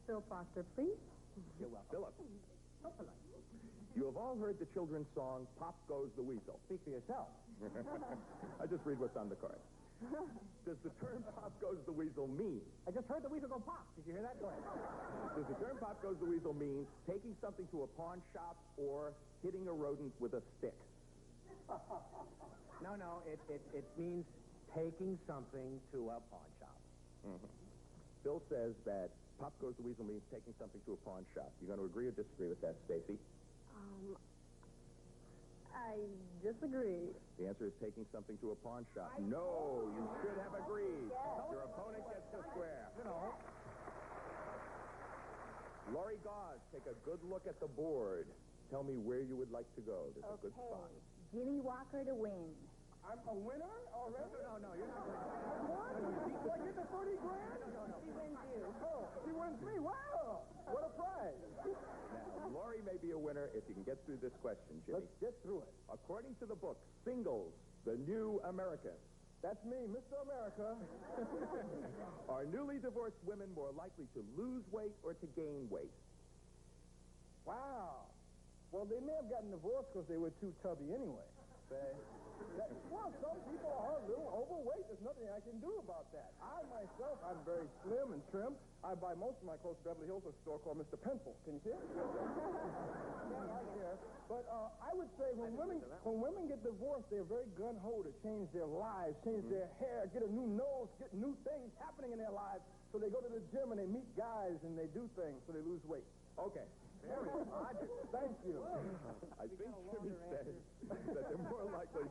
Phil Proctor, please.
You're welcome. Philip. You have all heard the children's song, Pop Goes the Weasel.
Speak for yourself.
I just read what's on the card. Does the term Pop Goes the Weasel mean?
I just heard the weasel go pop. Did you hear that? Go ahead.
Does the term Pop Goes the Weasel mean taking something to a pawn shop or hitting a rodent with a stick?
No, it means taking something to a pawn shop.
Bill says that Pop Goes the Weasel means taking something to a pawn shop. You going to agree or disagree with that, Stacy?
I disagree.
The answer is taking something to a pawn shop. No, you should have agreed. Your opponent gets the square.
You know.
Lori Gause, take a good look at the board. Tell me where you would like to go. There's a good spot.
Jimmy Walker to win.
I'm a winner already? No, you're not winning. What? Do I get the 30 grand? No.
She wins you.
Oh, she wins me. Wow. What a prize.
Now, Lori may be a winner if you can get through this question, Jimmy.
Let's get through it.
According to the book, Singles, the New American.
That's me, Mr. America.
Are newly divorced women more likely to lose weight or to gain weight?
Wow. Well, they may have gotten divorced because they were too tubby anyway. Well, some people are a little overweight. There's nothing I can do about that. I, myself, I'm very slim and trim. I buy most of my clothes at Beverly Hills at a store called Mr. Pencil. Can you see it? Yeah. But I would say when women get divorced, they're very gun-ho to change their lives, change their hair, get a new nose, get new things happening in their lives. So they go to the gym and they meet guys and they do things so they lose weight.
Okay.
Very logical. Thank you.
I think Jimmy says that they're more likely,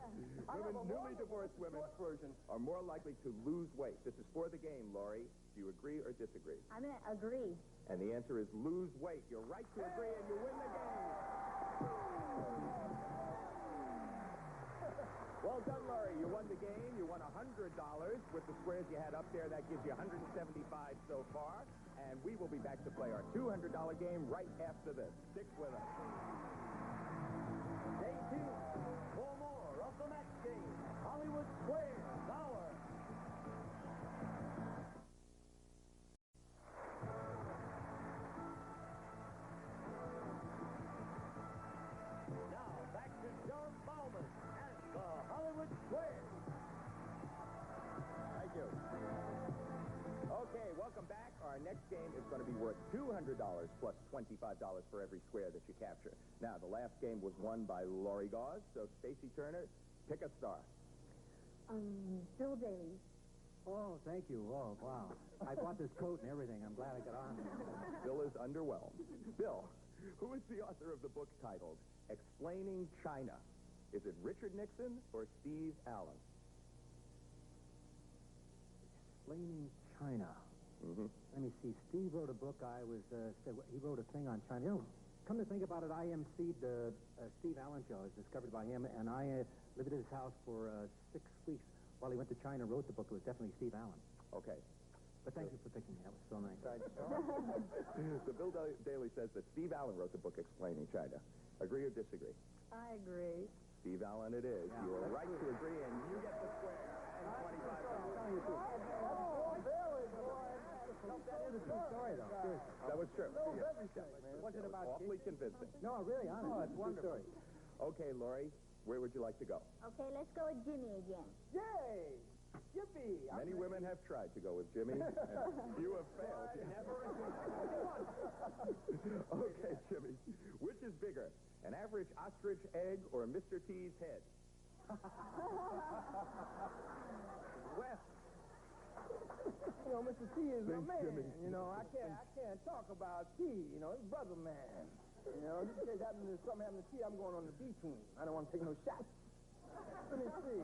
newly divorced women are more likely to lose weight. This is for the game, Lori. Do you agree or disagree?
I'm going to agree.
And the answer is lose weight. You're right to agree, and you win the game. Well done, Lori. You won the game. You won $100 with the squares you had up there. That gives you $175 so far. And we will be back to play our $200 game right after this. Stick with us.
Day 2. For more of the match game, Hollywood Squares Hour.
our next game is going to be worth $200 plus $25 for every square that you capture. Now, the last game was won by Lori Gause, so Stacy Turner, pick a star.
Bill Daly.
Oh, thank you. Oh, wow. I bought this coat and everything. I'm glad I got on.
Bill is underwhelmed. Bill, who is the author of the book titled Explaining China? Is it Richard Nixon or Steve Allen?
Explaining China.
Mm-hmm.
Let me see. Steve wrote a book. He wrote a thing on China. You know, come to think about it, I emceed the Steve Allen show. It was discovered by him, and I lived at his house for 6 weeks while he went to China and wrote the book. It was definitely Steve Allen.
Okay.
But thank you for picking me. That was so nice.
So Bill Daly says that Steve Allen wrote the book Explaining China. Agree or disagree?
I agree.
Steve Allen it is. You are right to agree, and you get the square and $25.
That is a true story, though. Seriously.
That was true.
Was it about
awfully convincing.
No, really, honestly.
Oh,
it's wonderful.
Okay, Lori, where would you like to go?
Okay, let's go with Jimmy again.
Yay! Yippee!
Many women have tried to go with Jimmy, and few have failed. Okay, Jimmy, which is bigger, an average ostrich egg or Mr. T's head?
Well, you know, Mr. T is my man.
Jimmy.
You know, I can't talk about T. You know, he's brother man. You know, if something happened to T, I'm going on the B team. I don't want to take no shots. Let me see.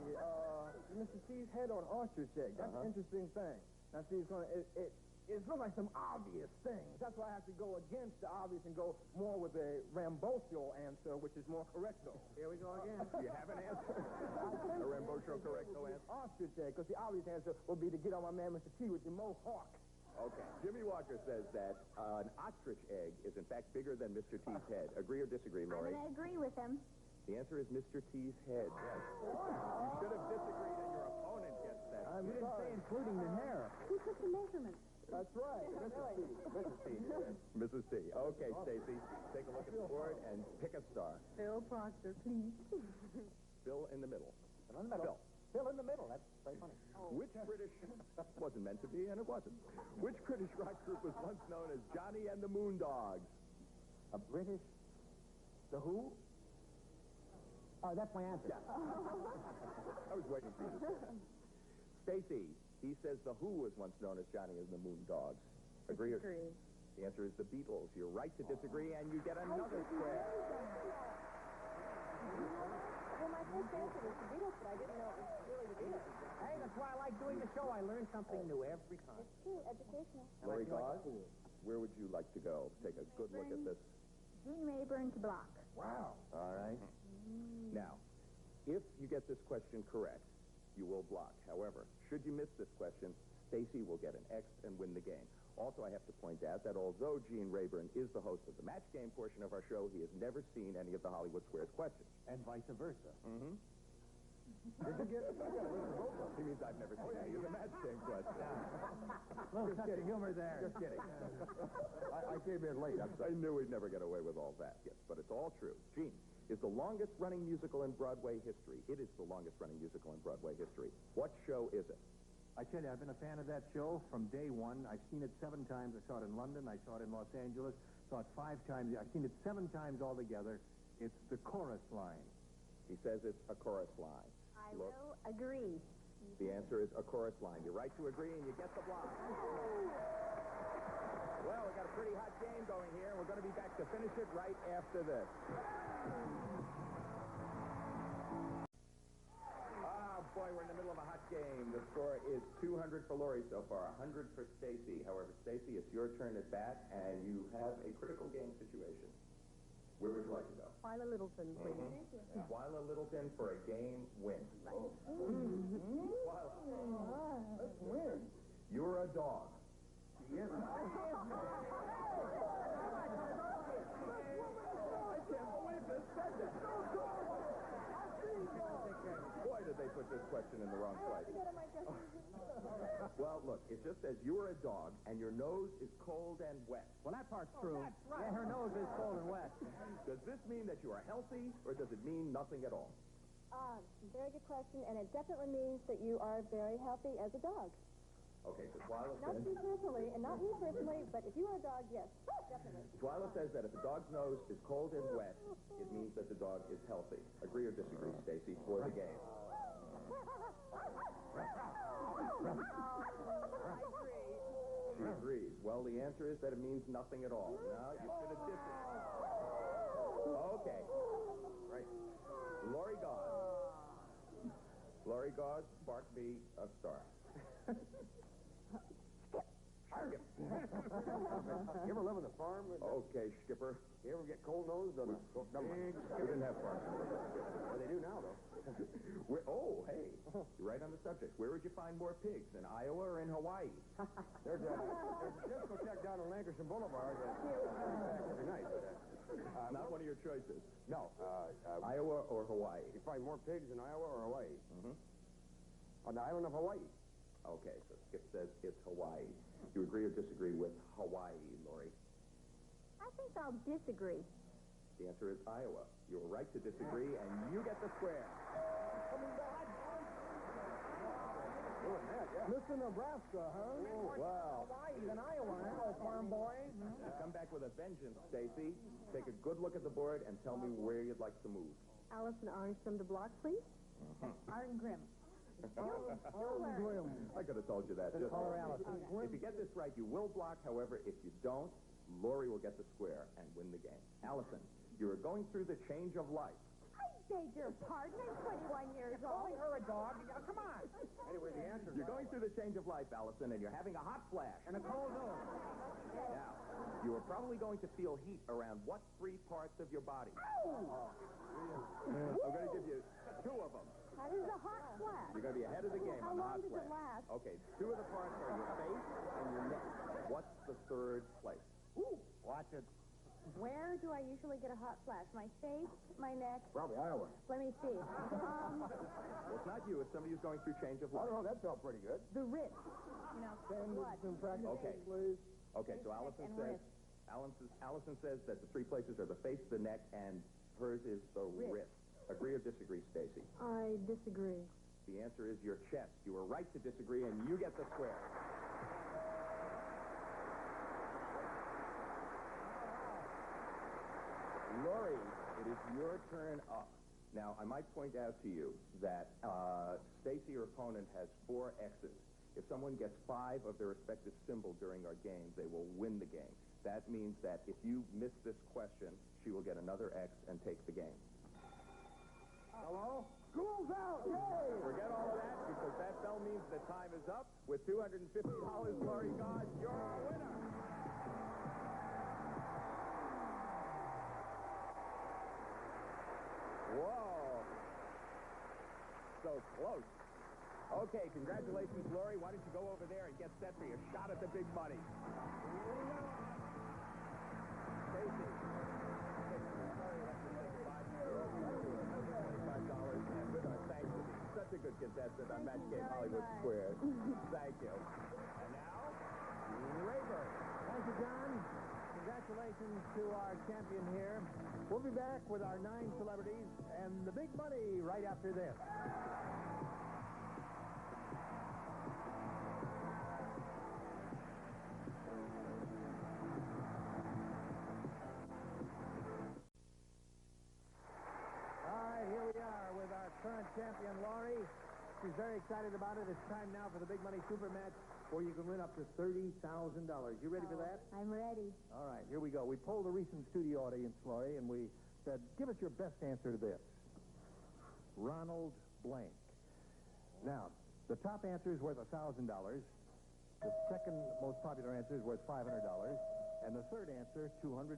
Mr. T's head on ostrich egg. That's an interesting thing. Now, see, it's looks like some obvious things. That's why I have to go against the obvious and go more with a Ramboccio answer, which is more correcto.
Here we go again.
Do you have an answer? A Ramboccio correcto answer?
Ostrich egg, because the obvious answer would be to get on my man Mr. T with the mohawk.
Okay. Jimmy Walker says that an ostrich egg is, in fact, bigger than Mr. T's head. Agree or disagree, Lori?
I'm going to agree with him.
The answer is Mr. T's head. Yes. You should have disagreed, and your opponent gets that.
You didn't say including the hair.
Who took the measurement?
That's right. Mrs. T.
Mrs. T. Okay, Stacy, take a look at the board and pick a star.
Bill Proctor, please.
Bill in the middle.
Bill in the middle. Bill in the middle. That's very funny.
Which British... wasn't meant to be, and it wasn't. Which British rock group was once known as Johnny and the Moondogs?
A British... The Who? Oh, that's my answer.
Yeah. I was waiting for you to say that. Stacy, he says the Who was once known as Johnny and the Moondogs. Agree?
Disagree.
The answer is the Beatles. You're right to disagree, and you get another square.
Well, my first answer was the Beatles, but I didn't know it was really the Beatles.
Hey, that's why I like doing the show. I learn something new every time.
It's true, educational.
Lori Gause, where would you like to go? Take a good look at this.
Gene Rayburn to block.
Wow. All right. Now, if you get this question correct, you will block. However, should you miss this question, Stacy will get an X and win the game. Also, I have to point out that although Gene Rayburn is the host of the match game portion of our show, he has never seen any of the Hollywood Squares questions.
And vice versa.
Mm-hmm.
Did you get...
He means I've never seen any of the match game questions.
Little touch of humor there.
Just kidding. I came in late. I knew we'd never get away with all that. Yes, but it's all true. Gene is the longest-running musical in Broadway history. It is the longest-running musical in Broadway history. What show is it?
I tell you, I've been a fan of that show from day one. I've seen it 7 times. I saw it in London. I saw it in Los Angeles. Saw it 5 times. I've seen it 7 times altogether. It's the chorus line.
He says it's a chorus line.
I will agree.
The answer is a chorus line. You're right to agree, and you get the block. Well, we've got a pretty hot game going here. We're going to be back to finish it right after this. Boy, we're in the middle of a hot game. The score is 200 for Lori so far, 100 for Stacy. However, Stacy, it's your turn at bat, and you have a critical game situation. Where would you like to go?
Twyla Littleton, please.
Mm-hmm. Twyla Littleton for a game win. Twyla.
Let's win.
You're a dog.
Yes. I can't believe this.
Boy, did they put this question in the wrong place. Well, look, it just says you are a dog, and your nose is cold and wet.
Well, that part's true. That's right. Yeah, her nose is cold and wet.
Does this mean that you are healthy, or does it mean nothing at all?
Very good question, and it definitely means that you are very healthy as a dog.
Okay, so Twyla
Not
says...
you personally, and not me personally, but if you were a dog, yes, definitely.
Twyla says that if the dog's nose is cold and wet, it means that the dog is healthy. Agree or disagree, Stacy, for the game? She agrees. Well, the answer is that it means nothing at all. No, you should have disagreed. Okay. Right. Lori Gause. Lori Gause, bark me a star. Skip.
You ever live on the farm?
Okay, Skipper.
You ever get cold nosed on a
We didn't have farms.
Well, they do now, though.
Oh, hey, you're right on the subject. Where would you find more pigs, in Iowa or in Hawaii?
There's a discotheque down on Lankershim Boulevard. Every night.
Not one of your choices.
No.
Iowa or Hawaii?
You find more pigs in Iowa or Hawaii?
Mm-hmm.
On the island of Hawaii.
Okay, so Skip says it's Hawaii. You agree or disagree with Hawaii, Lori?
I think I'll disagree.
The answer is Iowa. You're right to disagree, and you get the square.
Mr. Nebraska, huh?
Wow.
Hawaii's in Iowa, huh, farm boy?
Come back with a vengeance, Stacy. Take a good look at the board and tell me where you'd like to move.
Allison Arnstrom to block, please. Arn Grimm.
I could have told you that. Just if you get this right, you will block. However, if you don't, Lori will get the square and win the game. Allison, you are going through the change of life.
I beg your pardon. I'm 21 years old.
Calling her a dog? Come on. Anyway, the answer is
You're going through the change of life, Allison, and you're having a hot flash.
and a cold nose.
Now, you are probably going to feel heat around what three parts of your body? I'm going to give you two of them.
That is a hot flash.
You're going to be ahead of the game
How
on the
long
hot
does
flash.
it last?
Okay, two of the parts are your face and your neck. What's the third place?
Watch it.
Where do I usually get a hot flash? My face, my neck?
Probably Iowa.
Let me see.
Well, it's not you. It's somebody who's going through change of
I
life.
don't know. That felt pretty good.
The wrist. You know, what?
Okay.
Please.
Okay, so Allison
and
says,
wrist.
Allison says that the three places are the face, the neck, and hers is the wrist. Agree or disagree, Stacy?
I disagree.
The answer is your chest. You were right to disagree, and you get the square. Lori, it is your turn up. Now, I might point out to you that Stacy, your opponent, has 4 X's. If someone gets 5 of their respective symbol during our game, they will win the game. That means that if you miss this question, she will get another X and take the game.
Hello? School's out! Yay!
Forget all of that, because that bell means that time is up. With $250, Lori Gause, you're our winner. Whoa. So close. Okay, congratulations, Lori. Why don't you go over there and get set for your shot at the big money? Stacy. $25, and with our thanks to being such a good contestant on Match Game Hollywood Squares. Thank you. And now, Rayburn.
Thank you, John. Congratulations to our champion here. We'll be back with our 9 celebrities and the big money right after this. Current champion, Laurie. She's very excited about it. It's time now for the big money super match where you can win up to $30,000. You ready for that?
I'm ready.
All right, here we go. We polled a recent studio audience, Laurie, and we said, give us your best answer to this. Ronald blank. Now, the top answer is worth $1,000. The second most popular answer is worth $500. And the third answer, $250.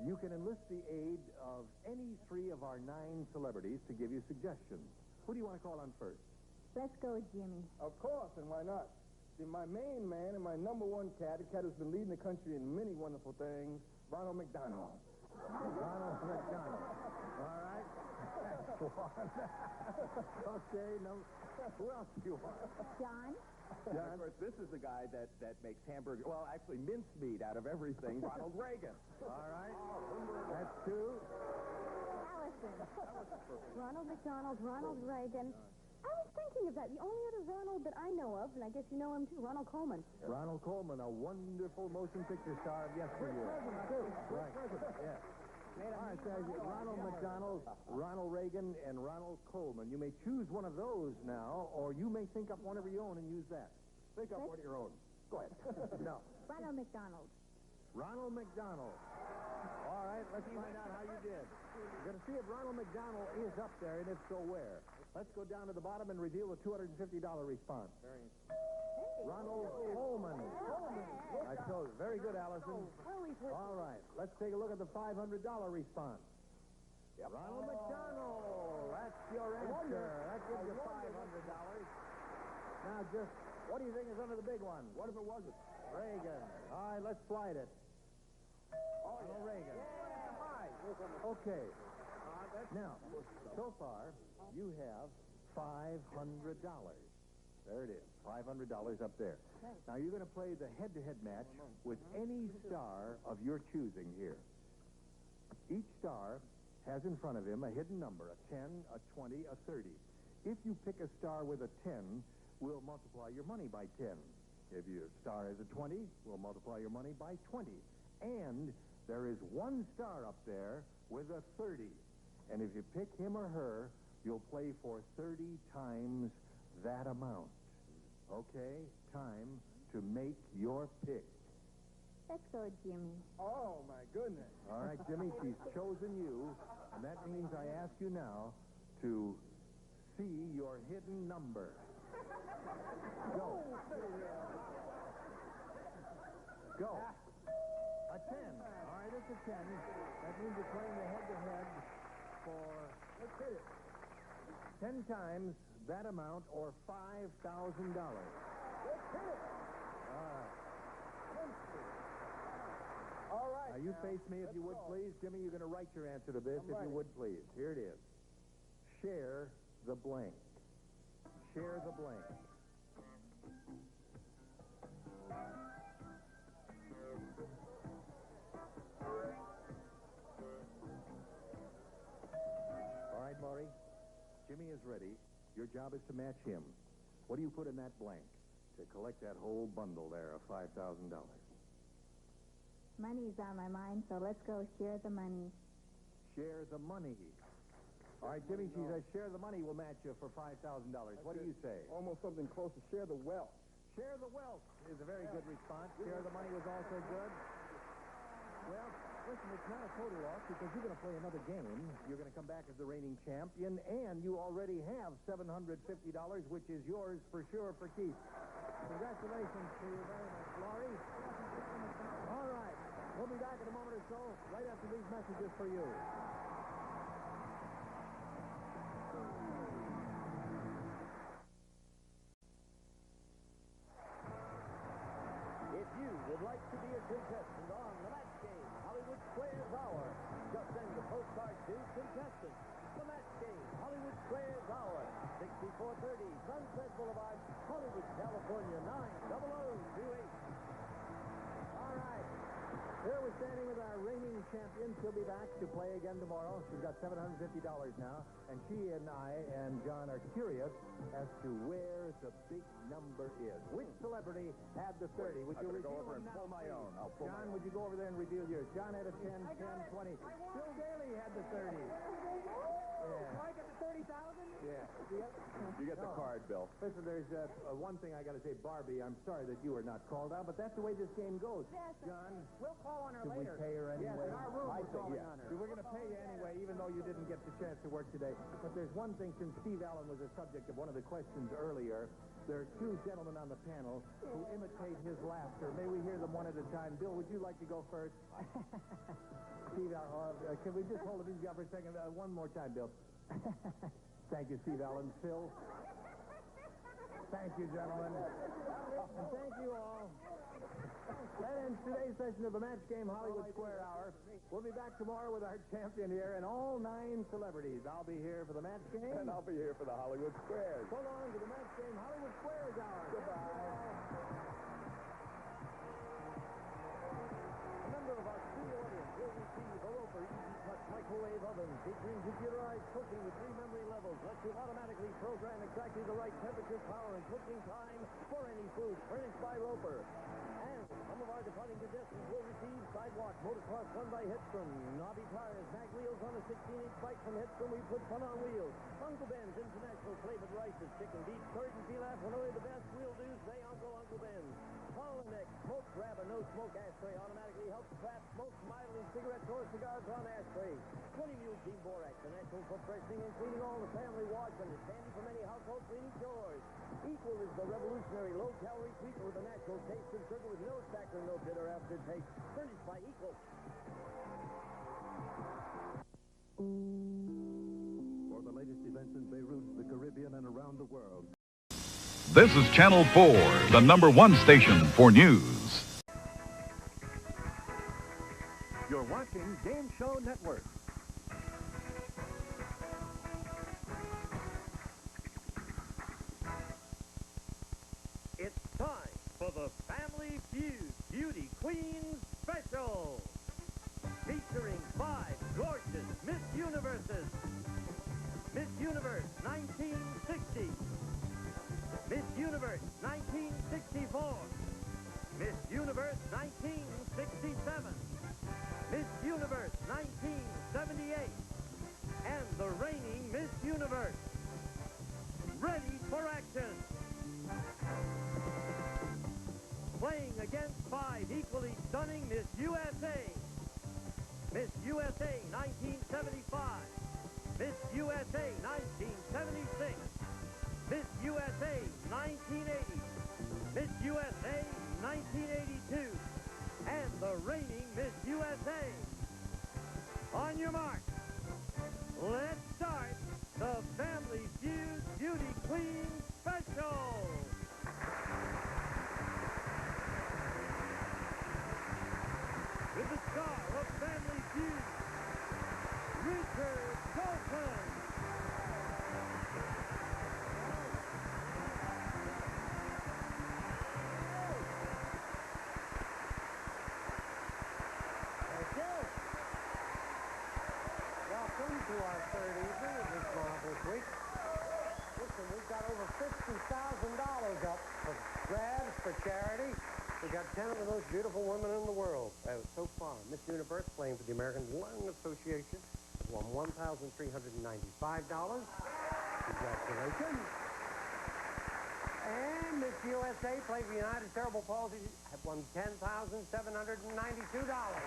You can enlist the aid of any 3 of our 9 celebrities to give you suggestions. Who do you want to call on first?
Let's go with Jimmy.
Of course, and why not? See, my main man and my #1 cat, a cat who's been leading the country in many wonderful things, Ronald McDonald.
Ronald McDonald. All right. Okay, no. Who else do you want?
John?
And of course, this is the guy that makes hamburger, well, actually mincemeat out of everything, Ronald Reagan.
All right. That's 2.
Allison. Ronald McDonald, Ronald Reagan, I was thinking of that. The only other Ronald that I know of, and I guess you know him too, Ronald Coleman.
Ronald Coleman, a wonderful motion picture star of yesteryear. Right. Yes. All right, guys, Ronald McDonald, Ronald Reagan, and Ronald Coleman. You may choose one of those now, or you may think up one of your own and use that. Think up one of your own. Go ahead. No.
Ronald McDonald.
Ronald McDonald. All right, let's find out how you did. We're going to see if Ronald McDonald is up there, and if so, where. Let's go down to the bottom and reveal the $250 response. Ronald Coleman. I told you. Very good, Allison. All right, let's take a look at the $500 response. Ronald McDonald. That's your answer. That gives you $500. Now, just, what do you think is under the big one? What if it wasn't? Reagan. All right, let's slide it. Ronald Reagan. Okay. Now, so far, you have $500. There it is, $500 up there. Now, you're going to play the head-to-head match with any star of your choosing here. Each star has in front of him a hidden number, a 10, a 20, a 30. If you pick a star with a 10, we'll multiply your money by 10. If your star has a 20, we'll multiply your money by 20. And there is one star up there with a 30. And if you pick him or her, you'll play for 30 times that amount. Okay? Time to make your pick.
Let's go, Jimmy.
Oh, my goodness. All right, Jimmy, she's chosen you, and that means I ask you now to see your hidden number. Go. Go. A 10. All right, it's a 10. That means you're playing the head-to-head for, let's hit it, 10 times that amount, or $5,000. Let's hit it. All right. Now, you face me if you would, please. Jimmy, you're going to write your answer to this, if you would, please. Here it is. Share the blank. Share the blank. All right, Maury. Jimmy is ready. Your job is to match him. What do you put in that blank to collect that whole bundle there of $5,000?
Money's on my mind, so let's go share the money.
Share the money. All right, Jimmy, she says share the money will match you for $5,000. What do you say?
Almost something close to share the wealth.
Share the wealth is a very good response. Share the money was also good. Well, listen, it's not a total loss because you're going to play another game. You're going to come back as the reigning champion, and you already have $750, which is yours for sure for keeps. Congratulations to you very much, Laurie. All right. We'll be back in a moment or so, right after these messages for you. If you would like to be a contestant on the Match Game Hollywood Squares Hour, just send a postcard to contestant. The Match Game Hollywood Squares Hour, 6430 Sunset Boulevard, Hollywood, California, 90028. All right. Here we're standing with our reigning champion. She'll be back to play again tomorrow. She's got $750 now, and she and I and John are curious as to where the big number is. Which celebrity had the 30? Would you reveal
over and pull my own? I'll pull
John, would you go over there and reveal yours? John had a 10, 10, 20. Bill Daly had the 30. Yeah.
I get the 30,000?
Yeah.
You get the card, Bill.
Listen, there's one thing I got to say, Barbie. I'm sorry that you were not called out, but that's the way this game goes.
Yes.
John,
We'll call on her
should
later.
we pay her anyway?
Yes, in our room we're calling on her.
We're going to pay you anyway, even though you didn't get the chance to work today. But there's one thing, since Steve Allen was the subject of one of the questions earlier, there are two gentlemen on the panel who imitate his laughter. May we hear them one at a time? Bill, would you like to go first? Steve Allen, can we just hold the music up for a second? One more time, Bill. Thank you, Steve Allen. Phil. Thank you, gentlemen. And thank you all. That ends today's session of the Match Game Hollywood Square Hour. We'll be back tomorrow with our champion here and all 9 celebrities. I'll be here for the Match Game.
And I'll be here for the Hollywood Squares.
So long to the Match Game Hollywood Squares Hour.
Goodbye.
A member of our studio audience will receive a Roper Easy Touch microwave oven oven featuring computerized cooking with 3 memory levels lets you automatically program exactly the right temperature, power, and cooking time for any food, furnished by Roper. And some of our departing contestants will receive Sidewalk Motocross Fun by Hedstrom, Knobby Tires, Mag Wheels on a 16-inch bike from Hedstrom. We put fun on wheels. Uncle Ben's International Flavored Rices, Chicken, Beef, Curd, and Pilaf. When only the best will do, say Uncle Ben's. Holoneck Smoke Grab, a no-smoke ashtray, automatically helps trap smoke from idling cigarettes or cigars on ashtrays. 20 Mule Team Borax, a natural for freshening and cleaning all the family wash, and it's handy for many household cleaning chores. Equal is the revolutionary low-calorie sweetener with a natural taste of sugar with no saccharine, no bitter aftertaste. Furnished by Equal.
For the latest events in Beirut, the Caribbean, and around the world.
This is Channel 4, the #1 station for news.
You're watching Game Show Network. It's time for the Family Feud Beauty Queen Special. Featuring 5 gorgeous Miss Universes. Miss Universe 1960. Miss Universe 1964. Miss Universe 1967. Miss Universe 1978. And the reigning Miss Universe. Ready for action. Playing against 5 equally stunning Miss USA. Miss USA 1975. Miss USA 1976. Miss USA 1980. Miss USA 1982. And the reigning Miss USA. On your mark. Let's start the Family Feud Beauty Queen Special. With the star of Family Feud, Richard Dalton.
Welcome to our third evening of this marvelous week. Listen, we've got over $50,000 up for grabs for charity. We got 10 of the most beautiful women in the world. So far, Miss Universe, playing for the American Lung Association, has won $1,395. Congratulations. And Miss USA, playing for the United Cerebral Palsy, have won $10,792.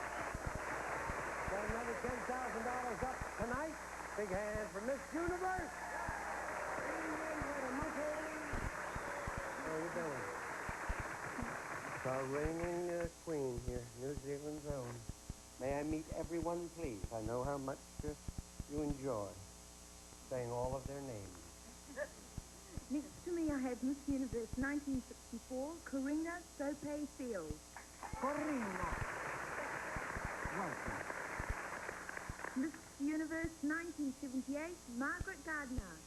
Got another $10,000 up tonight. Big hand for Miss Universe. How are you doing? It's our reigning queen here, New Zealand's own. May I meet everyone, please? I know how much you enjoy saying all of their names.
Next to me, I have Miss Universe 1964, Karina Sope Fields.
Karina. Welcome.
Miss Universe 1978, Margaret Gardner.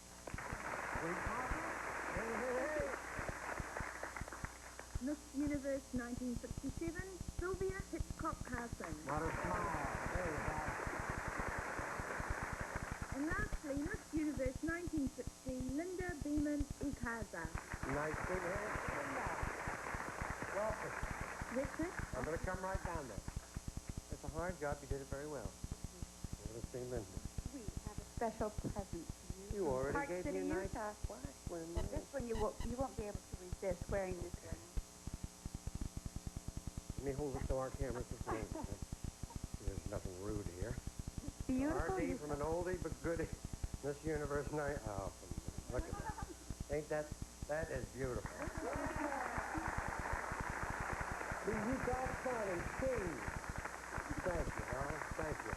Miss Universe 1967, Sylvia Hitchcock Carson.
What a smile. There you go.
And lastly, Miss Universe 1960, Linda Beeman Ikaza.
Nice big hand. Linda. Welcome.
Richard?
I'm going to come right down there. It's a hard job. You did it very well. Let's see Linda.
We have a special present for you.
You already
Park
gave
City,
me a nice
Utah.
black one.
This one you won't be able to resist wearing this one.
Let me hold it to our camera for a minute. There's nothing rude here.
Beautiful.
RD from an oldie but goodie. Miss Universe night. Oh, look at that. Ain't that is beautiful. The Utah Sun and King. Thank you, darling. Thank you.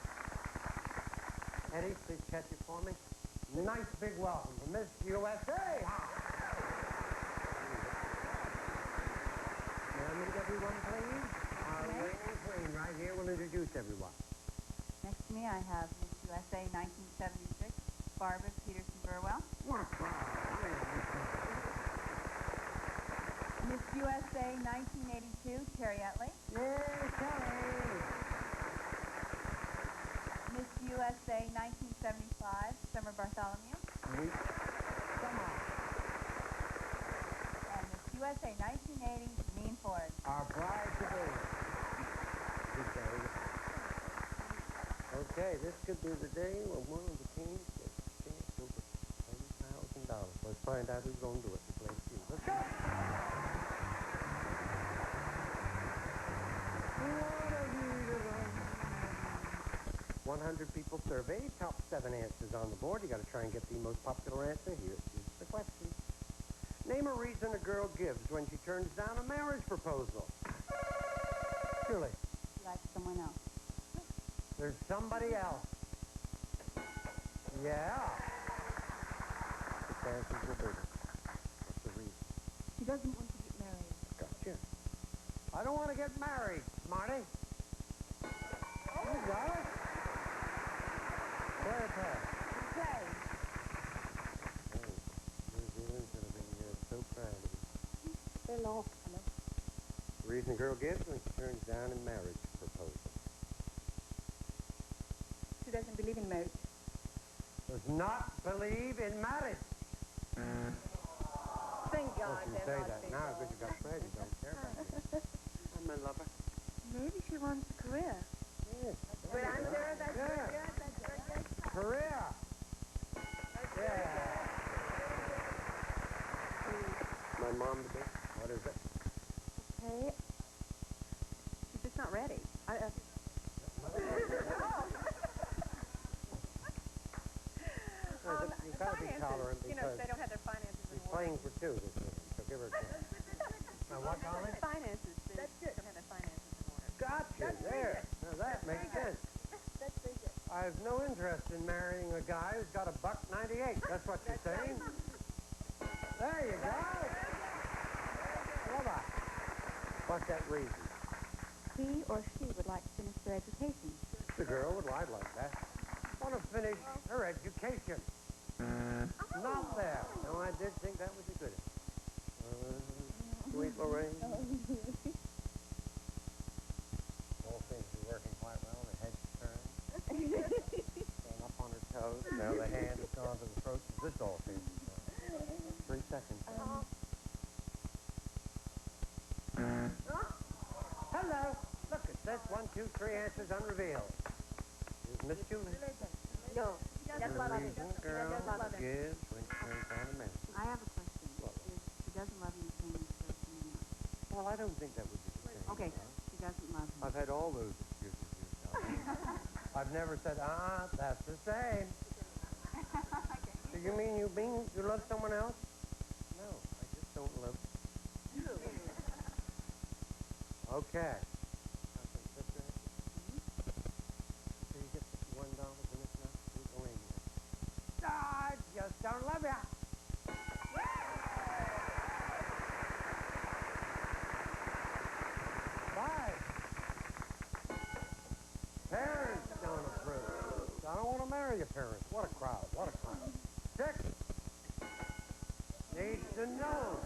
Eddie, please catch it for me. Nice big welcome to Miss USA. May I meet everyone, please? Our reigning queen right here will introduce everyone.
Next to me, I have Miss USA 1976, Barbara Peterson Burwell. Miss USA 1982, Terry Utley.
Yay, Terry!
Miss USA 1975, Summer Bartholomew.
Sweet. Come on.
And Miss USA 1980, Mean Ford.
Our bride to be. Good day. Okay, this could be the day when one of the teams gets a chance over $10,000. Let's find out who's going to do it. Let's see. Let's go. 100 people surveyed, top 7 answers on the board. You got to try and get the most popular answer. Here's the question. Name a reason a girl gives when she turns down a marriage proposal. Julie.
She likes someone else.
There's somebody else. Yeah. The chances will be. What's the reason?
She doesn't want to get married.
Gotcha. I don't want to get married, Marty. You got it. Play a pass.
Okay.
New Zealand's going to be so proud of you.
Hello.
The reason a girl gives when she turns down a marriage proposal.
She doesn't believe in marriage.
Does not believe in marriage.
Thank God
You
they're
say
not
that
big
now
dogs.
because you got Fred. You don't care about me.
I'm a lover. Maybe she wants a career.
Yes.
Good answer. That's very
Yeah.
good. That's very good.
Career.
That's
Yeah.
very
My mom to be. What is it?
Okay. She's just not ready.
You've got to be tolerant because
you know, they don't have their finances in
she's
order.
playing for two this year, so give her a chance. Now what, Colin?
Finances. That's good. Don't have their finances in order.
Gotcha. There. Now that makes sense.
That's very good.
I have no interest in marrying a guy who's got $1.98. That's what you're saying? There you go. Well, what's that reason?
He or she would like to finish their education.
The girl would lie like that. Want to finish her education. Not there. No, I did think that was a good one. Sweet Lorraine. All things are working quite well. The head's turned. Staying up on her toes. Now the hand has gone to the throat. This all seems to be 3 seconds. Hello. Look, it says 1, 2, 3 answers unrevealed. Is Miss Julie?
No. That's what I mean.
Reason girl gives when she turns down a man.
I have a question. She doesn't love you the same as she does me.
Well, I don't think that would be the same.
Okay, she doesn't love you.
I've had all those excuses you tell. I've never said, that's the same. Do you mean you love someone else? No, I just don't love you. Okay. So you get $51 in this now? We're going there. I just don't love ya. Five. Parents don't approve. I don't want to marry your parents. What a crowd. What a crowd. 6. Needs to know.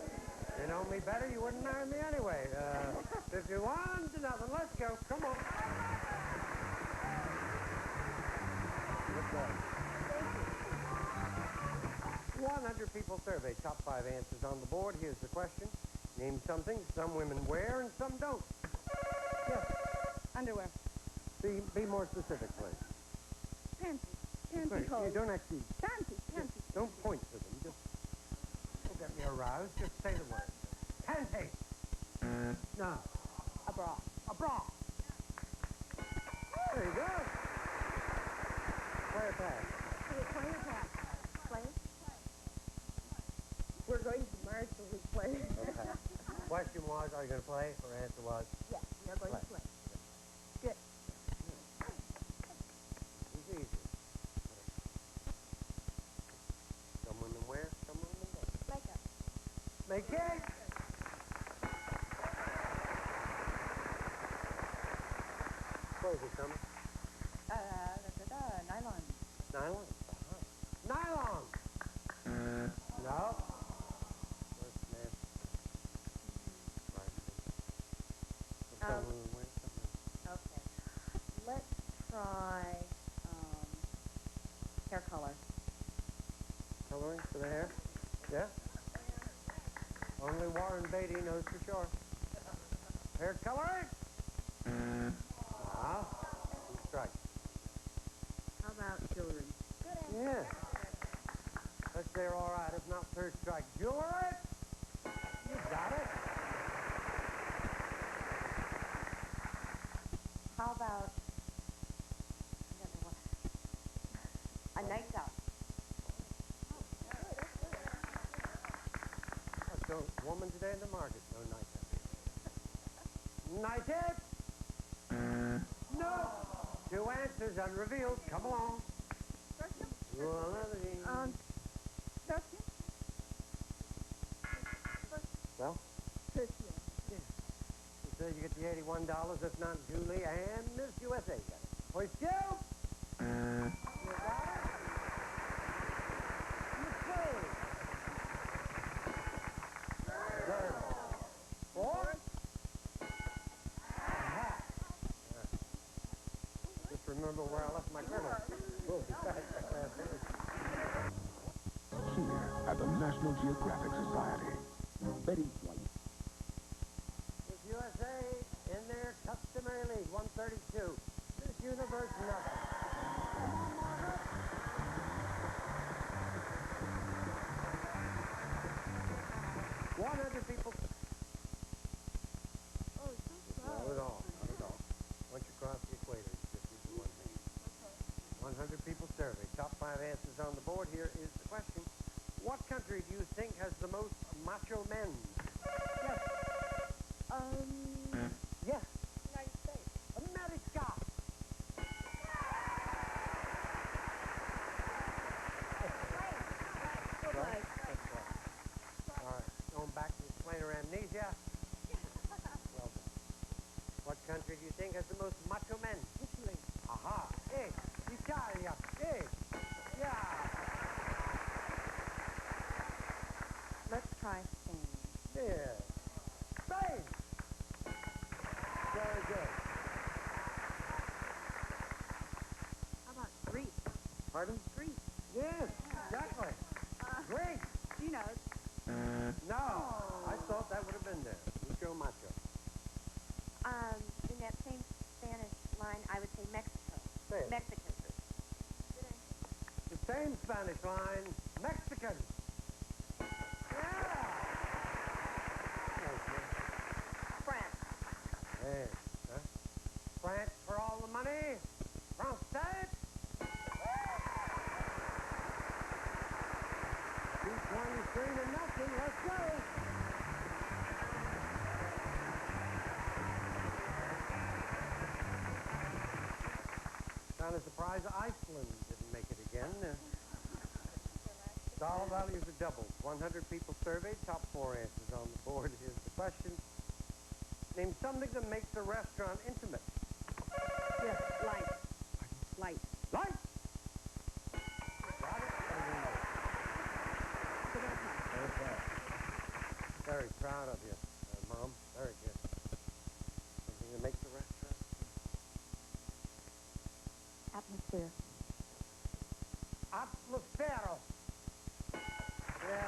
You know me better, you wouldn't marry me anyway. 51 to nothing. Let's go. Come on. Good boy. 100 people surveyed. Top 5 answers on the board. Here's the question. Name something some women wear and some don't. Yes.
Underwear.
Be more specific, please.
Panties.
Wait,
Pantyhose.
you don't actually...
Panties.
Don't point to them. Just don't get me aroused. Just say the word. Panties. No.
A bra.
A bra. There you go. Play a pass.
Play a pass. Play. We're going to marriage so we play.
Okay. Question was, are you going to play? Or answer was?
Yes, we are going to play. Good.
It's easy. Some women wear, some women don't.
Makeup.
Make it. Close it, Summer.
Nylon.
Nylon. Nylon. No. First man. Right. Some women wear, some don't.
Okay. Let's try, hair color.
Coloring for the hair? Yeah? Only Warren Beatty knows for sure. Hair coloring? Now, two strikes.
How about jewelry?
Yeah. That's there all right. If not, third strike. Jewelry? You got it.
How about a nightgown?
No woman today in the market. No night out. Night out? No. Two answers unrevealed. Come along. Well?
Perfume.
Yeah. So you get the $81. If not, Julie and Miss USA got it. Hoist you! You got it? You play. There. Four. Aha. Just remember where I left my girdle. We'll be back.
Here at the National Geographic Society, Betty White.
Miss USA in their customary lead, 132. Miss Universe, nothing. 100 people.
Oh, it's so slow.
Not at all. Not at all. Once you cross the equator, you just use the one hand. 100 people surveyed. Top 5 answers on the board. Here is the question. What country do you think has the most macho men? Yes. Yes.
United States.
America. Right. All right. Going back to explainer amnesia. Well done. What country do you think has the most macho men? Italy. Aha. Italia. Yeah.
Let's try Spain.
Yeah. Spain. Very good.
How about Greece?
Pardon?
Greece.
Yes, exactly. Greece.
She knows.
No. I thought that would have been there. Mucho macho.
In that same Spanish line, I would say Mexico.
Say it.
Mexican.
The same Spanish line, Mexican.
France.
Hey, huh? France for all the money. France. 223 to nothing. Let's go. Kind of surprised Iceland didn't make it again. Dollar values are doubled. 100 people surveyed. Top 4 answers on the board. Here's the question. Name something that makes a restaurant intimate.
Yes, light. Light.
Light! Got it? Okay. Very proud of you, Mom. Very good. Something that makes a restaurant.
Atmosphere.
Atmosfero. Yeah.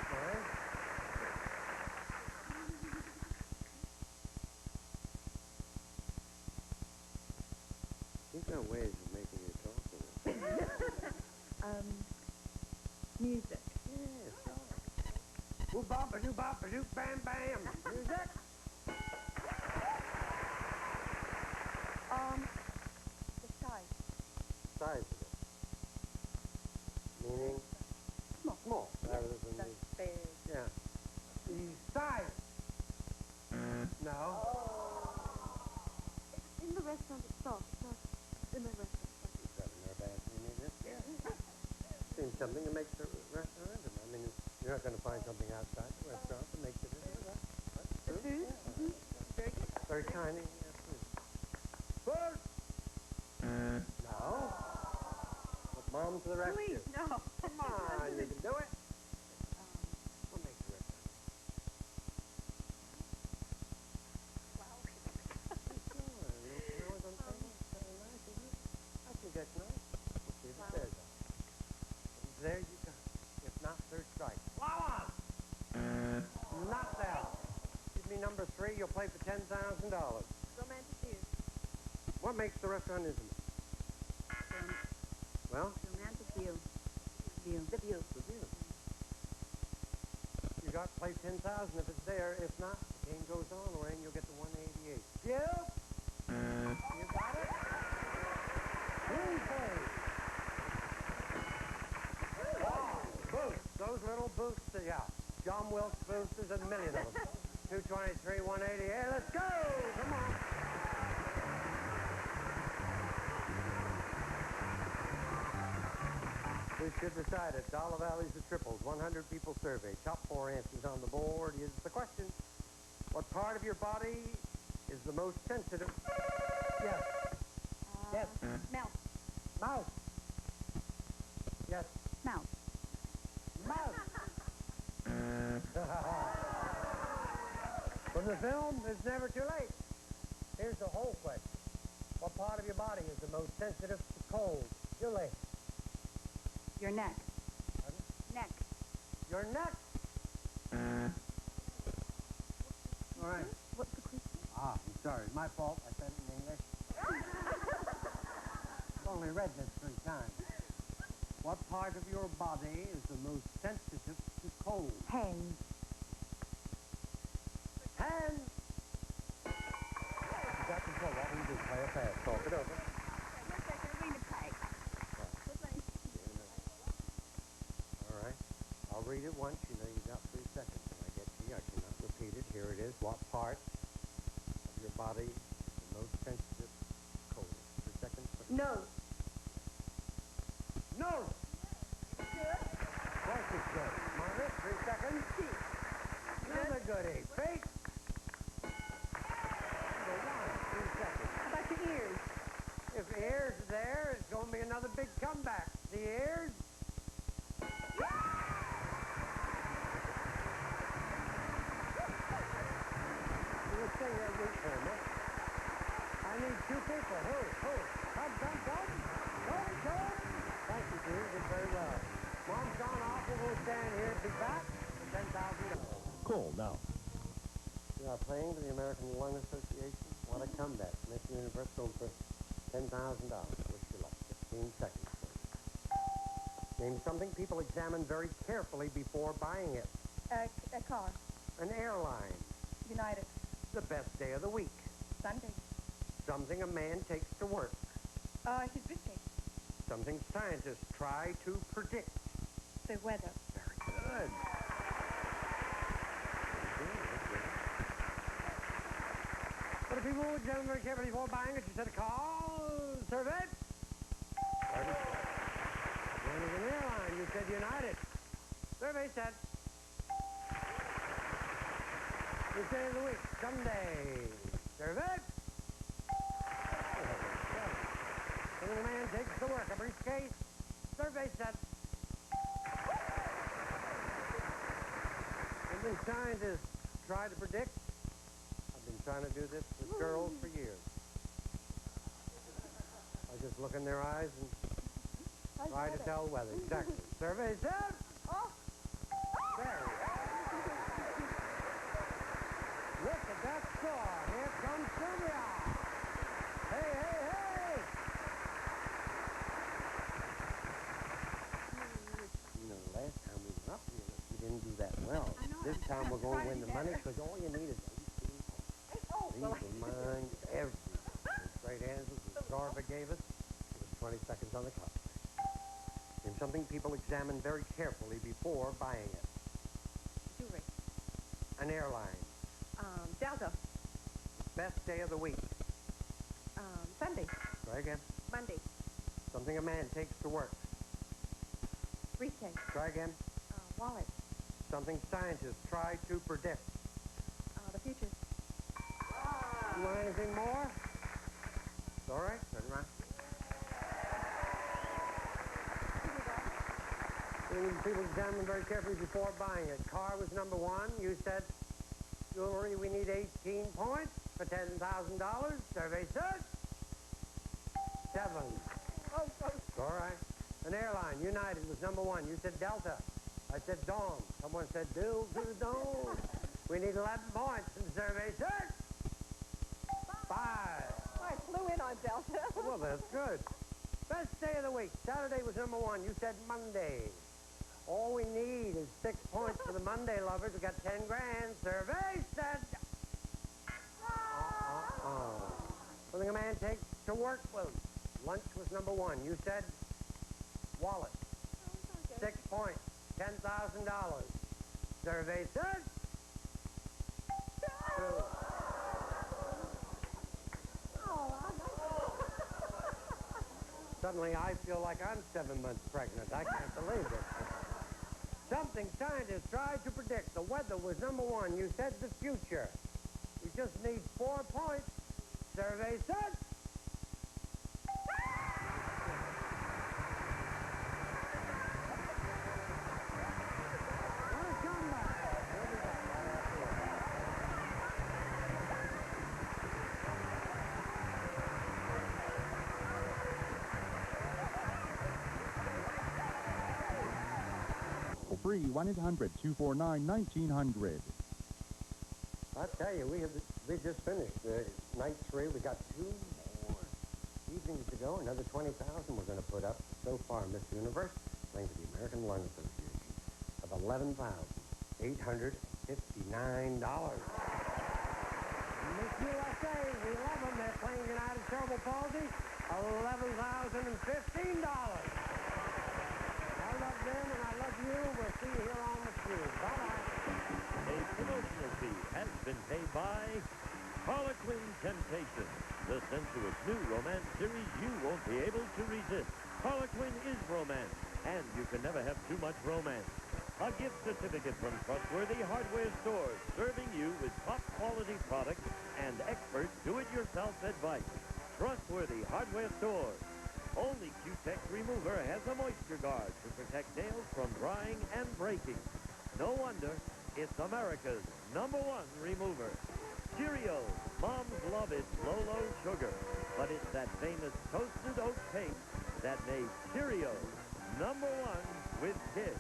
Okay. He's got ways of making you talk to him.
Music.
Yes, right. Woo-bop-a-doo-bop-a-doo, bam-bam. Music.
The size.
Size of it. Meaning?
Small.
Small. Rather than the...
Big.
Yeah. The size. No.
In the restaurant itself. Not in the restaurant.
Is that a nerve ass you need this? Yeah. Seems something that makes the restaurant intimate. I mean, you're not going to find something outside the restaurant that makes it intimate. That's true.
Food?
Yeah.
Very good.
Very tiny. Yeah, food. Food! No. Put Mom to the rescue.
Please, no.
Come on, you can do it. What makes the restaurant? Flowers on the table. Kind of nice, isn't it? I think that's nice. We'll see if it says. 3, you'll play for $10,000.
Romantic view.
What makes the restaurant intimate? Well?
Romantic view. View. The view.
The view. You got to play 10,000 if it's there. If not, the game goes on, Lorraine, you'll get the 188. View? You got it? Boosts. Those little boosts, yeah. John Wilkes boosts, there's a million of them. 223, 180. Hey, let's go! Come on. We should decide it. Dollar Valley's the triples. 100 people surveyed. Top 4 answers on the board is the question. What part of your body is the most sensitive? Yes. Yes.
Mouth.
Mouth. Yes.
Mouth.
Mouth. From the film, It's Never Too Late. Here's the whole question. What part of your body is the most sensitive to cold? Julie.
Your neck.
Pardon?
Neck.
Your neck. All right.
What's the question?
Ah, I'm sorry. My fault. I said it in English. I've only read this 3 times. What part of your body is the most sensitive to cold?
Hands.
Hands! You got control. What we do, play a pass. Talk it over. All right. I'll read it once. You know you got 3 seconds. When I get to you, I cannot repeat it. Here it is. What part of your body is the most sensitive to cold? 3 seconds.
Nose.
Nose! Good. Twice as good. Margaret, 3 seconds.
Teeth.
Another goodie. Face.
How about your ears?
If ears are there, it's going to be another big comeback. The ears. You would say that week for me. I need 2 people. Who? Come. Thank you, dear. You did very well. Mom's gone off. We're going to stand here and be back for $10,000.
Call now.
You are playing for the American Lung Association. What a comeback. Miss Universe going for $10,000. Wish you luck. 15 seconds, please. Name something people examine very carefully before buying it.
A car.
An airline.
United.
The best day of the week.
Sunday.
Something a man takes to work.
His briefcase.
Something scientists try to predict.
The weather.
Very good. What do people examine very carefully before buying it? You said a car. Survey. One is an airline. You said United. Survey said. You say of the week. Someday. Survey. When a man takes to work, a briefcase. Survey said. Something scientists try to predict. I've been trying to do this with girls for years. I just look in their eyes and try to tell weather. Exactly. Survey said.
Oh.
Very. Look at that score. Here comes Sylvia. Hey. You know, the last time we were up here, we didn't do that well. This time we're going to win the money because all you need is 18 points. These were mine everything. The straight answers that Zarva gave us. It was 20 seconds on the clock. And something people examine very carefully before buying it.
Jewelry.
An airline.
Delta.
Best day of the week.
Sunday.
Try again.
Monday.
Something a man takes to work.
Briefcase.
Try again.
Wallet.
Something scientists try to predict.
The future.
You want anything more? It's all right. Turn around. People examine very carefully before buying it. Car was number 1. You said jewelry, we need 18 points for $10,000. Survey said 7.
Oh.
All right. An airline, United was number 1. You said Delta. I said Dawn. Someone said Bill to the Dawn. We need 11 points in the survey, sir. 5.
I flew in on Delta.
Well, that's good. Best day of the week. Saturday was number 1. You said Monday. All we need is 6 points for the Monday lovers. We got 10 grand. Survey said... Something a man takes to work with. Lunch was number 1. You said wallet. 6 points. $10,000. Survey said... 2. Suddenly I feel like I'm 7 months pregnant. I can't believe it. Something scientists tried to predict. The weather was number 1. You said the future. We just need 4 points. Survey said...
Free 1-800-249-1900.
I tell you, we just finished night 3. We got 2 more evenings to go. Another 20,000 we're going to put up. So far, Miss Universe, playing for the American Lung Association, of $11,859. Miss USA, we love them. They're playing United Cerebral Palsy, $11,015. I love them and I love you. We'll see you here on the Cube. Bye-bye.
A promotional fee has been paid by Harlequin Temptation, the sensuous new romance series you won't be able to resist. Harlequin is romance, and you can never have too much romance. A gift certificate from trustworthy hardware stores, serving you with top-quality products and expert do-it-yourself advice. Trustworthy hardware stores. Only Q-Tex Remover has a moisture guard to protect nails from drying and breaking. No wonder it's America's #1 remover. Cheerios. Moms love its low sugar, but it's that famous toasted oat paste that made Cheerios #1 with kids.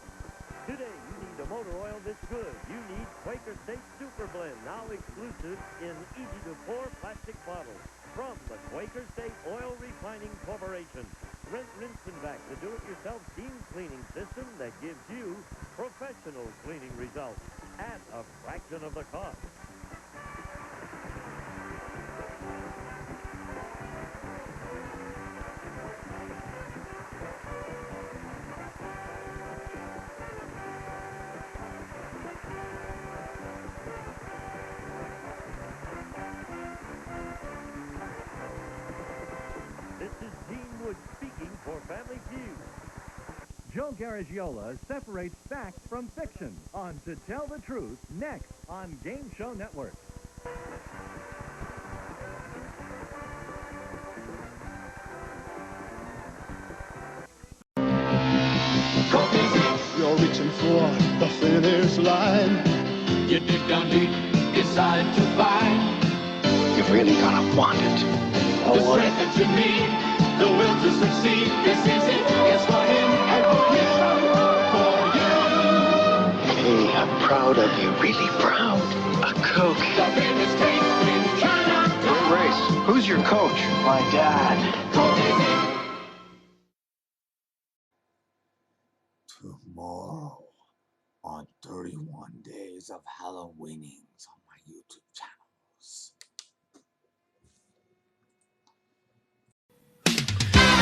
Today, you need a motor oil that's good. You need Quaker State Super Blend, now exclusive in easy-to-pour plastic bottles. From the Quaker State Oil Refining Corporation. Rent, rinse, and vac, the do-it-yourself steam cleaning system that gives you professional cleaning results at a fraction of the cost. For Family Feud.
Joe Garagiola separates fact from fiction on To Tell the Truth, next on Game Show Network.
You're reaching for the finish line. You dig down deep, decide to find.
You're really gonna want it.
The strength that you need, the will to succeed. This is it. It's for him and for you. For you.
Hey, I'm proud of you. Really proud. A Coke.
The finish takes in China.
Great race. Who's your coach? My dad.
Coke is it.
Tomorrow on 31 Days of Hallowinnings on my YouTube channels.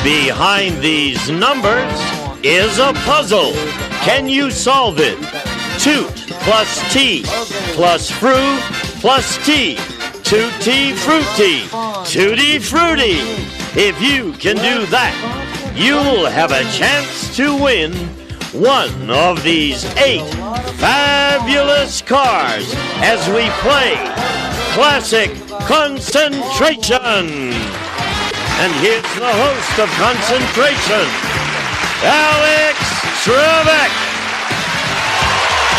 Behind these numbers is a puzzle. Can you solve it? Toot plus T plus Fru plus T. Tutti Frutti. Tutti Frutti. If you can do that, you'll have a chance to win one of these 8 fabulous cars as we play Classic Concentration. And here's the host of Concentration, Alex Trebek.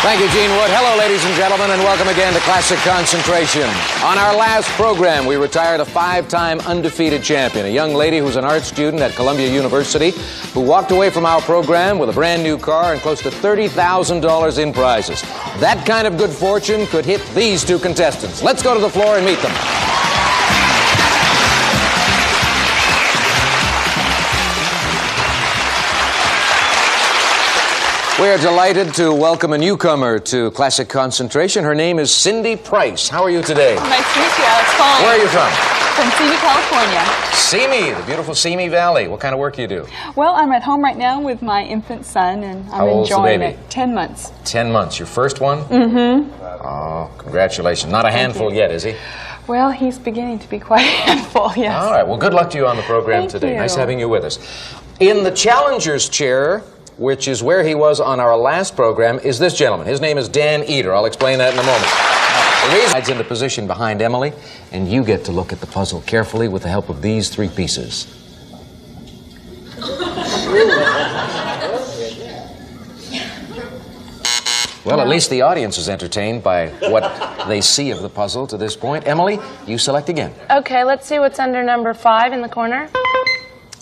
Thank you, Gene Wood. Hello, ladies and gentlemen, and welcome again to Classic Concentration. On our last program, we retired a 5-time undefeated champion, a young lady who's an art student at Columbia University, who walked away from our program with a brand new car and close to $30,000 in prizes. That kind of good fortune could hit these two contestants. Let's go to the floor and meet them. We are delighted to welcome a newcomer to Classic Concentration. Her name is Cindy Price. How are you today?
Nice to meet you, Alex. Fine.
Where are you from?
From Simi, California.
Simi, the beautiful Simi Valley. What kind of work do you do?
Well, I'm at home right now with my infant son, and I'm
How old's the
enjoying
baby?
it. 10 months.
10 months. Your first one?
Mm-hmm.
Oh, congratulations. Not a handful yet, is he?
Well, he's beginning to be quite a handful, yes.
All right. Well, good luck to you on the program
Thank
today.
you.
Nice having you with us. In the challenger's chair, which is where he was on our last program, is this gentleman. His name is Dan Eder. I'll explain that in a moment. The reason he's in the position behind Emily, and you get to look at the puzzle carefully with the help of these 3 pieces. Well, at least the audience is entertained by what they see of the puzzle to this point. Emily, you select again.
Okay, let's see what's under number 5 in the corner.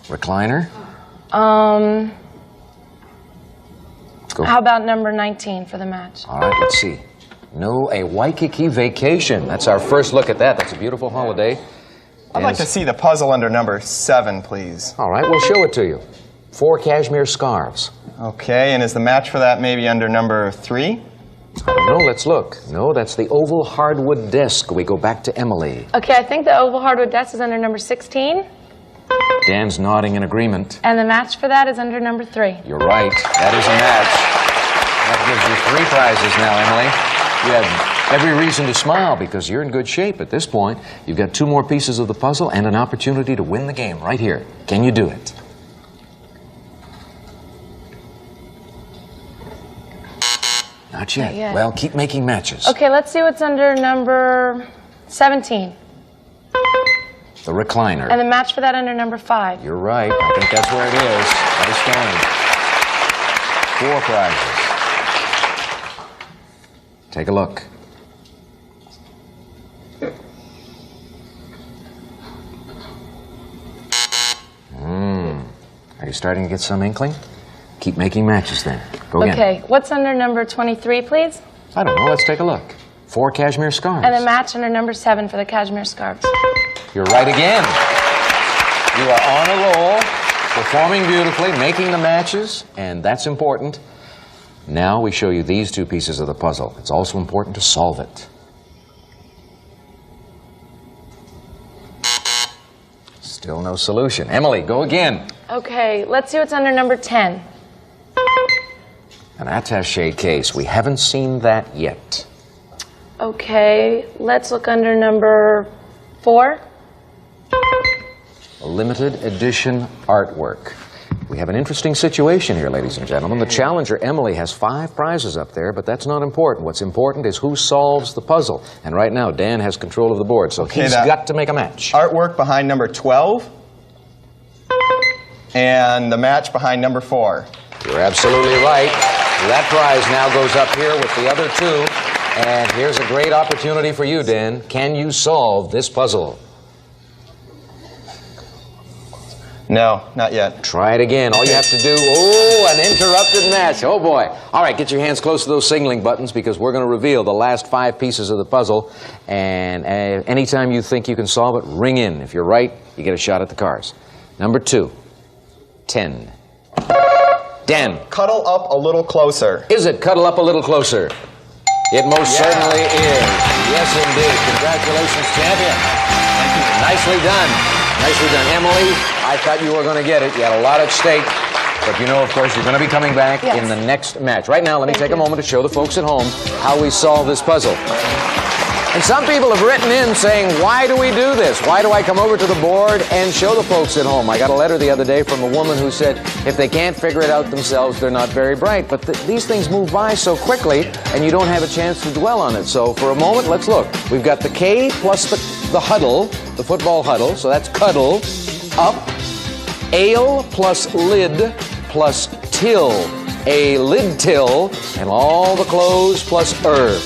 Recliner. Go.
How about number 19 for the match?
All right, let's see. No, a Waikiki vacation. That's our first look at that. That's a beautiful holiday.
I'd like to see the puzzle under number 7, please.
All right, we'll show it to you. 4 cashmere scarves.
Okay, and is the match for that maybe under number 3?
I don't know, let's look. No, that's the oval hardwood desk. We go back to Emily.
Okay, I think the oval hardwood desk is under number 16.
Dan's nodding in agreement.
And the match for that is under number 3.
You're right. That is a match. That gives you 3 prizes now, Emily. You have every reason to smile because you're in good shape at this point. You've got 2 more pieces of the puzzle and an opportunity to win the game right here. Can you do it? Not yet.
Not yet.
Well, keep making matches.
Okay, let's see what's under number 17.
The recliner.
And the match for that under number 5.
You're right. I think that's where it is. Nice going. 4 prizes. Take a look. Are you starting to get some inkling? Keep making matches then. Go again.
Okay, what's under number 23, please?
I don't know. Let's take a look. 4 cashmere scarves.
And the match under number 7 for the cashmere scarves.
You're right again. You are on a roll, performing beautifully, making the matches, and that's important. Now we show you these 2 pieces of the puzzle. It's also important to solve it. Still no solution. Emily, go again.
Okay, let's see what's under number 10.
An attaché case. We haven't seen that yet.
Okay, let's look under number 4.
A limited edition artwork. We have an interesting situation here, ladies and gentlemen. The challenger, Emily, has 5 prizes up there, but that's not important. What's important is who solves the puzzle. And right now, Dan has control of the board, so he's got to make a match.
Artwork behind number 12. And the match behind number 4.
You're absolutely right. That prize now goes up here with the other 2. And here's a great opportunity for you, Dan. Can you solve this puzzle?
No, not yet.
Try it again. All you have to do, an interrupted match. Oh, boy. All right, get your hands close to those signaling buttons because we're going to reveal the last 5 pieces of the puzzle. And anytime you think you can solve it, ring in. If you're right, you get a shot at the cars. Number 2, 10. Dan.
Cuddle up a little closer.
Is it cuddle up a little closer? It most certainly is. Yes, indeed. Congratulations, champion. Thank you. Nicely done. Nicely done. Emily, I thought you were going to get it. You had a lot at stake. But you know, of course, you're going to be coming back in the next match. Right now, let me take a moment to show the folks at home how we solve this puzzle. And some people have written in saying, why do we do this? Why do I come over to the board and show the folks at home? I got a letter the other day from a woman who said, if they can't figure it out themselves, they're not very bright. But these things move by so quickly, and you don't have a chance to dwell on it. So for a moment, let's look. We've got the K plus the huddle, the football huddle. So that's cuddle, up, ale plus lid plus till. a lid till, and all the clothes plus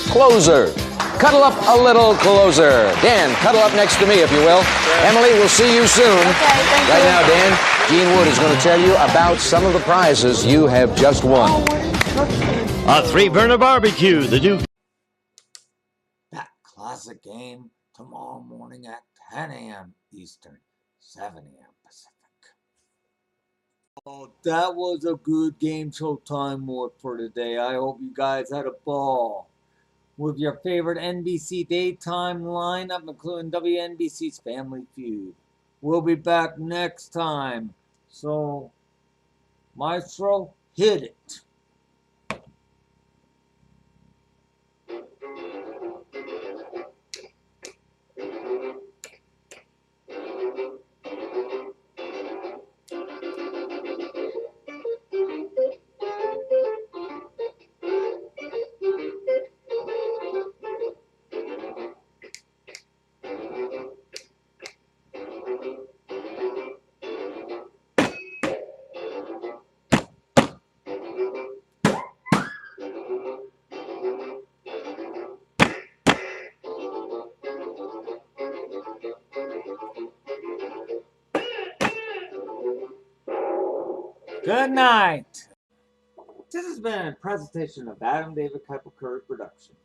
closer. Cuddle up a little closer. Dan, cuddle up next to me, if you will. Emily, we'll see you soon.
Okay, thank
right
you.
now, Dan, Gene Wood is going to tell you about some of the prizes you have just won.
A 3-burner barbecue, the Duke.
That classic game tomorrow morning at 10 a.m. Eastern, 7 a.m. Pacific. Oh, that was a good game show time mode for today. I hope you guys had a ball with your favorite NBC Daytime Lineup, including WNBC's Family Feud. We'll be back next time. So, Maestro, hit it. Good night. This has been a presentation of Adam David Kepler Curry Production.